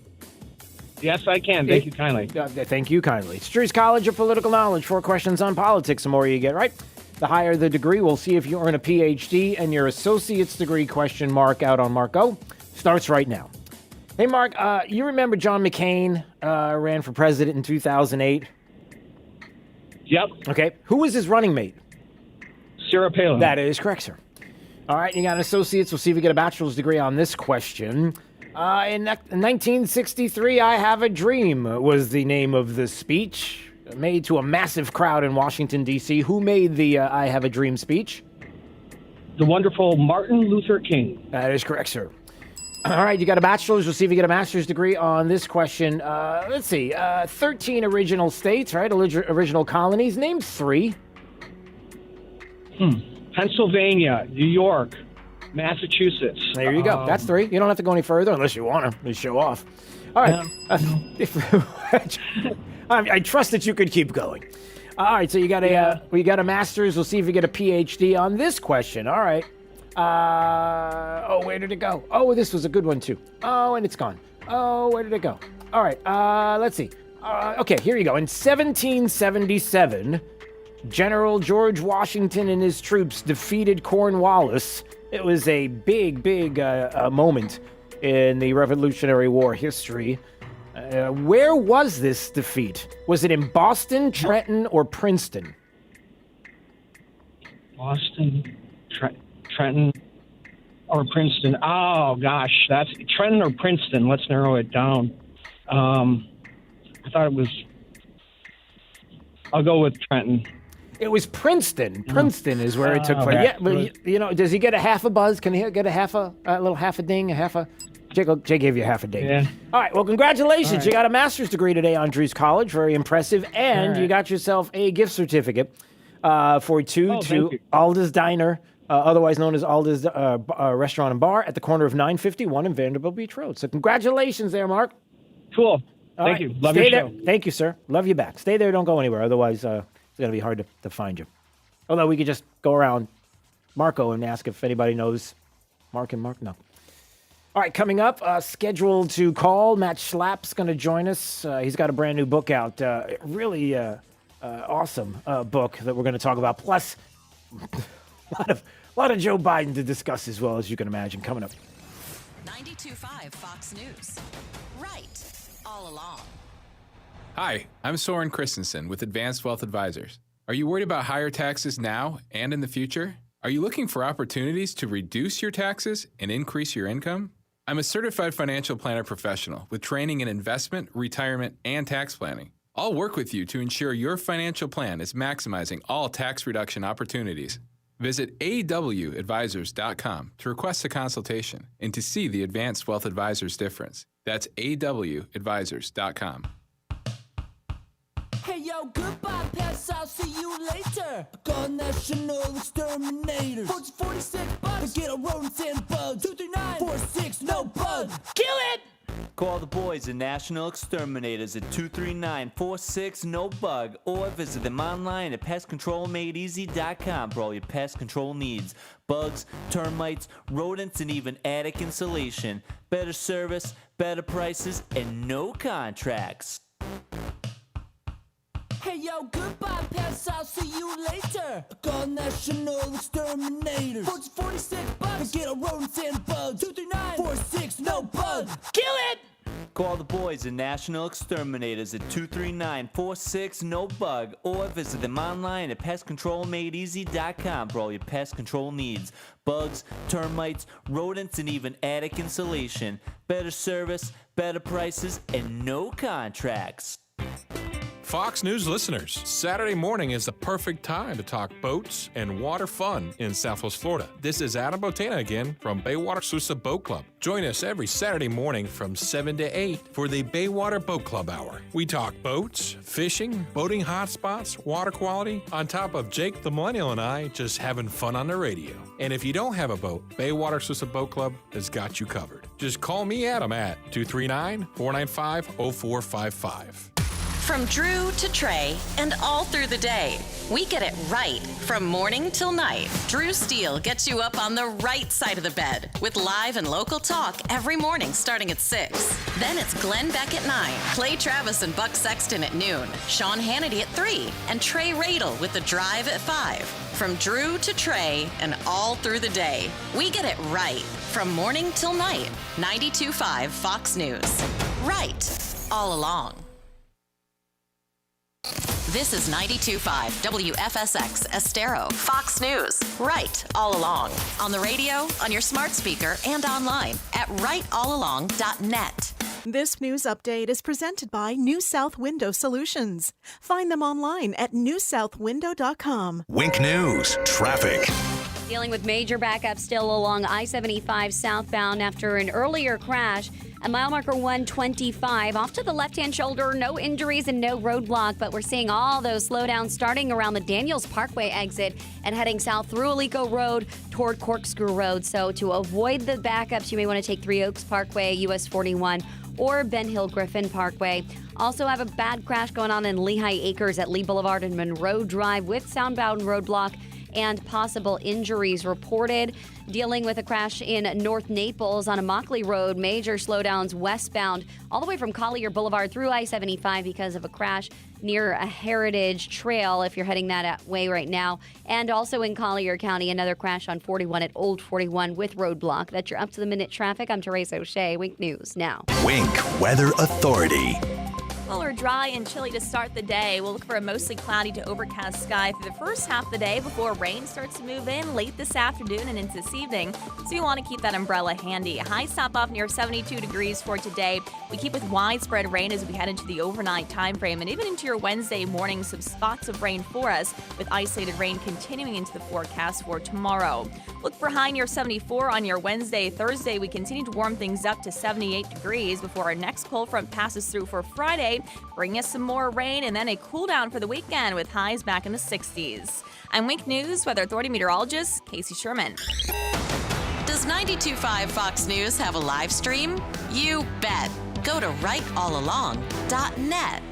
Yes, I can. Thank you kindly. Thank you kindly. It's Drew's College of Political Knowledge. 4 questions on politics. The more you get right, the higher the degree. We'll see if you earn a PhD, and your associate's degree question mark out on Mark Go starts right now. Hey, Mark, you remember John McCain ran for president in 2008? Yep. Okay. Who was his running mate? Sarah Palin. That is correct, sir. All right, you got an associate's. We'll see if you get a bachelor's degree on this question. In 1963, I Have a Dream was the name of the speech made to a massive crowd in Washington, D.C. Who made the I Have a Dream speech? The wonderful Martin Luther King. That is correct, sir. All right, you got a bachelor's. We'll see if you get a master's degree on this question. Let's see. 13 original states, right? Original colonies. Name 3. Pennsylvania, New York, Massachusetts. There you go. That's 3. You don't have to go any further unless you want to. Just show off. All right. I trust that you could keep going. All right, so you got a master's. We'll see if you get a PhD on this question. All right. Where did it go? Oh, this was a good one too. Oh, and it's gone. Oh, where did it go? All right. Let's see. Okay, here you go. In 1777, General George Washington and his troops defeated Cornwallis. It was a big moment in the Revolutionary War history. Where was this defeat? Was it in Boston, Trenton, or Princeton? Boston, Trenton, or Princeton. Oh, gosh. That's Trenton or Princeton. Let's narrow it down. I thought it was... I'll go with Trenton. It was Princeton. Princeton is where it took place. Right. Yeah, but does he get a half a buzz? Can he get a little half a ding, Jay gave you half a ding. Yeah. All right, well, congratulations. All right. You got a master's degree today on Drew's College. Very impressive. And you got yourself a gift certificate for two to Alda's Diner, otherwise known as Alda's Restaurant and Bar at the corner of 951 and Vanderbilt Beach Road. So congratulations there, Mark. Cool. Thank you. Love your show. Thank you, sir. Love you back. Stay there. Don't go anywhere. Otherwise, it's going to be hard to find you. Although we could just go around Marco and ask if anybody knows Mark and Mark. No. All right, coming up, scheduled to call, Matt Schlapp's going to join us. He's got a brand new book out, really awesome book that we're going to talk about. Plus, a lot of Joe Biden to discuss as well, as you can imagine, coming up. 92.5 Fox News. Right, all along. Hi, I'm Soren Christensen with Advanced Wealth Advisors. Are you worried about higher taxes now and in the future? Are you looking for opportunities to reduce your taxes and increase your income? I'm a certified financial planner professional with training in investment, retirement, and tax planning. I'll work with you to ensure your financial plan is maximizing all tax reduction opportunities. Visit awadvisors.com to request a consultation and to see the Advanced Wealth Advisors difference. That's awadvisors.com. Hey yo, goodbye, pets, I'll see you later. Go National Exterminator. $46, get a rodents and bugs. 239-46, no bug. Kill it! Call the boys at National Exterminators at 239-46-NO-BUG or visit them online at pestcontrolmadeeasy.com for all your pest control needs. Bugs, termites, rodents, and even attic insulation. Better service, better prices, and no contracts. Hey yo, goodbye, pets, I'll see you later. Go National Exterminator. $46, get a rodents and bugs. 239-46, no bug. Kill it! Call the boys at National Exterminators at 239-46-NO-BUG or visit them online at pestcontrolmadeeasy.com for all your pest control needs. Bugs, termites, rodents, and even attic insulation. Better service, better prices, and no contracts. Fox News listeners, Saturday morning is the perfect time to talk boats and water fun in Southwest Florida. This is Adam Botana again from Baywater Sousa Boat Club. Join us every Saturday morning from 7 to 8 for the Baywater Boat Club Hour. We talk boats, fishing, boating hotspots, water quality, on top of Jake the Millennial and I just having fun on the radio. And if you don't have a boat, Baywater Sousa Boat Club has got you covered. Just call me, Adam, at 239-495-0455. From Drew to Trey and all through the day, we get it right from morning till night. Drew Steele gets you up on the right side of the bed with live and local talk every morning starting at 6. Then it's Glenn Beck at 9, Clay Travis and Buck Sexton at noon, Sean Hannity at 3, and Trey Radel with The Drive at 5. From Drew to Trey and all through the day, we get it right from morning till night. 92.5 Fox News. Right all along. This is 92.5 WFSX Estero, Fox News, right all along. On the radio, on your smart speaker, and online at rightallalong.net. This news update is presented by New South Window Solutions. Find them online at newsouthwindow.com. Wink News, traffic. Dealing with major backup still along I-75 southbound after an earlier crash at mile marker 125. Off to the left-hand shoulder, no injuries and no roadblock, but we're seeing all those slowdowns starting around the Daniels Parkway exit and heading south through Alico Road toward Corkscrew Road. So to avoid the backups, you may want to take Three Oaks Parkway, US 41, or Ben Hill Griffin Parkway. Also have a bad crash going on in Lehigh Acres at Lee Boulevard and Monroe Drive with southbound roadblock and possible injuries reported. Dealing with a crash in North Naples on Immokalee Road. Major slowdowns westbound all the way from Collier Boulevard through I-75 because of a crash near a heritage trail if you're heading that way right now. And also in Collier County, another crash on 41 at Old 41 with roadblock. That's your up-to-the-minute traffic. I'm Teresa O'Shea. Wink News now. Wink Weather Authority. Cooler, dry, and chilly to start the day. We'll look for a mostly cloudy to overcast sky through the first half of the day before rain starts to move in late this afternoon and into this evening. So you want to keep that umbrella handy. Highs stop off near 72 degrees for today. We keep with widespread rain as we head into the overnight time frame and even into your Wednesday morning. Some spots of rain for us with isolated rain continuing into the forecast for tomorrow. Look for high near 74 on your Wednesday. Thursday, we continue to warm things up to 78 degrees before our next cold front passes through for Friday, bring us some more rain and then a cool down for the weekend with highs back in the 60s. I'm Wink News Weather Authority meteorologist Casey Sherman. Does 92.5 Fox News have a live stream? You bet. Go to rightallalong.net.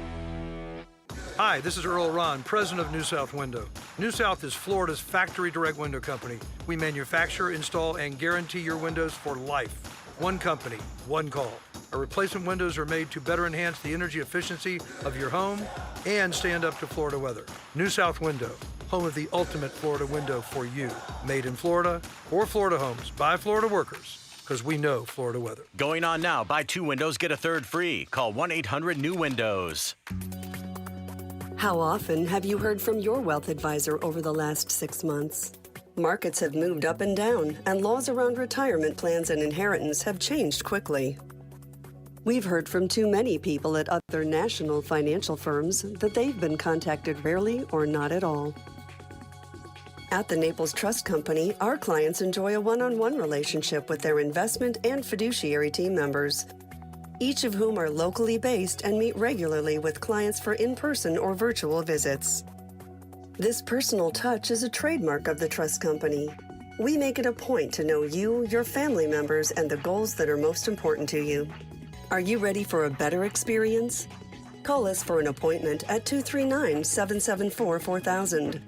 Hi, this is Earl Ron, president of New South Window. New South is Florida's factory direct window company. We manufacture, install, and guarantee your windows for life. One company, one call. Our replacement windows are made to better enhance the energy efficiency of your home and stand up to Florida weather. New South Window, home of the ultimate Florida window for you. Made in Florida, for Florida homes, by Florida workers, because we know Florida weather. Going on now. Buy 2 windows, get a third free. Call 1-800-NEW-WINDOWS. How often have you heard from your wealth advisor over the last 6 months? Markets have moved up and down, and laws around retirement plans and inheritance have changed quickly. We've heard from too many people at other national financial firms that they've been contacted rarely or not at all. At the Naples Trust Company, our clients enjoy a one-on-one relationship with their investment and fiduciary team members, each of whom are locally based and meet regularly with clients for in-person or virtual visits. This personal touch is a trademark of the Trust Company. We make it a point to know you, your family members, and the goals that are most important to you. Are you ready for a better experience? Call us for an appointment at 239-774-4000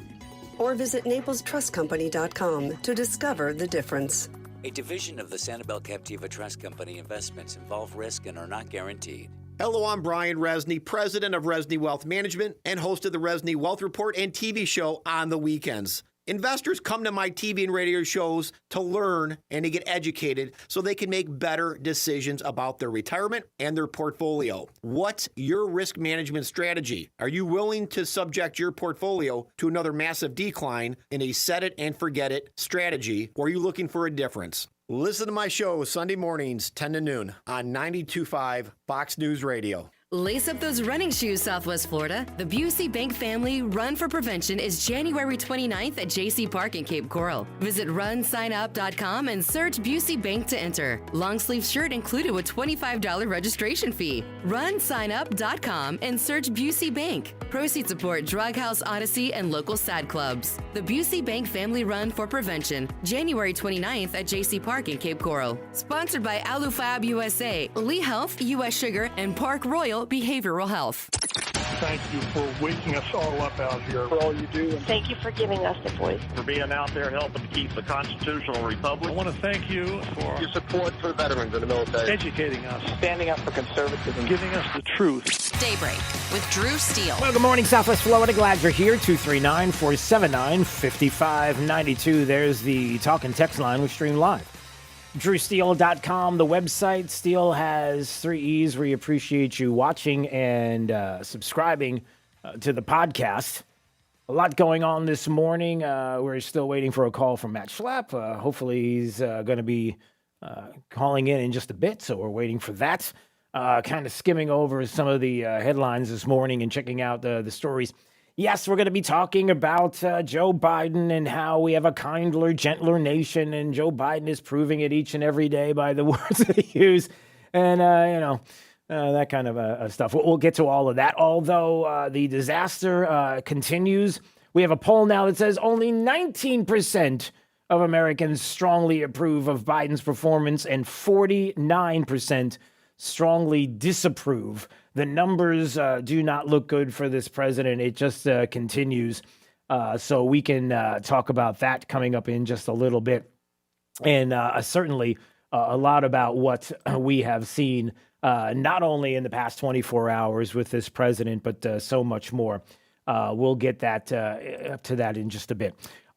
or visit NaplesTrustCompany.com to discover the difference. A division of the Sanibel Captiva Trust Company. Investments involve risk and are not guaranteed. Hello, I'm Brian Resney, president of Resney Wealth Management and host of the Resney Wealth Report and TV show on the weekends. Investors come to my TV and radio shows to learn and to get educated so they can make better decisions about their retirement and their portfolio. What's your risk management strategy? Are you willing to subject your portfolio to another massive decline in a set it and forget it strategy, or are you looking for a difference? Listen to my show Sunday mornings, 10 to noon on 92.5 Fox News Radio. Lace up those running shoes, Southwest Florida. The Busey Bank Family Run for Prevention is January 29th at JC Park in Cape Coral. Visit runsignup.com and search Busey Bank to enter. Long sleeve shirt included with $25 registration fee. Runsignup.com and search Busey Bank. Proceeds support Drug House Odyssey and local SAD clubs. The Busey Bank Family Run for Prevention, January 29th at JC Park in Cape Coral. Sponsored by AluFab USA, Lee Health, U.S. Sugar, and Park Royal Behavioral Health. thank you for waking us all up out here, for all you do. And thank you for giving us a voice. For being out there helping to keep the constitutional republic. I want to thank you for your support for veterans in the military. Educating us. Standing up for conservatism. Giving us the truth. Daybreak with Drew Steele. Well, good morning, Southwest Florida. Glad you're here. 239-479-5592. There's the talk and text line. We stream live. DrewSteele.com, the website. Steele has 3 E's. We appreciate you watching and subscribing to the podcast. A lot going on this morning. We're still waiting for a call from Matt Schlapp. Hopefully he's going to be calling in just a bit, so we're waiting for that. Kind of skimming over some of the headlines this morning and checking out the stories. Yes, we're going to be talking about Joe Biden and how we have a kinder, gentler nation, and Joe Biden is proving it each and every day by the words that he used, and, that kind of stuff. We'll get to all of that, although the disaster continues. We have a poll now that says only 19% of Americans strongly approve of Biden's performance and 49% strongly disapprove. The numbers do not look good for this president. It just continues. So we can talk about that coming up in just a little bit. And certainly a lot about what we have seen, not only in the past 24 hours with this president, but so much more. We'll get that up to that in just a bit.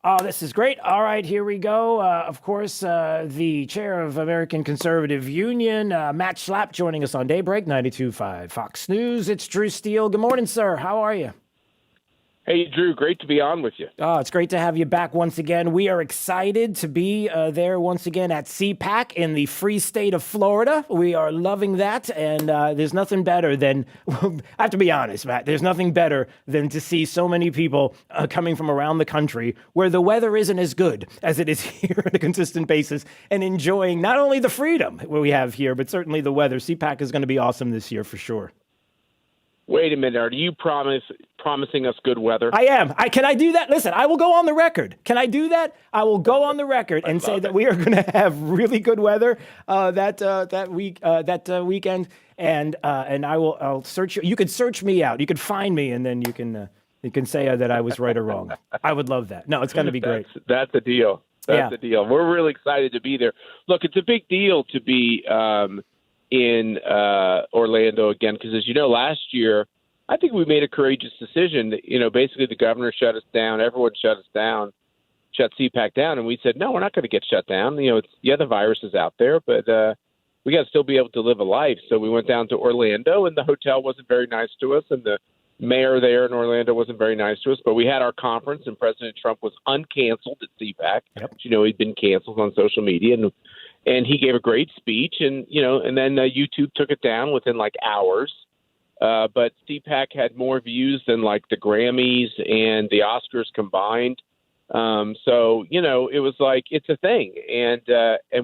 Oh, this is great. All right, here we go. Of course, the chair of American Conservative Union, Matt Schlapp, joining us on Daybreak, 92.5 Fox News. It's Drew Steele. Good morning, sir. How are you? Hey, Drew. Great to be on with you. Oh, it's great to have you back once again. We are excited to be there once again at CPAC in the free state of Florida. We are loving that, and there's nothing better than, I have to be honest, Matt, there's nothing better than to see so many people coming from around the country where the weather isn't as good as it is here on a consistent basis and enjoying not only the freedom we have here, but certainly the weather. CPAC is going to be awesome this year for sure. Wait a minute. Are you promising us good weather? I am. Can I do that? Listen, I will go on the record. Can I do that? I will go on the record and say that we are going to have really good weather that weekend, and I'll search you. You could search me out. You could find me, and then you can say that I was right or wrong. I would love that. No, it's going to be great. That's the deal. That's the deal. We're really excited to be there. Look, it's a big deal to be in Orlando again, because as you know, last year, I think we made a courageous decision that, basically the governor shut us down. Everyone shut us down, shut CPAC down. And we said, no, we're not going to get shut down. The virus is out there, but we got to still be able to live a life. So we went down to Orlando, and the hotel wasn't very nice to us. And the mayor there in Orlando wasn't very nice to us. But we had our conference, and President Trump was uncanceled at CPAC. Yep. He'd been canceled on social media, and he gave a great speech, and then YouTube took it down within hours. But CPAC had more views than the Grammys and the Oscars combined. So it was it's a thing, and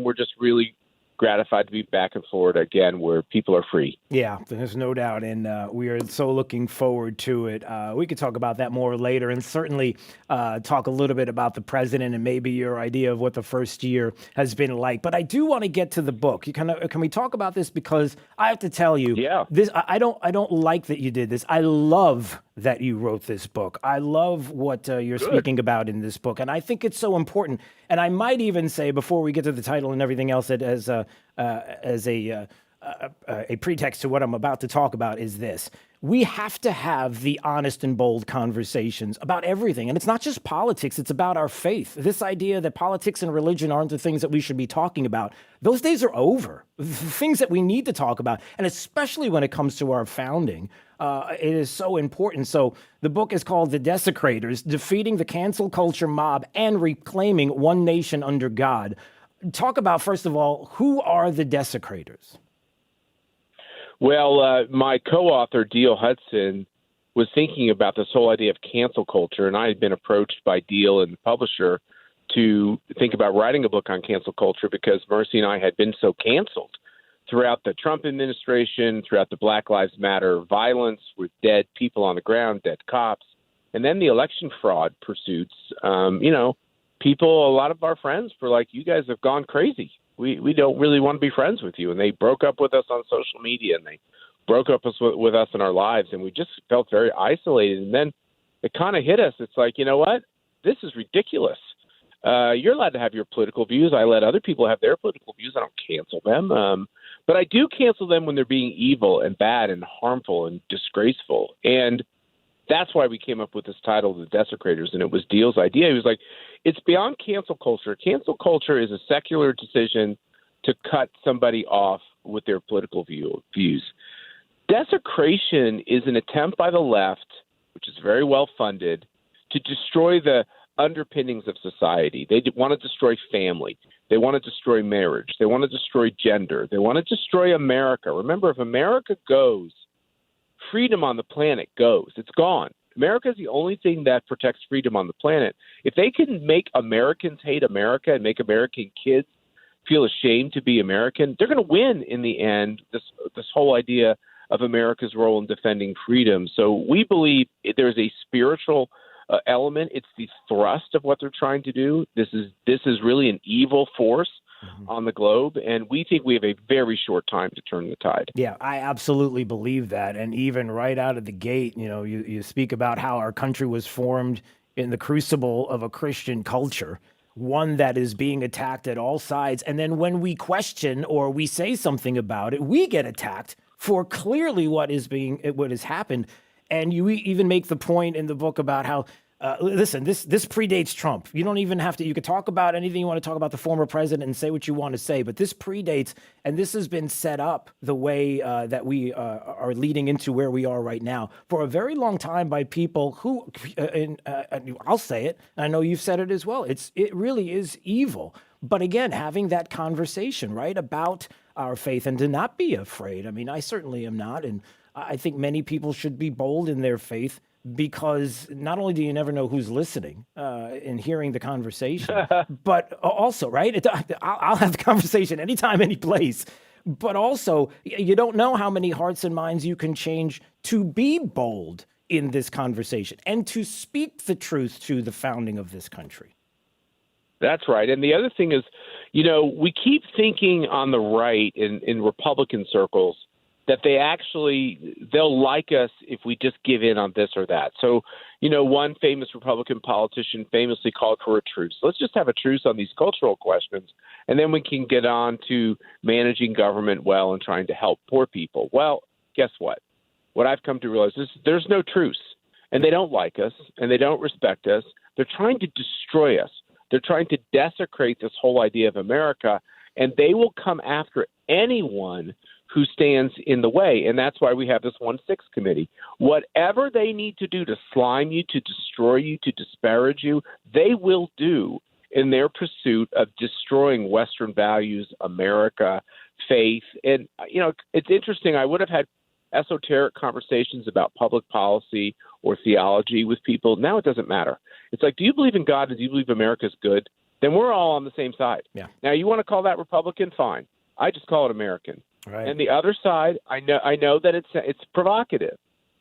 we're just really gratified to be back in Florida again, where people are free. Yeah, there's no doubt, and we are so looking forward to it. We could talk about that more later, and certainly talk a little bit about the president and maybe your idea of what the first year has been like. But I do want to get to the book. Can we talk about this, because I have to tell you, this I don't like that you did this. I love that you wrote this book. I love what you're speaking about in this book, and I think it's so important. And I might even say, before we get to the title and everything else, that as a pretext to what I'm about to talk about, is this: we have to have the honest and bold conversations about everything. And it's not just politics, it's about our faith. This idea that politics and religion aren't the things that we should be talking about, those days are over. The things that we need to talk about, and especially when it comes to our founding, it is so important. So the book is called The Desecrators: Defeating the Cancel Culture Mob and Reclaiming One Nation Under God. Talk about, first of all, who are the Desecrators? Well, my co-author, Diehl Hudson, was thinking about this whole idea of cancel culture, and I had been approached by Diehl and the publisher to think about writing a book on cancel culture, because Mercy and I had been so canceled throughout the Trump administration, throughout the Black Lives Matter violence with dead people on the ground, dead cops, and then the election fraud pursuits. People, a lot of our friends were like, you guys have gone crazy. We don't really want to be friends with you. And they broke up with us on social media, and they broke up with us in our lives, and we just felt very isolated. And then it kind of hit us. It's like, you know what? This is ridiculous. You're allowed to have your political views. I let other people have their political views. I don't cancel them. But I do cancel them when they're being evil and bad and harmful and disgraceful. And that's why we came up with this title, The Desecrators, and it was Deal's idea. He was like, it's beyond cancel culture. Cancel culture is a secular decision to cut somebody off with their political views. Desecration is an attempt by the left, which is very well funded, to destroy the underpinnings of society. They want to destroy family. They want to destroy marriage. They want to destroy gender. They want to destroy America. Remember, if America goes, freedom on the planet goes. It's gone. America is the only thing that protects freedom on the planet. If they can make Americans hate America and make American kids feel ashamed to be American, they're going to win in the end, this whole idea of America's role in defending freedom. So we believe there's a spiritual element. It's the thrust of what they're trying to do. This is really an evil force on the globe, and we think we have a very short time to turn the tide. Yeah, I absolutely believe that. And even right out of the gate, you speak about how our country was formed in the crucible of a Christian culture, one that is being attacked at all sides. And then when we question or we say something about it, we get attacked for clearly what has happened. And you even make the point in the book about how, listen, this predates Trump. You don't even have to, you could talk about anything you want to talk about the former president and say what you want to say, but this predates, and this has been set up the way that we are leading into where we are right now for a very long time by people who, I'll say it, and I know you've said it as well, it really is evil. But again, having that conversation, right, about our faith and to not be afraid. I mean, I certainly am not, and I think many people should be bold in their faith, because not only do you never know who's listening and hearing the conversation, but also, right, I'll have the conversation anytime, any place, but also you don't know how many hearts and minds you can change to be bold in this conversation and to speak the truth to the founding of this country. That's right. And the other thing is, we keep thinking on the right in Republican circles that they'll like us if we just give in on this or that. So, one famous Republican politician famously called for a truce. Let's just have a truce on these cultural questions, and then we can get on to managing government well and trying to help poor people. Well, guess what? What I've come to realize is there's no truce, and they don't like us, and they don't respect us. They're trying to destroy us. They're trying to desecrate this whole idea of America, and they will come after anyone who stands in the way. And that's why we have this 1-6 committee. Whatever they need to do to slime you, to destroy you, to disparage you, they will do in their pursuit of destroying Western values, America, faith. And, it's interesting. I would have had esoteric conversations about public policy or theology with people. Now it doesn't matter. It's like, do you believe in God and do you believe America's good? Then we're all on the same side. Yeah. Now, you want to call that Republican? Fine. I just call it American. Right. And the other side, I know that it's provocative,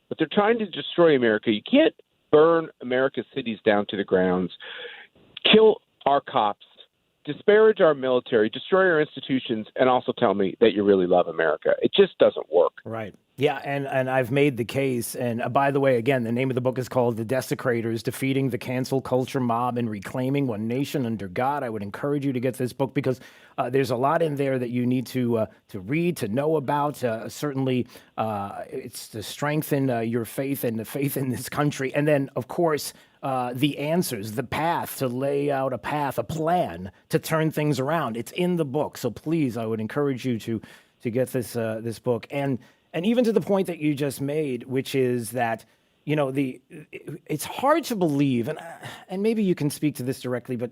but they're trying to destroy America. You can't burn America's cities down to the grounds, kill our cops, disparage our military, destroy our institutions, and also tell me that you really love America. It just doesn't work. Right. Yeah, and I've made the case, and by the way, again, the name of the book is called The Desecrators, Defeating the Cancel Culture Mob and Reclaiming One Nation Under God. I would encourage you to get this book because there's a lot in there that you need to read, to know about. Certainly, it's to strengthen your faith and the faith in this country. And then, of course, the answers, the path, to lay out a path, a plan to turn things around. It's in the book. So please, I would encourage you to get this book. And even to the point that you just made, which is that, it's hard to believe, and maybe you can speak to this directly, but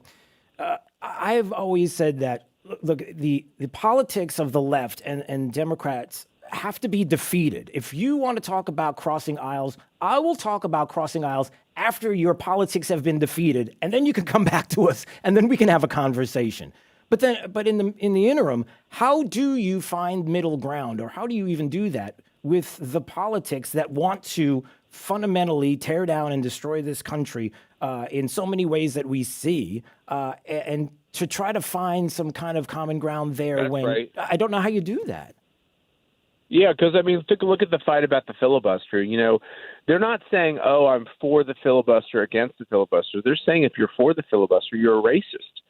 I've always said that, look, the politics of the left and Democrats have to be defeated. If you want to talk about crossing aisles, I will talk about crossing aisles after your politics have been defeated, and then you can come back to us, and then we can have a conversation. But in the interim, how do you find middle ground, or how do you even do that with the politics that want to fundamentally tear down and destroy this country in so many ways that we see, and to try to find some kind of common ground there? That's when right. I don't know how you do that. Yeah, because, I mean, take a look at the fight about the filibuster. You know, they're not saying, oh, I'm for the filibuster, against the filibuster. They're saying if you're for the filibuster, you're a racist.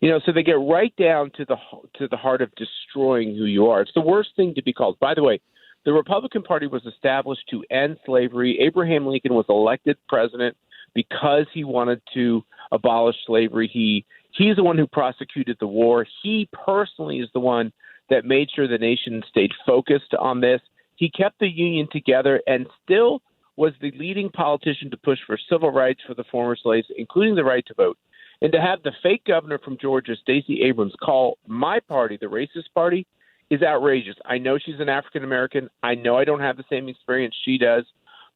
You know, so they get right down to the heart of destroying who you are. It's the worst thing to be called. By the way, the Republican Party was established to end slavery. Abraham Lincoln was elected president because he wanted to abolish slavery. He's the one who prosecuted the war. He personally is the one that made sure the nation stayed focused on this. He kept the Union together and still was the leading politician to push for civil rights for the former slaves, including the right to vote. And to have the fake governor from Georgia, Stacey Abrams, call my party the racist party is outrageous. I know she's an African American. I know I don't have the same experience she does,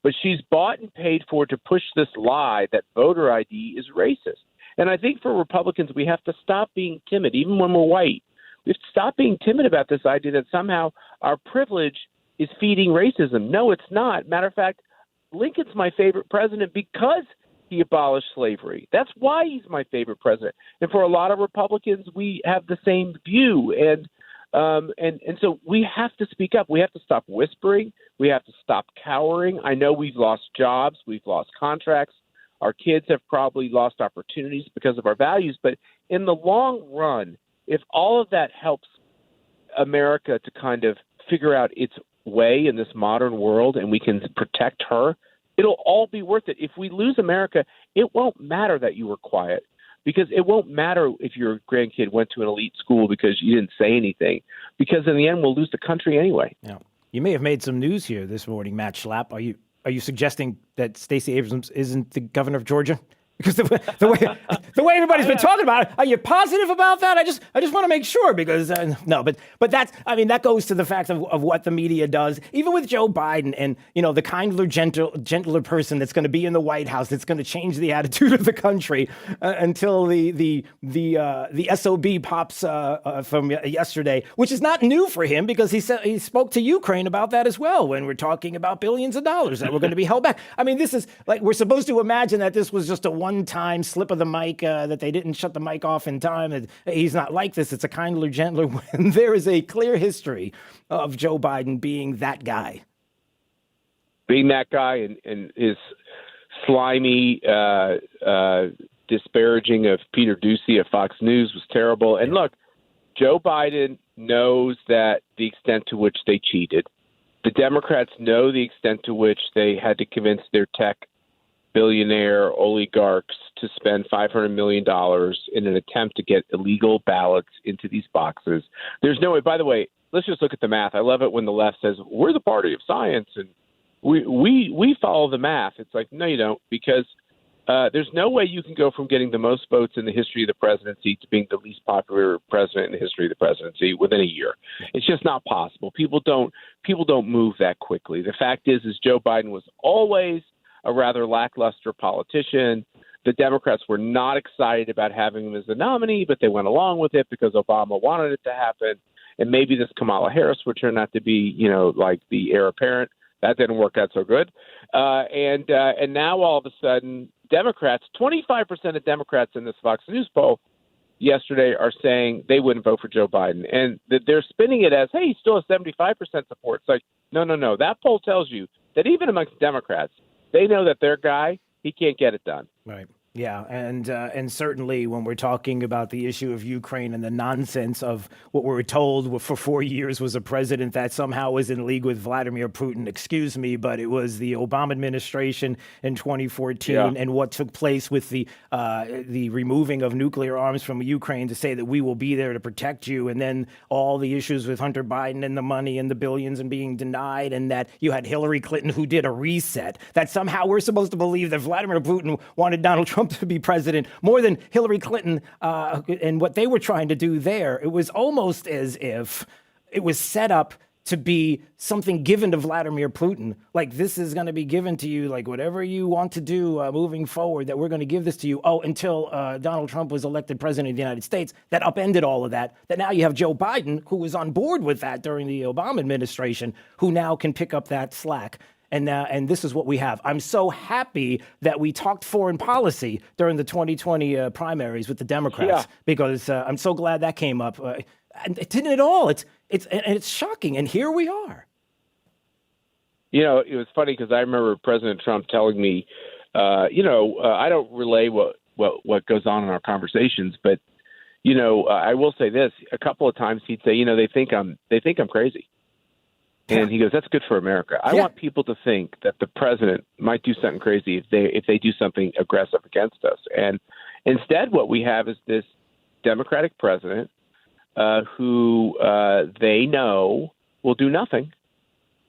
but she's bought and paid for to push this lie that voter ID is racist. And I think for Republicans, we have to stop being timid, even when we're white. We have to stop being timid about this idea that somehow our privilege is feeding racism. No, it's not. Matter of fact, Lincoln's my favorite president because he abolished slavery. That's why he's my favorite president. And for a lot of Republicans, we have the same view. And so we have to speak up. We have to stop whispering. We have to stop cowering. I know we've lost jobs. We've lost contracts. Our kids have probably lost opportunities because of our values. But in the long run, if all of that helps America to kind of figure out its way in this modern world and we can protect her, it'll all be worth it. If we lose America, it won't matter that you were quiet, because it won't matter if your grandkid went to an elite school because you didn't say anything, because in the end, we'll lose the country anyway. Yeah. You may have made some news here this morning, Matt Schlapp. Are you suggesting that Stacey Abrams isn't the governor of Georgia? Because the way everybody's been talking about it, are you positive about that? I just want to make sure, because no, but that goes to the fact of what the media does, even with Joe Biden and, you know, the kinder, gentler person that's going to be in the White House, that's going to change the attitude of the country until the SOB pops from yesterday, which is not new for him, because he spoke to Ukraine about that as well when we're talking about billions of dollars that were going to be held back. I mean, this is like, we're supposed to imagine that this was just a one-time slip of the mic, that they didn't shut the mic off in time. And he's not like this. It's a kinder, gentler, when there is a clear history of Joe Biden being that guy. Being that guy and his slimy disparaging of Peter Doocy of Fox News was terrible. And look, Joe Biden knows that the extent to which they cheated. The Democrats know the extent to which they had to convince their tech billionaire oligarchs to spend $500 million in an attempt to get illegal ballots into these boxes. There's no way. By the way, let's just look at the math. I love it when the left says, we're the party of science and we follow the math. It's like, no, you don't, because there's no way you can go from getting the most votes in the history of the presidency to being the least popular president in the history of the presidency within a year. It's just not possible. People don't move that quickly. The fact is Joe Biden was always a rather lackluster politician. The Democrats were not excited about having him as the nominee, but they went along with it because Obama wanted it to happen. And maybe this Kamala Harris would turn out to be, you know, like the heir apparent. That didn't work out so good. And now all of a sudden, Democrats, 25% of Democrats in this Fox News poll yesterday are saying they wouldn't vote for Joe Biden. And they're spinning it as, hey, he still has 75% support. It's like, no. That poll tells you that even amongst Democrats, they know that their guy, he can't get it done. Right. Yeah, and certainly when we're talking about the issue of Ukraine and the nonsense of what we were told for 4 years was a president that somehow was in league with Vladimir Putin, excuse me, but it was the Obama administration in 2014 and what took place with the removing of nuclear arms from Ukraine to say that we will be there to protect you, and then all the issues with Hunter Biden and the money and the billions and being denied, and that you had Hillary Clinton who did a reset, that somehow we're supposed to believe that Vladimir Putin wanted Donald Trump to be president more than Hillary Clinton and what they were trying to do there. It was almost as if it was set up to be something given to Vladimir Putin. Like, this is going to be given to you, like whatever you want to do moving forward, that we're going to give this to you. Oh, until Donald Trump was elected president of the United States, that upended all of that. That now you have Joe Biden, who was on board with that during the Obama administration, who now can pick up that slack. And this is what we have. I'm so happy that we talked foreign policy during the 2020 primaries with the Democrats, because I'm so glad that came up. And it didn't at all. It's shocking. And here we are. It was funny because I remember President Trump telling me, I don't relay what goes on in our conversations, but I will say this: a couple of times he'd say, they think I'm crazy, and he goes, "That's good for America." I want people to think that the president might do something crazy if they do something aggressive against us, and instead, what we have is this Democratic president who they know will do nothing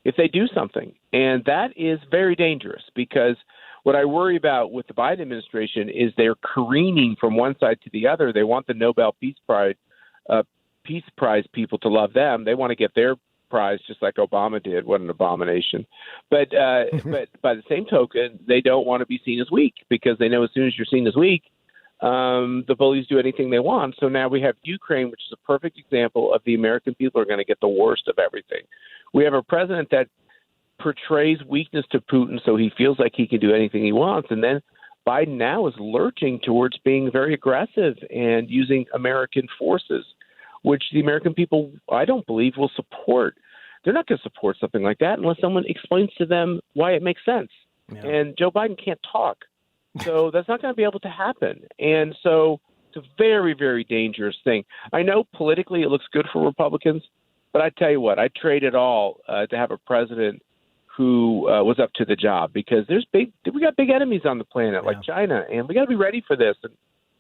if they do something. And that is very dangerous, because what I worry about with the Biden administration is they're careening from one side to the other. They want the Nobel Peace Prize people to love them. They want to get their prize just like Obama did. What an abomination. But by the same token, they don't want to be seen as weak, because they know as soon as you're seen as weak, the bullies do anything they want. So now we have Ukraine, which is a perfect example of the American people are going to get the worst of everything. We have a president that portrays weakness to Putin so he feels like he can do anything he wants. And then Biden now is lurching towards being very aggressive and using American forces, which the American people, I don't believe, will support. They're not going to support something like that unless someone explains to them why it makes sense. Yeah. And Joe Biden can't talk. So that's not going to be able to happen. And so it's a very, very dangerous thing. I know politically it looks good for Republicans, but I tell you what, I'd trade it all to have a president who was up to the job, because we got big enemies on the planet like China, and we got to be ready for this. And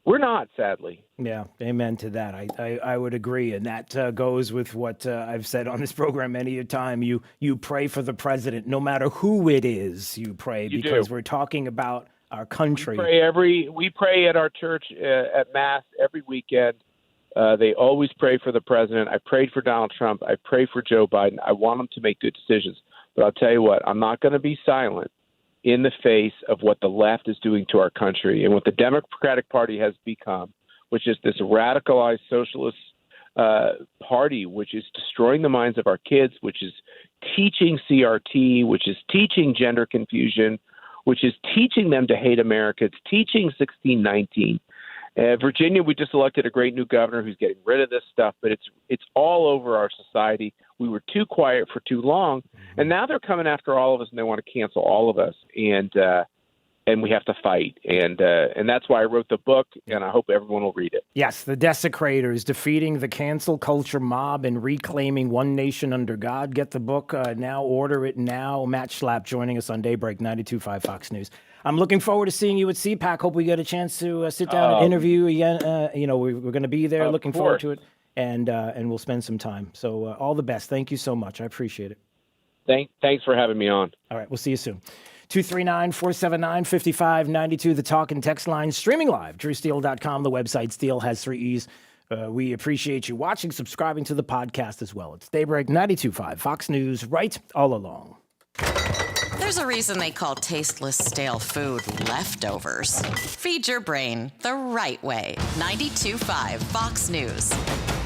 we're not, sadly. Yeah, amen to that. I would agree, and that goes with what I've said on this program many a time. You pray for the president, no matter who it is. You pray because we're talking about our country. We pray at our church at Mass every weekend. They always pray for the president. I prayed for Donald Trump. I pray for Joe Biden. I want them to make good decisions. But I'll tell you what, I'm not going to be silent in the face of what the left is doing to our country and what the Democratic Party has become, which is this radicalized socialist party, which is destroying the minds of our kids, which is teaching CRT, which is teaching gender confusion, which is teaching them to hate America. It's teaching 1619. Virginia, we just elected a great new governor who's getting rid of this stuff, but it's all over our society. We were too quiet for too long, and now they're coming after all of us, and they want to cancel all of us, and we have to fight, and that's why I wrote the book, and I hope everyone will read it. Yes, The Desecrators, Defeating the Cancel Culture Mob and Reclaiming One Nation Under God. Get the book now, order it now. Matt Schlapp joining us on Daybreak 92.5 Fox News. I'm looking forward to seeing you at CPAC. Hope we get a chance to sit down and interview again. We're going to be there. Looking forward to it, and we'll spend some time. So all the best. Thank you so much. I appreciate it. Thanks for having me on. All right, we'll see you soon. 239-479-5592, the talk and text line, streaming live, drewsteele.com, the website. Steele has 3 E's. We appreciate you watching, subscribing to the podcast as well. It's Daybreak 92.5 Fox News, right all along. There's a reason they call tasteless, stale food leftovers. Feed your brain the right way. 92.5 Fox News.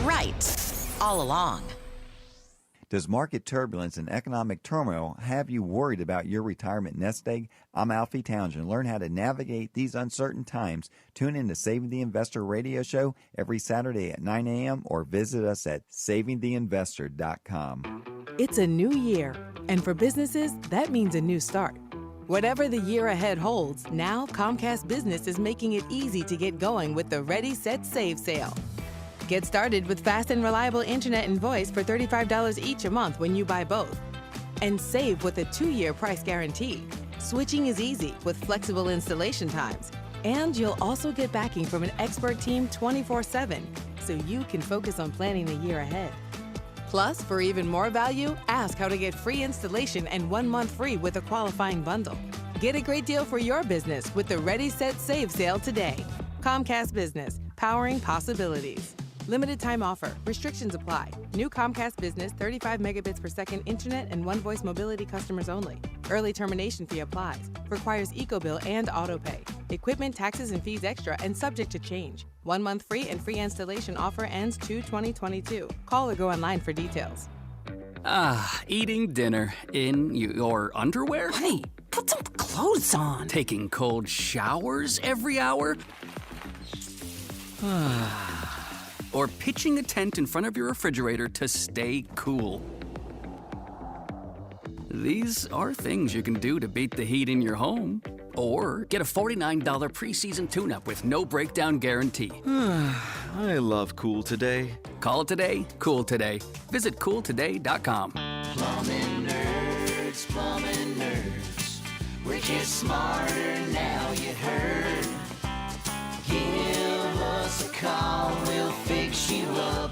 Right all along. Does market turbulence and economic turmoil have you worried about your retirement nest egg? I'm Alfie Townsend. Learn how to navigate these uncertain times. Tune in to Saving the Investor radio show every Saturday at 9 a.m. or visit us at savingtheinvestor.com. It's a new year, and for businesses, that means a new start. Whatever the year ahead holds, now Comcast Business is making it easy to get going with the Ready, Set, Save sale. Get started with fast and reliable internet and voice for $35 each a month when you buy both. And save with a 2-year price guarantee. Switching is easy with flexible installation times. And you'll also get backing from an expert team 24/7, so you can focus on planning the year ahead. Plus, for even more value, ask how to get free installation and 1 month free with a qualifying bundle. Get a great deal for your business with the Ready, Set, Save sale today. Comcast Business, powering possibilities. Limited time offer. Restrictions apply. New Comcast Business 35 megabits per second internet and one voice mobility customers only. Early termination fee applies. Requires EcoBill and autopay. Equipment, taxes, and fees extra and subject to change. 1 month free and free installation offer ends 2/2022. Call or go online for details. Eating dinner in your underwear? Hey, put some clothes on. Taking cold showers every hour? Or pitching a tent in front of your refrigerator to stay cool. These are things you can do to beat the heat in your home. Or get a $49 preseason tune-up with no breakdown guarantee. I love Cool Today. Call it today, cool today. Visit cooltoday.com. Plumbing nerds. We're just smarter now, you heard. Give us a call, we'll fix you up.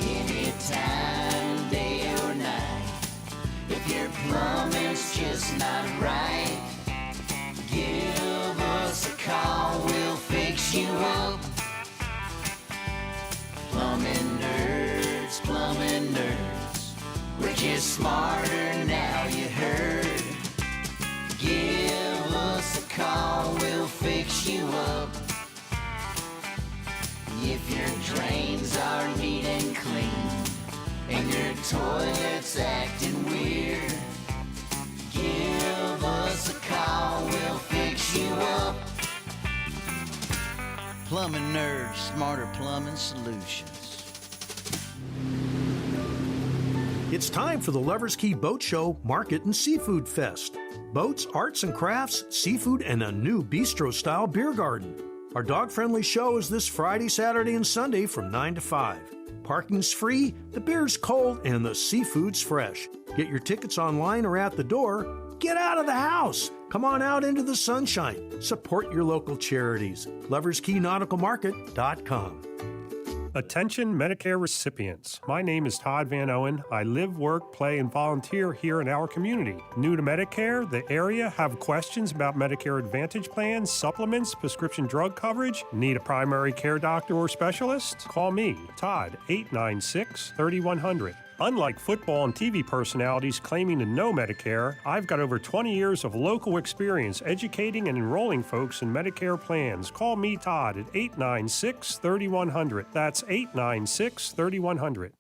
Anytime, day or night. If your plumbing's just not right, give us a call, we'll fix you up. Plumbing nerds, plumbing nerds. We're just smarter now, you heard. Give us a call, we'll fix you up. If your drains are neat and clean, and your toilet's acting weird, give us a call, we'll fix you up. Plumbing nerds, smarter plumbing solutions. It's time for the Lovers Key Boat Show Market and Seafood Fest. Boats, arts and crafts, seafood, and a new bistro-style beer garden. Our dog-friendly show is this Friday, Saturday, and Sunday from 9 to 5. Parking's free, the beer's cold, and the seafood's fresh. Get your tickets online or at the door. Get out of the house. Come on out into the sunshine. Support your local charities. LoversKeyNauticalMarket.com. Attention Medicare recipients. My name is Todd Van Owen. I live, work, play, and volunteer here in our community. New to Medicare, the area, have questions about Medicare Advantage plans, supplements, prescription drug coverage? Need a primary care doctor or specialist? Call me, Todd, 896-3100. Unlike football and TV personalities claiming to know Medicare, I've got over 20 years of local experience educating and enrolling folks in Medicare plans. Call me, Todd, at 896-3100. That's 896-3100.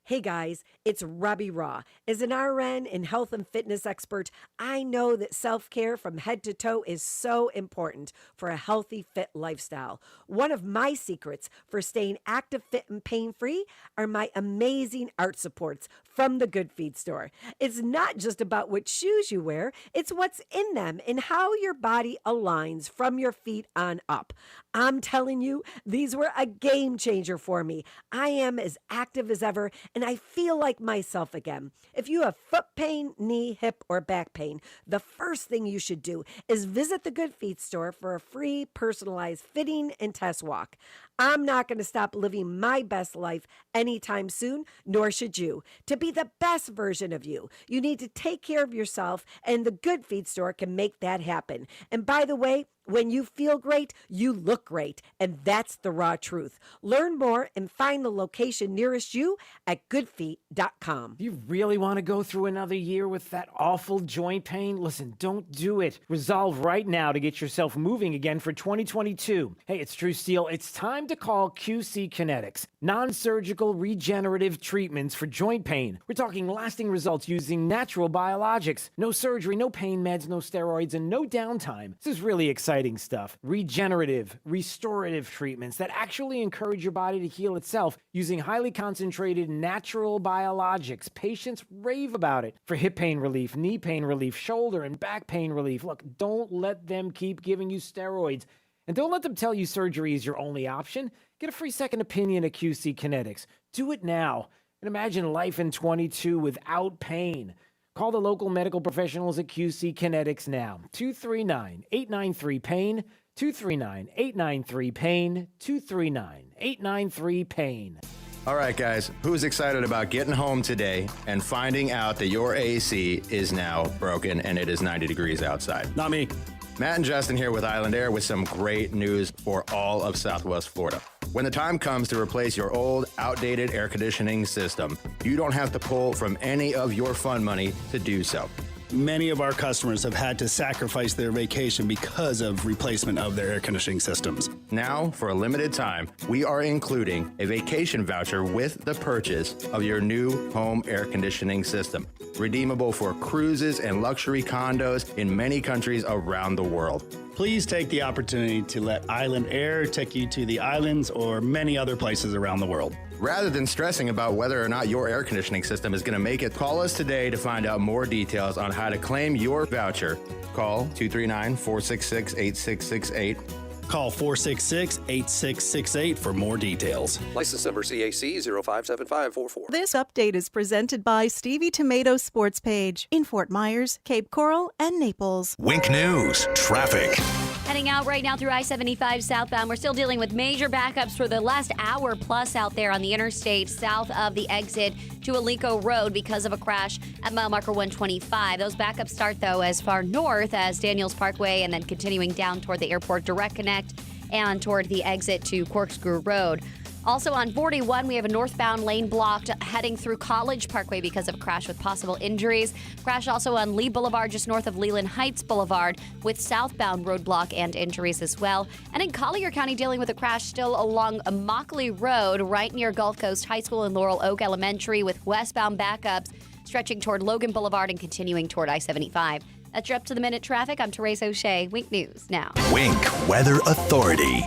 Hey guys, it's Robbie Raw. As an RN and health and fitness expert, I know that self-care from head to toe is so important for a healthy, fit lifestyle. One of my secrets for staying active, fit, and pain-free are my amazing art supports from the Good Feet store. It's not just about what shoes you wear, it's what's in them and how your body aligns from your feet on up. I'm telling you, these were a game changer for me. I am as active as ever, and I feel like myself again. If you have foot pain, knee, hip, or back pain, the first thing you should do is visit the Good Feet store for a free personalized fitting and test walk. I'm not going to stop living my best life anytime soon, nor should you. To be the best version of you, you need to take care of yourself, and the Good Feet store can make that happen. And by the way, when you feel great, you look great, and that's the raw truth. Learn more and find the location nearest you at goodfeet.com. You really want to go through another year with that awful joint pain? Listen, don't do it. Resolve right now to get yourself moving again for 2022. Hey, it's True Steel. It's time to call QC Kinetics. Non-surgical regenerative treatments for joint pain. We're talking lasting results using natural biologics. No surgery, no pain meds, no steroids, and no downtime. This is really exciting stuff. Regenerative, restorative treatments that actually encourage your body to heal itself using highly concentrated natural biologics. Patients rave about it for hip pain relief, knee pain relief, shoulder and back pain relief. Look, don't let them keep giving you steroids. And don't let them tell you surgery is your only option. Get a free second opinion at QC Kinetics. Do it now. And imagine life in 22 without pain. Call the local medical professionals at QC Kinetics now. 239-893-PAIN, 239-893-PAIN, 239-893-PAIN. All right, guys, who's excited about getting home today and finding out that your AC is now broken and it is 90 degrees outside? Not me. Matt and Justin here with Island Air with some great news for all of Southwest Florida. When the time comes to replace your old, outdated air conditioning system, you don't have to pull from any of your fund money to do so. Many of our customers have had to sacrifice their vacation because of replacement of their air conditioning systems. Now, for a limited time, we are including a vacation voucher with the purchase of your new home air conditioning system, redeemable for cruises and luxury condos in many countries around the world. Please take the opportunity to let Island Air take you to the islands or many other places around the world. Rather than stressing about whether or not your air conditioning system is going to make it, call us today to find out more details on how to claim your voucher. Call 239-466-8668. Call 466-8668 for more details. License number CAC 057544. This update is presented by Stevie Tomato Sports Page in Fort Myers, Cape Coral, and Naples. Wink News Traffic. Heading out right now through I-75 southbound. We're still dealing with major backups for the last hour plus out there on the interstate south of the exit to Alico Road because of a crash at mile marker 125. Those backups start, though, as far north as Daniels Parkway and then continuing down toward the Airport Direct Connect and toward the exit to Corkscrew Road. Also on 41, we have a northbound lane blocked heading through College Parkway because of a crash with possible injuries. Crash also on Lee Boulevard just north of Leland Heights Boulevard with southbound roadblock and injuries as well. And in Collier County, dealing with a crash still along Immokalee Road right near Gulf Coast High School and Laurel Oak Elementary with westbound backups stretching toward Logan Boulevard and continuing toward I-75. That's your up-to-the-minute traffic. I'm Therese O'Shea. Wink News now. Wink Weather Authority.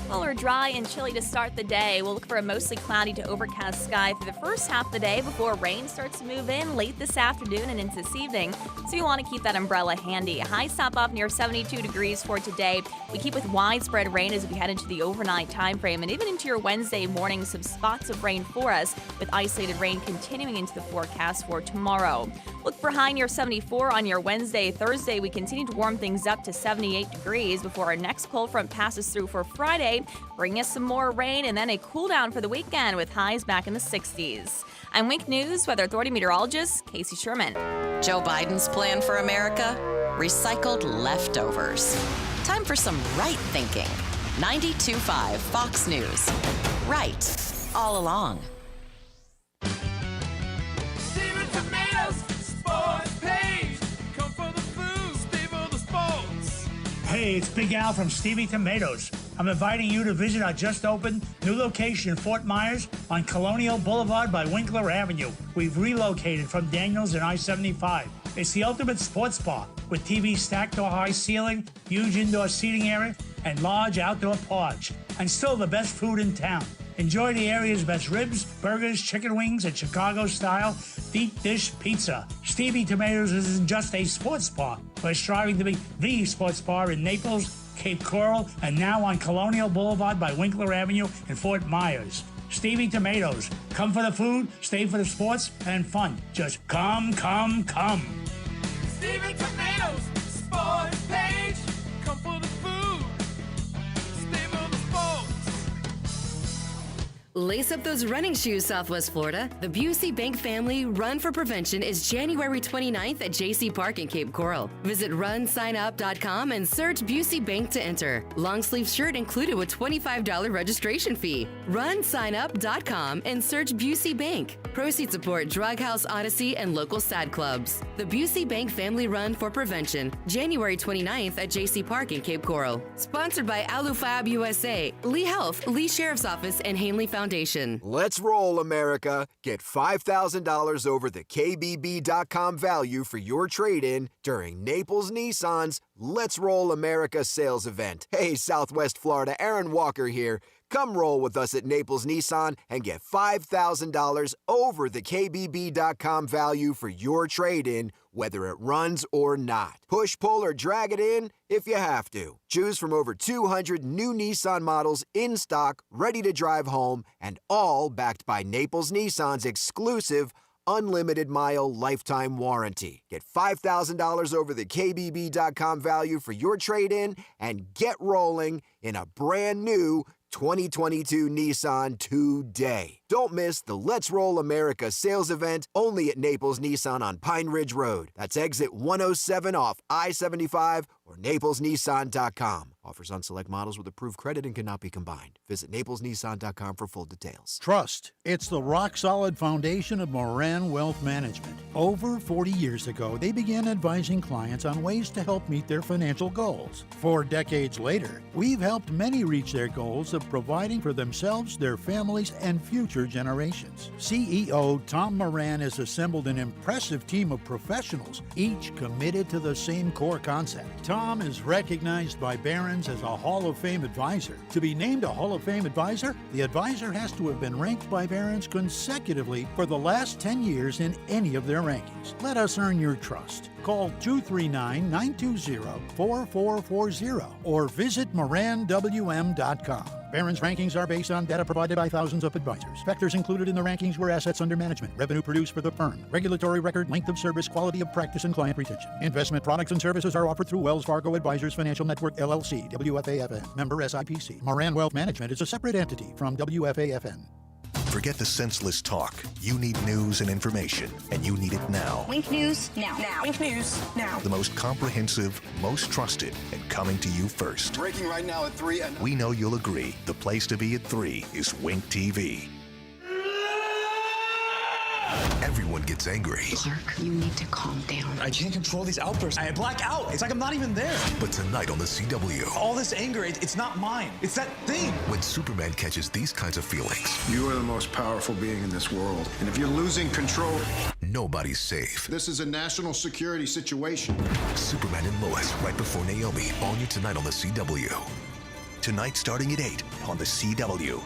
Well, we're dry and chilly to start the day. We'll look for a mostly cloudy to overcast sky for the first half of the day before rain starts to move in late this afternoon and into this evening. So you want to keep that umbrella handy. Highs stop off near 72 degrees for today. We keep with widespread rain as we head into the overnight time frame and even into your Wednesday morning, some spots of rain for us with isolated rain continuing into the forecast for tomorrow. Look for high near 74 on your Wednesday. Thursday, we continue to warm things up to 78 degrees before our next cold front passes through for Friday, bringing us some more rain and then a cool down for the weekend with highs back in the 60s. I'm Wink News Weather Authority meteorologist Casey Sherman. Joe Biden's plan for America? Recycled leftovers. Time for some right thinking. 92.5 Fox News. Right. All along. Hey, it's Big Al from Stevie Tomatoes. I'm inviting you to visit our just opened new location in Fort Myers on Colonial Boulevard by Winkler Avenue. We've relocated from Daniels and I-75. It's the ultimate sports bar with TV stacked to a high ceiling, huge indoor seating area, and large outdoor porch. And still the best food in town. Enjoy the area's best ribs, burgers, chicken wings, and Chicago-style deep dish pizza. Stevie Tomatoes isn't just a sports bar. We're striving to be the sports bar in Naples, Cape Coral, and now on Colonial Boulevard by Winkler Avenue in Fort Myers. Stevie Tomatoes. Come for the food, stay for the sports, and fun. Just come, come, come. Stevie Tomatoes, sports page. Come for the food, stay for the sports. Lace up those running shoes, Southwest Florida. The Busey Bank Family Run for Prevention is January 29th at JC Park in Cape Coral. Visit runsignup.com and search Busey Bank to enter. Long sleeve shirt included with $25 registration fee. Runsignup.com and search Busey Bank. Proceeds support Drug House Odyssey and local SAD clubs. The Busey Bank Family Run for Prevention, January 29th at JC Park in Cape Coral. Sponsored by AluFab USA, Lee Health, Lee Sheriff's Office, and Hanley Foundation. Let's roll, America. Get $5,000 over the KBB.com value for your trade-in during Naples Nissan's Let's Roll America sales event. Hey, Southwest Florida, Aaron Walker here. Come roll with us at Naples Nissan and get $5,000 over the KBB.com value for your trade-in, whether it runs or not. Push, pull, or drag it in if you have to. Choose from over 200 new Nissan models in stock, ready to drive home, and all backed by Naples Nissan's exclusive unlimited mile lifetime warranty. Get $5,000 over the KBB.com value for your trade-in and get rolling in a brand new 2022 Nissan today. Don't miss the Let's Roll America sales event only at Naples Nissan on Pine Ridge Road. That's exit 107 off I-75 or naplesnissan.com. Offers on select models with approved credit and cannot be combined. Visit naplesnissan.com for full details. Trust. It's the rock-solid foundation of Moran Wealth Management. Over 40 years ago, they began advising clients on ways to help meet their financial goals. 4 decades later, we've helped many reach their goals of providing for themselves, their families, and future generations. CEO Tom Moran has assembled an impressive team of professionals, each committed to the same core concept. Tom is recognized by Barron's Barron's as a Hall of Fame advisor. To be named a Hall of Fame advisor, the advisor has to have been ranked by Barron's consecutively for the last 10 years in any of their rankings. Let us earn your trust. Call 239-920-4440 or visit moranwm.com. Barron's rankings are based on data provided by thousands of advisors. Factors included in the rankings were assets under management, revenue produced for the firm, regulatory record, length of service, quality of practice, and client retention. Investment products and services are offered through Wells Fargo Advisors Financial Network, LLC, WFAFN, member SIPC. Moran Wealth Management is a separate entity from WFAFN. Forget the senseless talk. You need news and information, and you need it now. Wink News now. Wink News now. The most comprehensive, most trusted, and coming to you first. Breaking right now at 3. We know you'll agree. The place to be at 3 is Wink TV. Everyone gets angry. Clark, you need to calm down. I can't control these outbursts. I black out. It's like I'm not even there. But tonight on the CW. All this anger, it's not mine. It's that thing. When Superman catches these kinds of feelings. You are the most powerful being in this world. And if you're losing control, nobody's safe. This is a national security situation. Superman and Lois, right before Naomi. All new tonight on the CW. Tonight starting at 8 on the CW.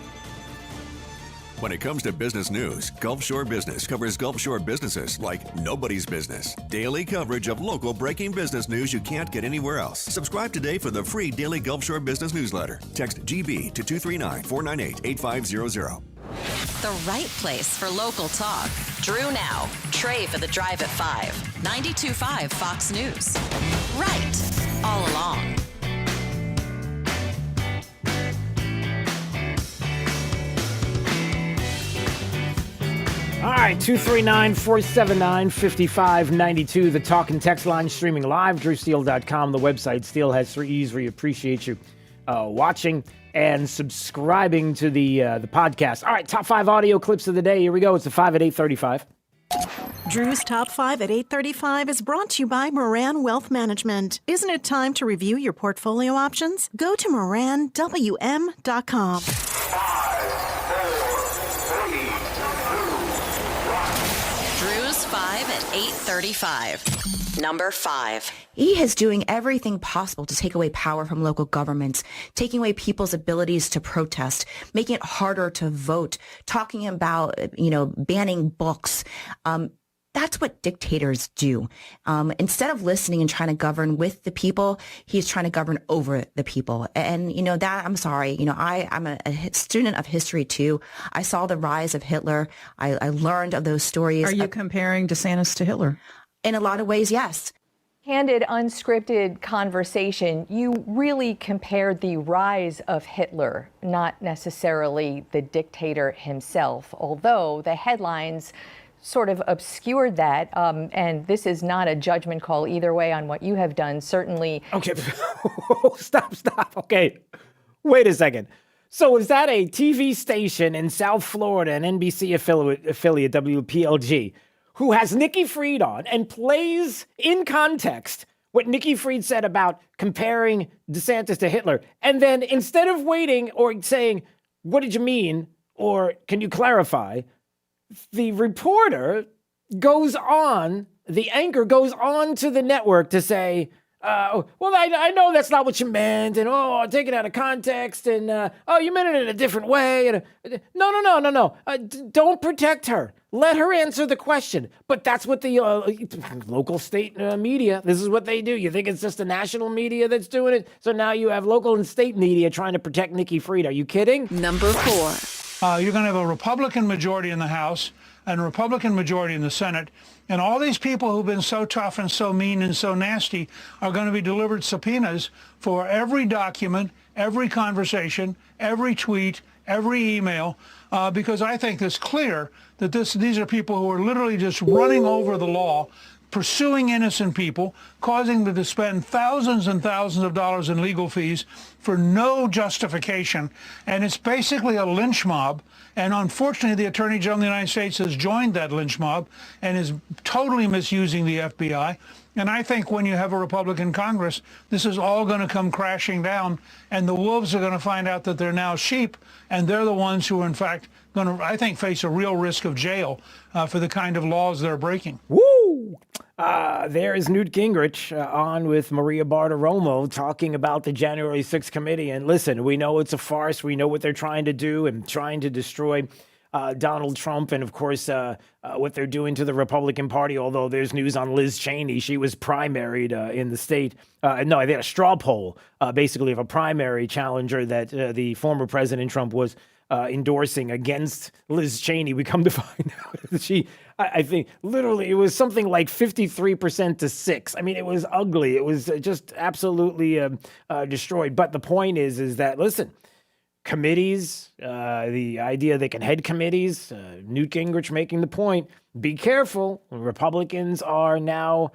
When it comes to business news, Gulf Shore Business covers Gulf Shore businesses like nobody's business. Daily coverage of local breaking business news you can't get anywhere else. Subscribe today for the free daily Gulf Shore Business newsletter. Text GB to 239-498-8500. The right place for local talk. Drew now. Trey for the Drive at 5. 92.5 Fox News. Right. All along. All right, 239-479-5592, the talk and text line streaming live, drewsteele.com, the website. Steele has 3 E's. We appreciate you watching and subscribing to the podcast. All right, top 5 audio clips of the day. Here we go. It's the 5 at 8:35. Drew's Top 5 at 8:35 is brought to you by Moran Wealth Management. Isn't it time to review your portfolio options? Go to moranwm.com. Drew's 5 at 8:35. Number 5. He is doing everything possible to take away power from local governments, taking away people's abilities to protest, making it harder to vote, talking about, banning books. That's what dictators do. Instead of listening and trying to govern with the people, he's trying to govern over the people. And, that, I'm sorry, I'm a student of history too. I saw the rise of Hitler. I learned of those stories. Are you comparing DeSantis to Hitler? In a lot of ways, yes. Candid, unscripted conversation, you really compared the rise of Hitler, not necessarily the dictator himself, although the headlines sort of obscured that. And this is not a judgment call either way on what you have done, certainly. Okay, stop. Okay, wait a second. So is that a TV station in South Florida, an NBC affiliate WPLG, who has Nikki Fried on and plays in context what Nikki Fried said about comparing DeSantis to Hitler, and then instead of waiting or saying, what did you mean, or can you clarify, the reporter goes on, the anchor goes on to the network to say, well, I know that's not what you meant, and take it out of context, and you meant it in a different way. And no. Don't protect her. Let her answer the question. But that's what the local state media, this is what they do. You think it's just the national media that's doing it? So now you have local and state media trying to protect Nikki Fried. Are you kidding? Number 4. You're going to have a Republican majority in the House and a Republican majority in the Senate. And all these people who've been so tough and so mean and so nasty are going to be delivered subpoenas for every document, every conversation, every tweet, every email, because I think it's clear that these are people who are literally just running over the law, pursuing innocent people, causing them to spend thousands and thousands of dollars in legal fees for no justification. And it's basically a lynch mob. And unfortunately, the Attorney General of the United States has joined that lynch mob and is totally misusing the FBI. And I think when you have a Republican Congress, this is all going to come crashing down, and the wolves are going to find out that they're now sheep, and they're the ones who are, in fact, going to, I think, face a real risk of jail for the kind of laws they're breaking. Woo! There is Newt Gingrich on with Maria Bartiromo talking about the January 6th committee. And listen, we know it's a farce. We know what they're trying to do and trying to destroy Donald Trump and, of course, what they're doing to the Republican Party, although there's news on Liz Cheney. She was primaried in the state. No, they had a straw poll, basically, of a primary challenger that the former President Trump was endorsing against Liz Cheney. We come to find out that she, I think, literally, it was something like 53% to 6. I mean, it was ugly. It was just absolutely destroyed. But the point is that, listen, committees, the idea they can head committees, Newt Gingrich making the point, be careful. Republicans are now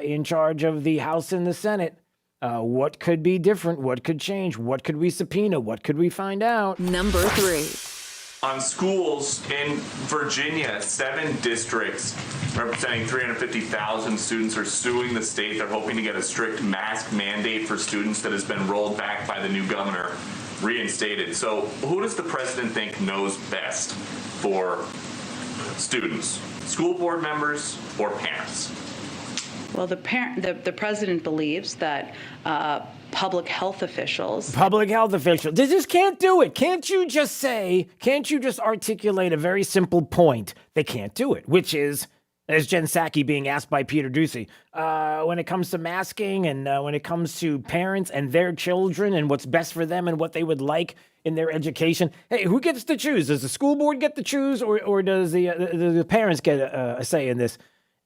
in charge of the House and the Senate. What could be different? What could change? What could we subpoena? What could we find out? Number 3. On schools in Virginia, 7 districts representing 350,000 students are suing the state. They're hoping to get a strict mask mandate for students that has been rolled back by the new governor reinstated. So who does the president think knows best for students? School board members or parents? Well, the president believes that public health officials. They just can't do it. Can't you just articulate a very simple point? They can't do it, which is, as Jen Psaki being asked by Peter Doocy, when it comes to masking and when it comes to parents and their children and what's best for them and what they would like in their education. Hey, who gets to choose? Does the school board get to choose or does the parents get a say in this?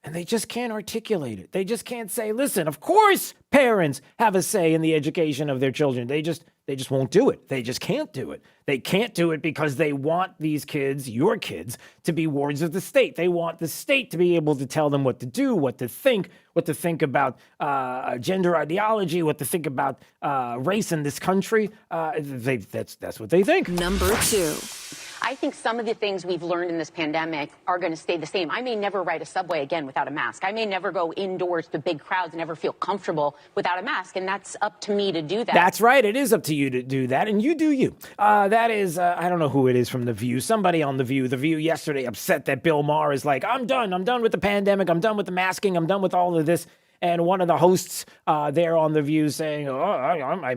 And they just can't articulate it. They just can't say, listen, of course parents have a say in the education of their children. They just won't do it. They just can't do it. They can't do it because they want these kids, your kids, to be wards of the state. They want the state to be able to tell them what to do, what to think about gender ideology, what to think about race in this country. That's what they think. Number 2. I think some of the things we've learned in this pandemic are going to stay the same. I may never ride a subway again without a mask. I may never go indoors to big crowds and ever feel comfortable without a mask, and that's up to me to do that. That's right. It is up to you to do that, and you do you. That is, I don't know who it is from The View. Somebody on The View yesterday upset that Bill Maher is like, I'm done with the pandemic. I'm done with the masking. I'm done with all of this. And one of the hosts there on The View saying, I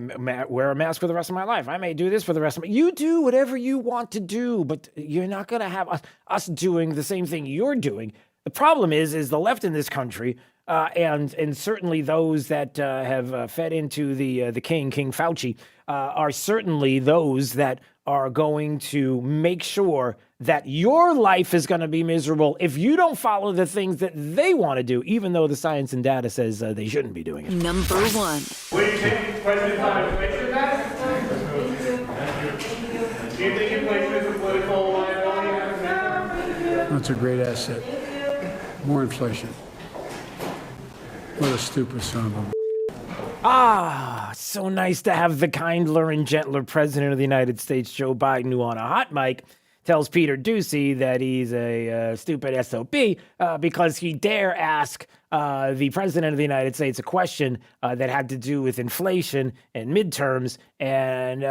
wear a mask for the rest of my life. I may do this for the rest of my life. You do whatever you want to do, but you're not going to have us doing the same thing you're doing. The problem is the left in this country, and certainly those that have fed into the King Fauci, are certainly those that are going to make sure that your life is going to be miserable if you don't follow the things that they want to do, even though the science and data says they shouldn't be doing it. Number 1. Will you take President Biden's place with that? Do you think it places a political liability? That's a great asset. More inflation. What a stupid son of a... So nice to have the kindler and gentler president of the United States, Joe Biden, who on a hot mic tells Peter Doocy that he's a stupid SOB because he dare ask the president of the United States a question that had to do with inflation and midterms. And,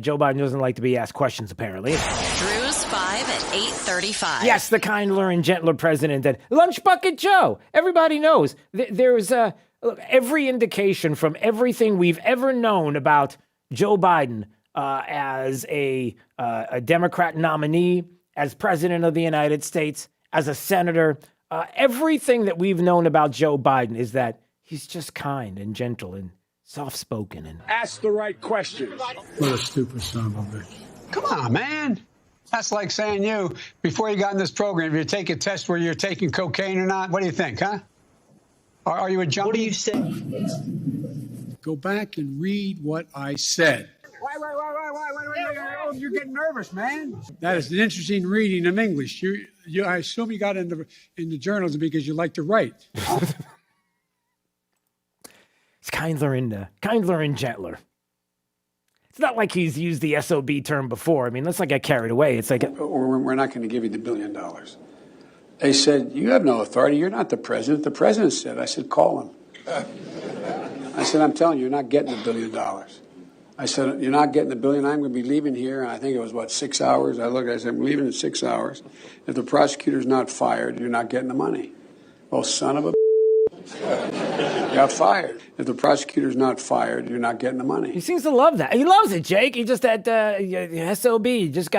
Joe Biden doesn't like to be asked questions, apparently. Drew's 5 at 8:35. Yes, the kindler and gentler president. And Lunch Bucket Joe. Everybody knows there's every indication from everything we've ever known about Joe Biden as a Democrat nominee, as president of the United States, as a senator. Everything that we've known about Joe Biden is that he's just kind and gentle and soft-spoken. And Ask the right questions. What a stupid son of a bitch. Come on, man. That's like saying before you got in this program, if you take a test where you're taking cocaine or not, what do you think, huh? Are you a junkie? What do you say? Go back and read what I said. Why? Oh, you're getting nervous, man. That is an interesting reading of English. I assume you got into journalism because you like to write. It's kindler and gentler. It's not like he's used the SOB term before. I mean, let's not get carried away. It's like we're not going to give you the $1 billion. They said, you have no authority. You're not the president. The president said. I said, call him. I said, I'm telling you, you're not getting $1 billion. I said, you're not getting $1 billion. I'm going to be leaving here. And I think it was, 6 hours? I said, I'm leaving in 6 hours. If the prosecutor's not fired, you're not getting the money. Oh, son of a got fired. If the prosecutor's not fired, you're not getting the money. He seems to love that. He loves it, Jake. He just that SOB just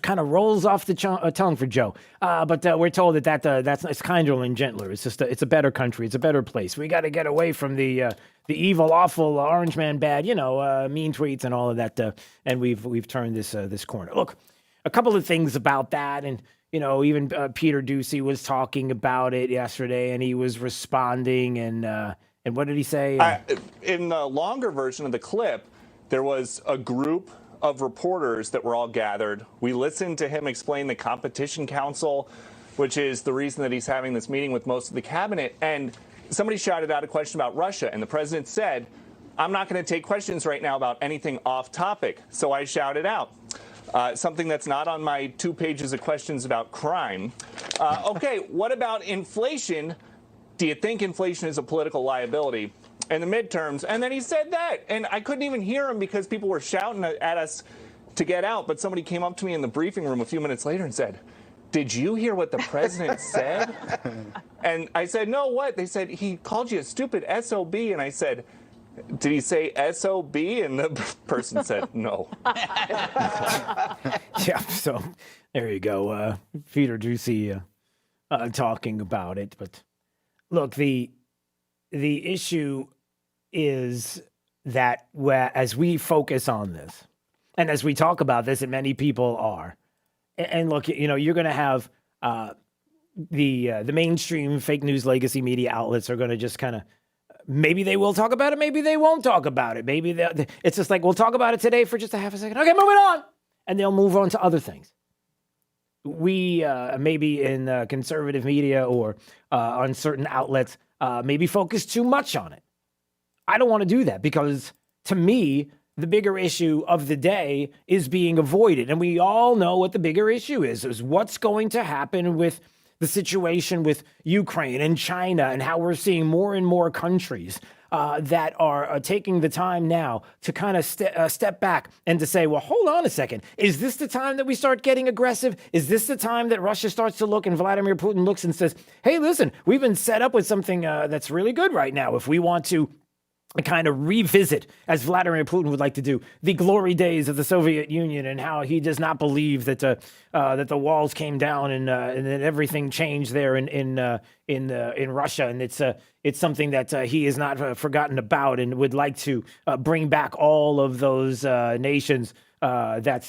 kind of rolls off the tongue for Joe. But we're told that that's it's kinder and gentler. It's just it's a better country. It's a better place. We got to get away from the evil, awful orange man bad, mean tweets and all of that. And we've turned this corner. Look, a couple of things about that, and even Peter Doocy was talking about it yesterday, and he was responding. And what did he say? In the longer version of the clip, there was a group of reporters that were all gathered. We listened to him explain the Competition Council, which is the reason that he's having this meeting with most of the cabinet. And somebody shouted out a question about Russia, and the president said, I'm not going to take questions right now about anything off topic. So I shouted out. Something that's not on my 2 pages of questions about crime. Okay, what about inflation? Do you think inflation is a political liability in the midterms? And then he said that, and I couldn't even hear him because people were shouting at us to get out. But somebody came up to me in the briefing room a few minutes later and said, did you hear what the president said? And I said, no, what? They said, he called you a stupid SOB. And I said, did he say SOB? And the person said no. Yeah, so there you go. Peter Doocy talking about it. But look, the issue is that as we focus on this, and as we talk about this, and many people are, and look, you're going to have the mainstream fake news legacy media outlets are going to just kind of, maybe they will talk about it, maybe they won't talk about it. Maybe it's just like, we'll talk about it today for just a half a second. Okay, moving on. And they'll move on to other things. We, maybe in conservative media or on certain outlets, maybe focus too much on it. I don't want to do that because, to me, the bigger issue of the day is being avoided. And we all know what the bigger issue is what's going to happen with the situation with Ukraine and China, and how we're seeing more and more countries that are taking the time now to kind of step back and to say, well, hold on a second. Is this the time that we start getting aggressive? Is this the time that Russia starts to look and Vladimir Putin looks and says, hey, listen, we've been set up with something that's really good right now. If we want to kind of revisit, as Vladimir Putin would like to do, the glory days of the Soviet Union, and how he does not believe that the walls came down and that everything changed there in Russia, and it's something that he has not forgotten about, and would like to bring back all of those nations that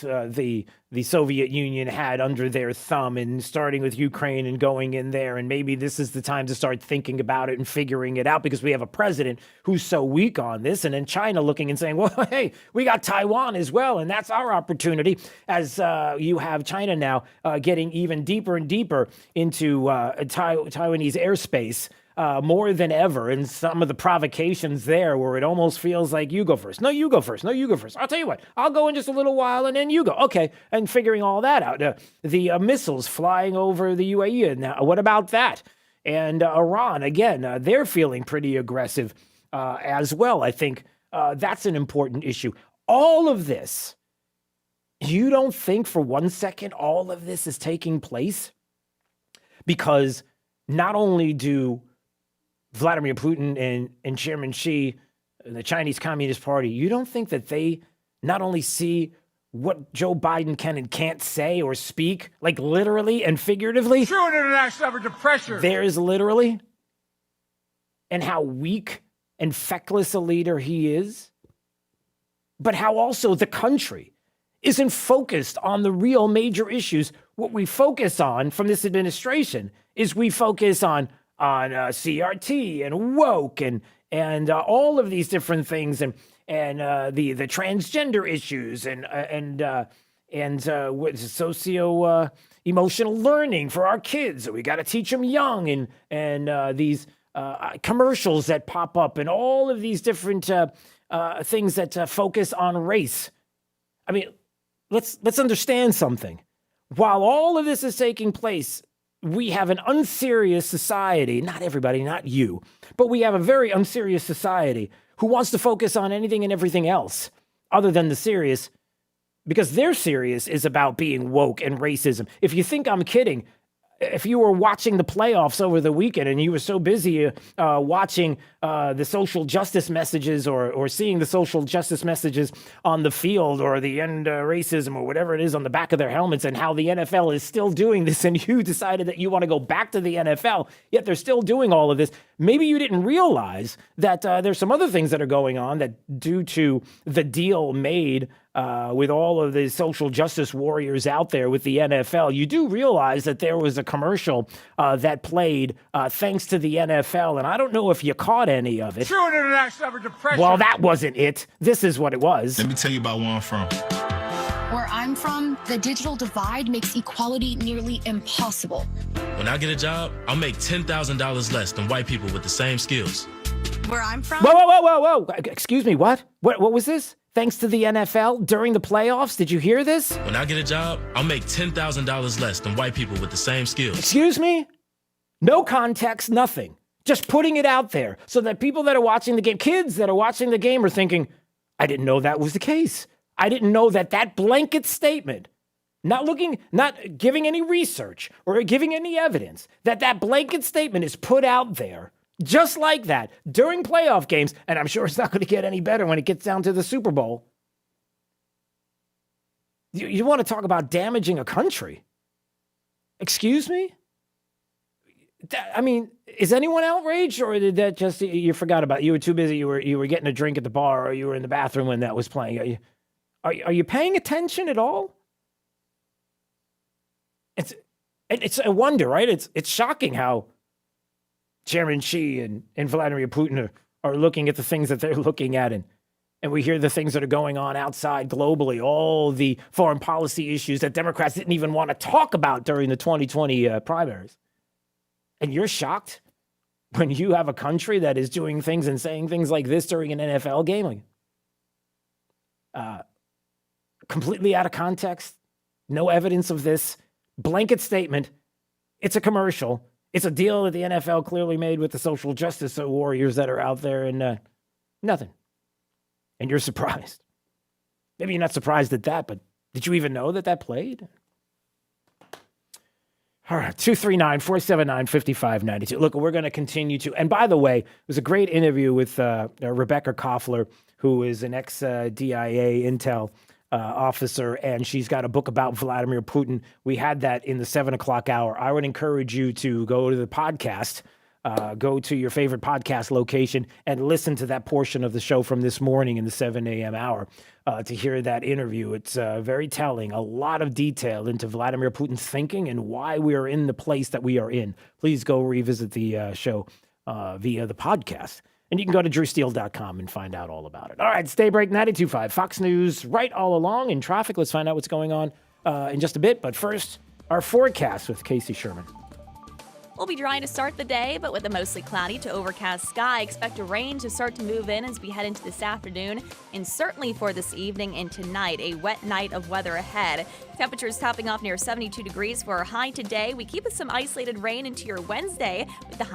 the Soviet Union had under their thumb, and starting with Ukraine and going in there. And maybe this is the time to start thinking about it and figuring it out, because we have a president who's so weak on this. And then China looking and saying, well, hey, we got Taiwan as well, and that's our opportunity, as you have China now getting even deeper and deeper into Taiwanese airspace. More than ever, and some of the provocations there where it almost feels like you go first. No, you go first. No, you go first. I'll tell you what, I'll go in just a little while and then you go. Okay, and figuring all that out. The missiles flying over the UAE, now, what about that? And Iran, again, they're feeling pretty aggressive as well. I think that's an important issue. All of this, you don't think for 1 second all of this is taking place? Because not only do Vladimir Putin and Chairman Xi, the Chinese Communist Party, you don't think that they not only see what Joe Biden can and can't say or speak, like literally and figuratively? True international effort to pressure. There is literally. And how weak and feckless a leader he is. But how also the country isn't focused on the real major issues. What we focus on from this administration is we focus on CRT and woke and all of these different things, and the transgender issues and socio emotional learning for our kids. We got to teach them young, and these commercials that pop up, and all of these different things that focus on race. I mean, let's understand something. While all of this is taking place, we have an unserious society. Not everybody, not you, but we have a very unserious society who wants to focus on anything and everything else other than the serious, because their serious is about being woke and racism. If you think I'm kidding, if you were watching the playoffs over the weekend and you were so busy watching the social justice messages or seeing the social justice messages on the field or the end racism or whatever it is on the back of their helmets and how the NFL is still doing this, and you decided that you want to go back to the NFL, yet they're still doing all of this, maybe you didn't realize that there's some other things that are going on that, due to the deal made with all of the social justice warriors out there with the NFL, you do realize that there was a commercial that played thanks to the NFL, and I don't know if you caught any of it. True international depression. Well, that wasn't it. This is what it was. Let me tell you about where I'm from. Where I'm from, the digital divide makes equality nearly impossible. When I get a job, I'll make $10,000 less than white people with the same skills. Where I'm from... Whoa. Excuse me, what? What was this? Thanks to the NFL during the playoffs? Did you hear this? When I get a job, I'll make $10,000 less than white people with the same skills. Excuse me? No context, nothing. Just putting it out there so that people that are watching the game, kids that are watching the game, are thinking, I didn't know that was the case. I didn't know that blanket statement, not giving any research or giving any evidence, that blanket statement is put out there just like that during playoff games, and I'm sure it's not going to get any better when it gets down to the Super Bowl. You want to talk about damaging a country? Excuse me? I mean, is anyone outraged, or did that just, you forgot about it? You were too busy, you were getting a drink at the bar, or you were in the bathroom when that was playing? Are you paying attention at all? It's a wonder, right? It's shocking how Chairman Xi and Vladimir Putin are looking at the things that they're looking at, and we hear the things that are going on outside globally, all the foreign policy issues that Democrats didn't even want to talk about during the 2020 primaries. And you're shocked when you have a country that is doing things and saying things like this during an NFL game? Completely out of context, no evidence of this, blanket statement. It's a commercial. It's a deal that the NFL clearly made with the social justice warriors that are out there, and nothing. And you're surprised. Maybe you're not surprised at that, but did you even know that played? All right, 239-479-5592. Look, we're going to continue to, and by the way, it was a great interview with Rebecca Koffler, who is an ex-DIA Intel officer, and she's got a book about Vladimir Putin. We had that in the 7 o'clock hour. I would encourage you to go to the podcast, go to your favorite podcast location, and listen to that portion of the show from this morning in the 7 a.m. hour to hear that interview. It's very telling, a lot of detail into Vladimir Putin's thinking and why we are in the place that we are in. Please go revisit the show via the podcast. And you can go to drewsteele.com and find out all about it. All right, it's Daybreak 92.5, Fox News, right all along in traffic. Let's find out what's going on in just a bit. But first, our forecast with Casey Sherman. We'll be dry to start the day, but with a mostly cloudy to overcast sky, expect a rain to start to move in as we head into this afternoon, and certainly for this evening and tonight, a wet night of weather ahead. Temperatures topping off near 72 degrees for our high today. We keep with some isolated rain into your Wednesday with the high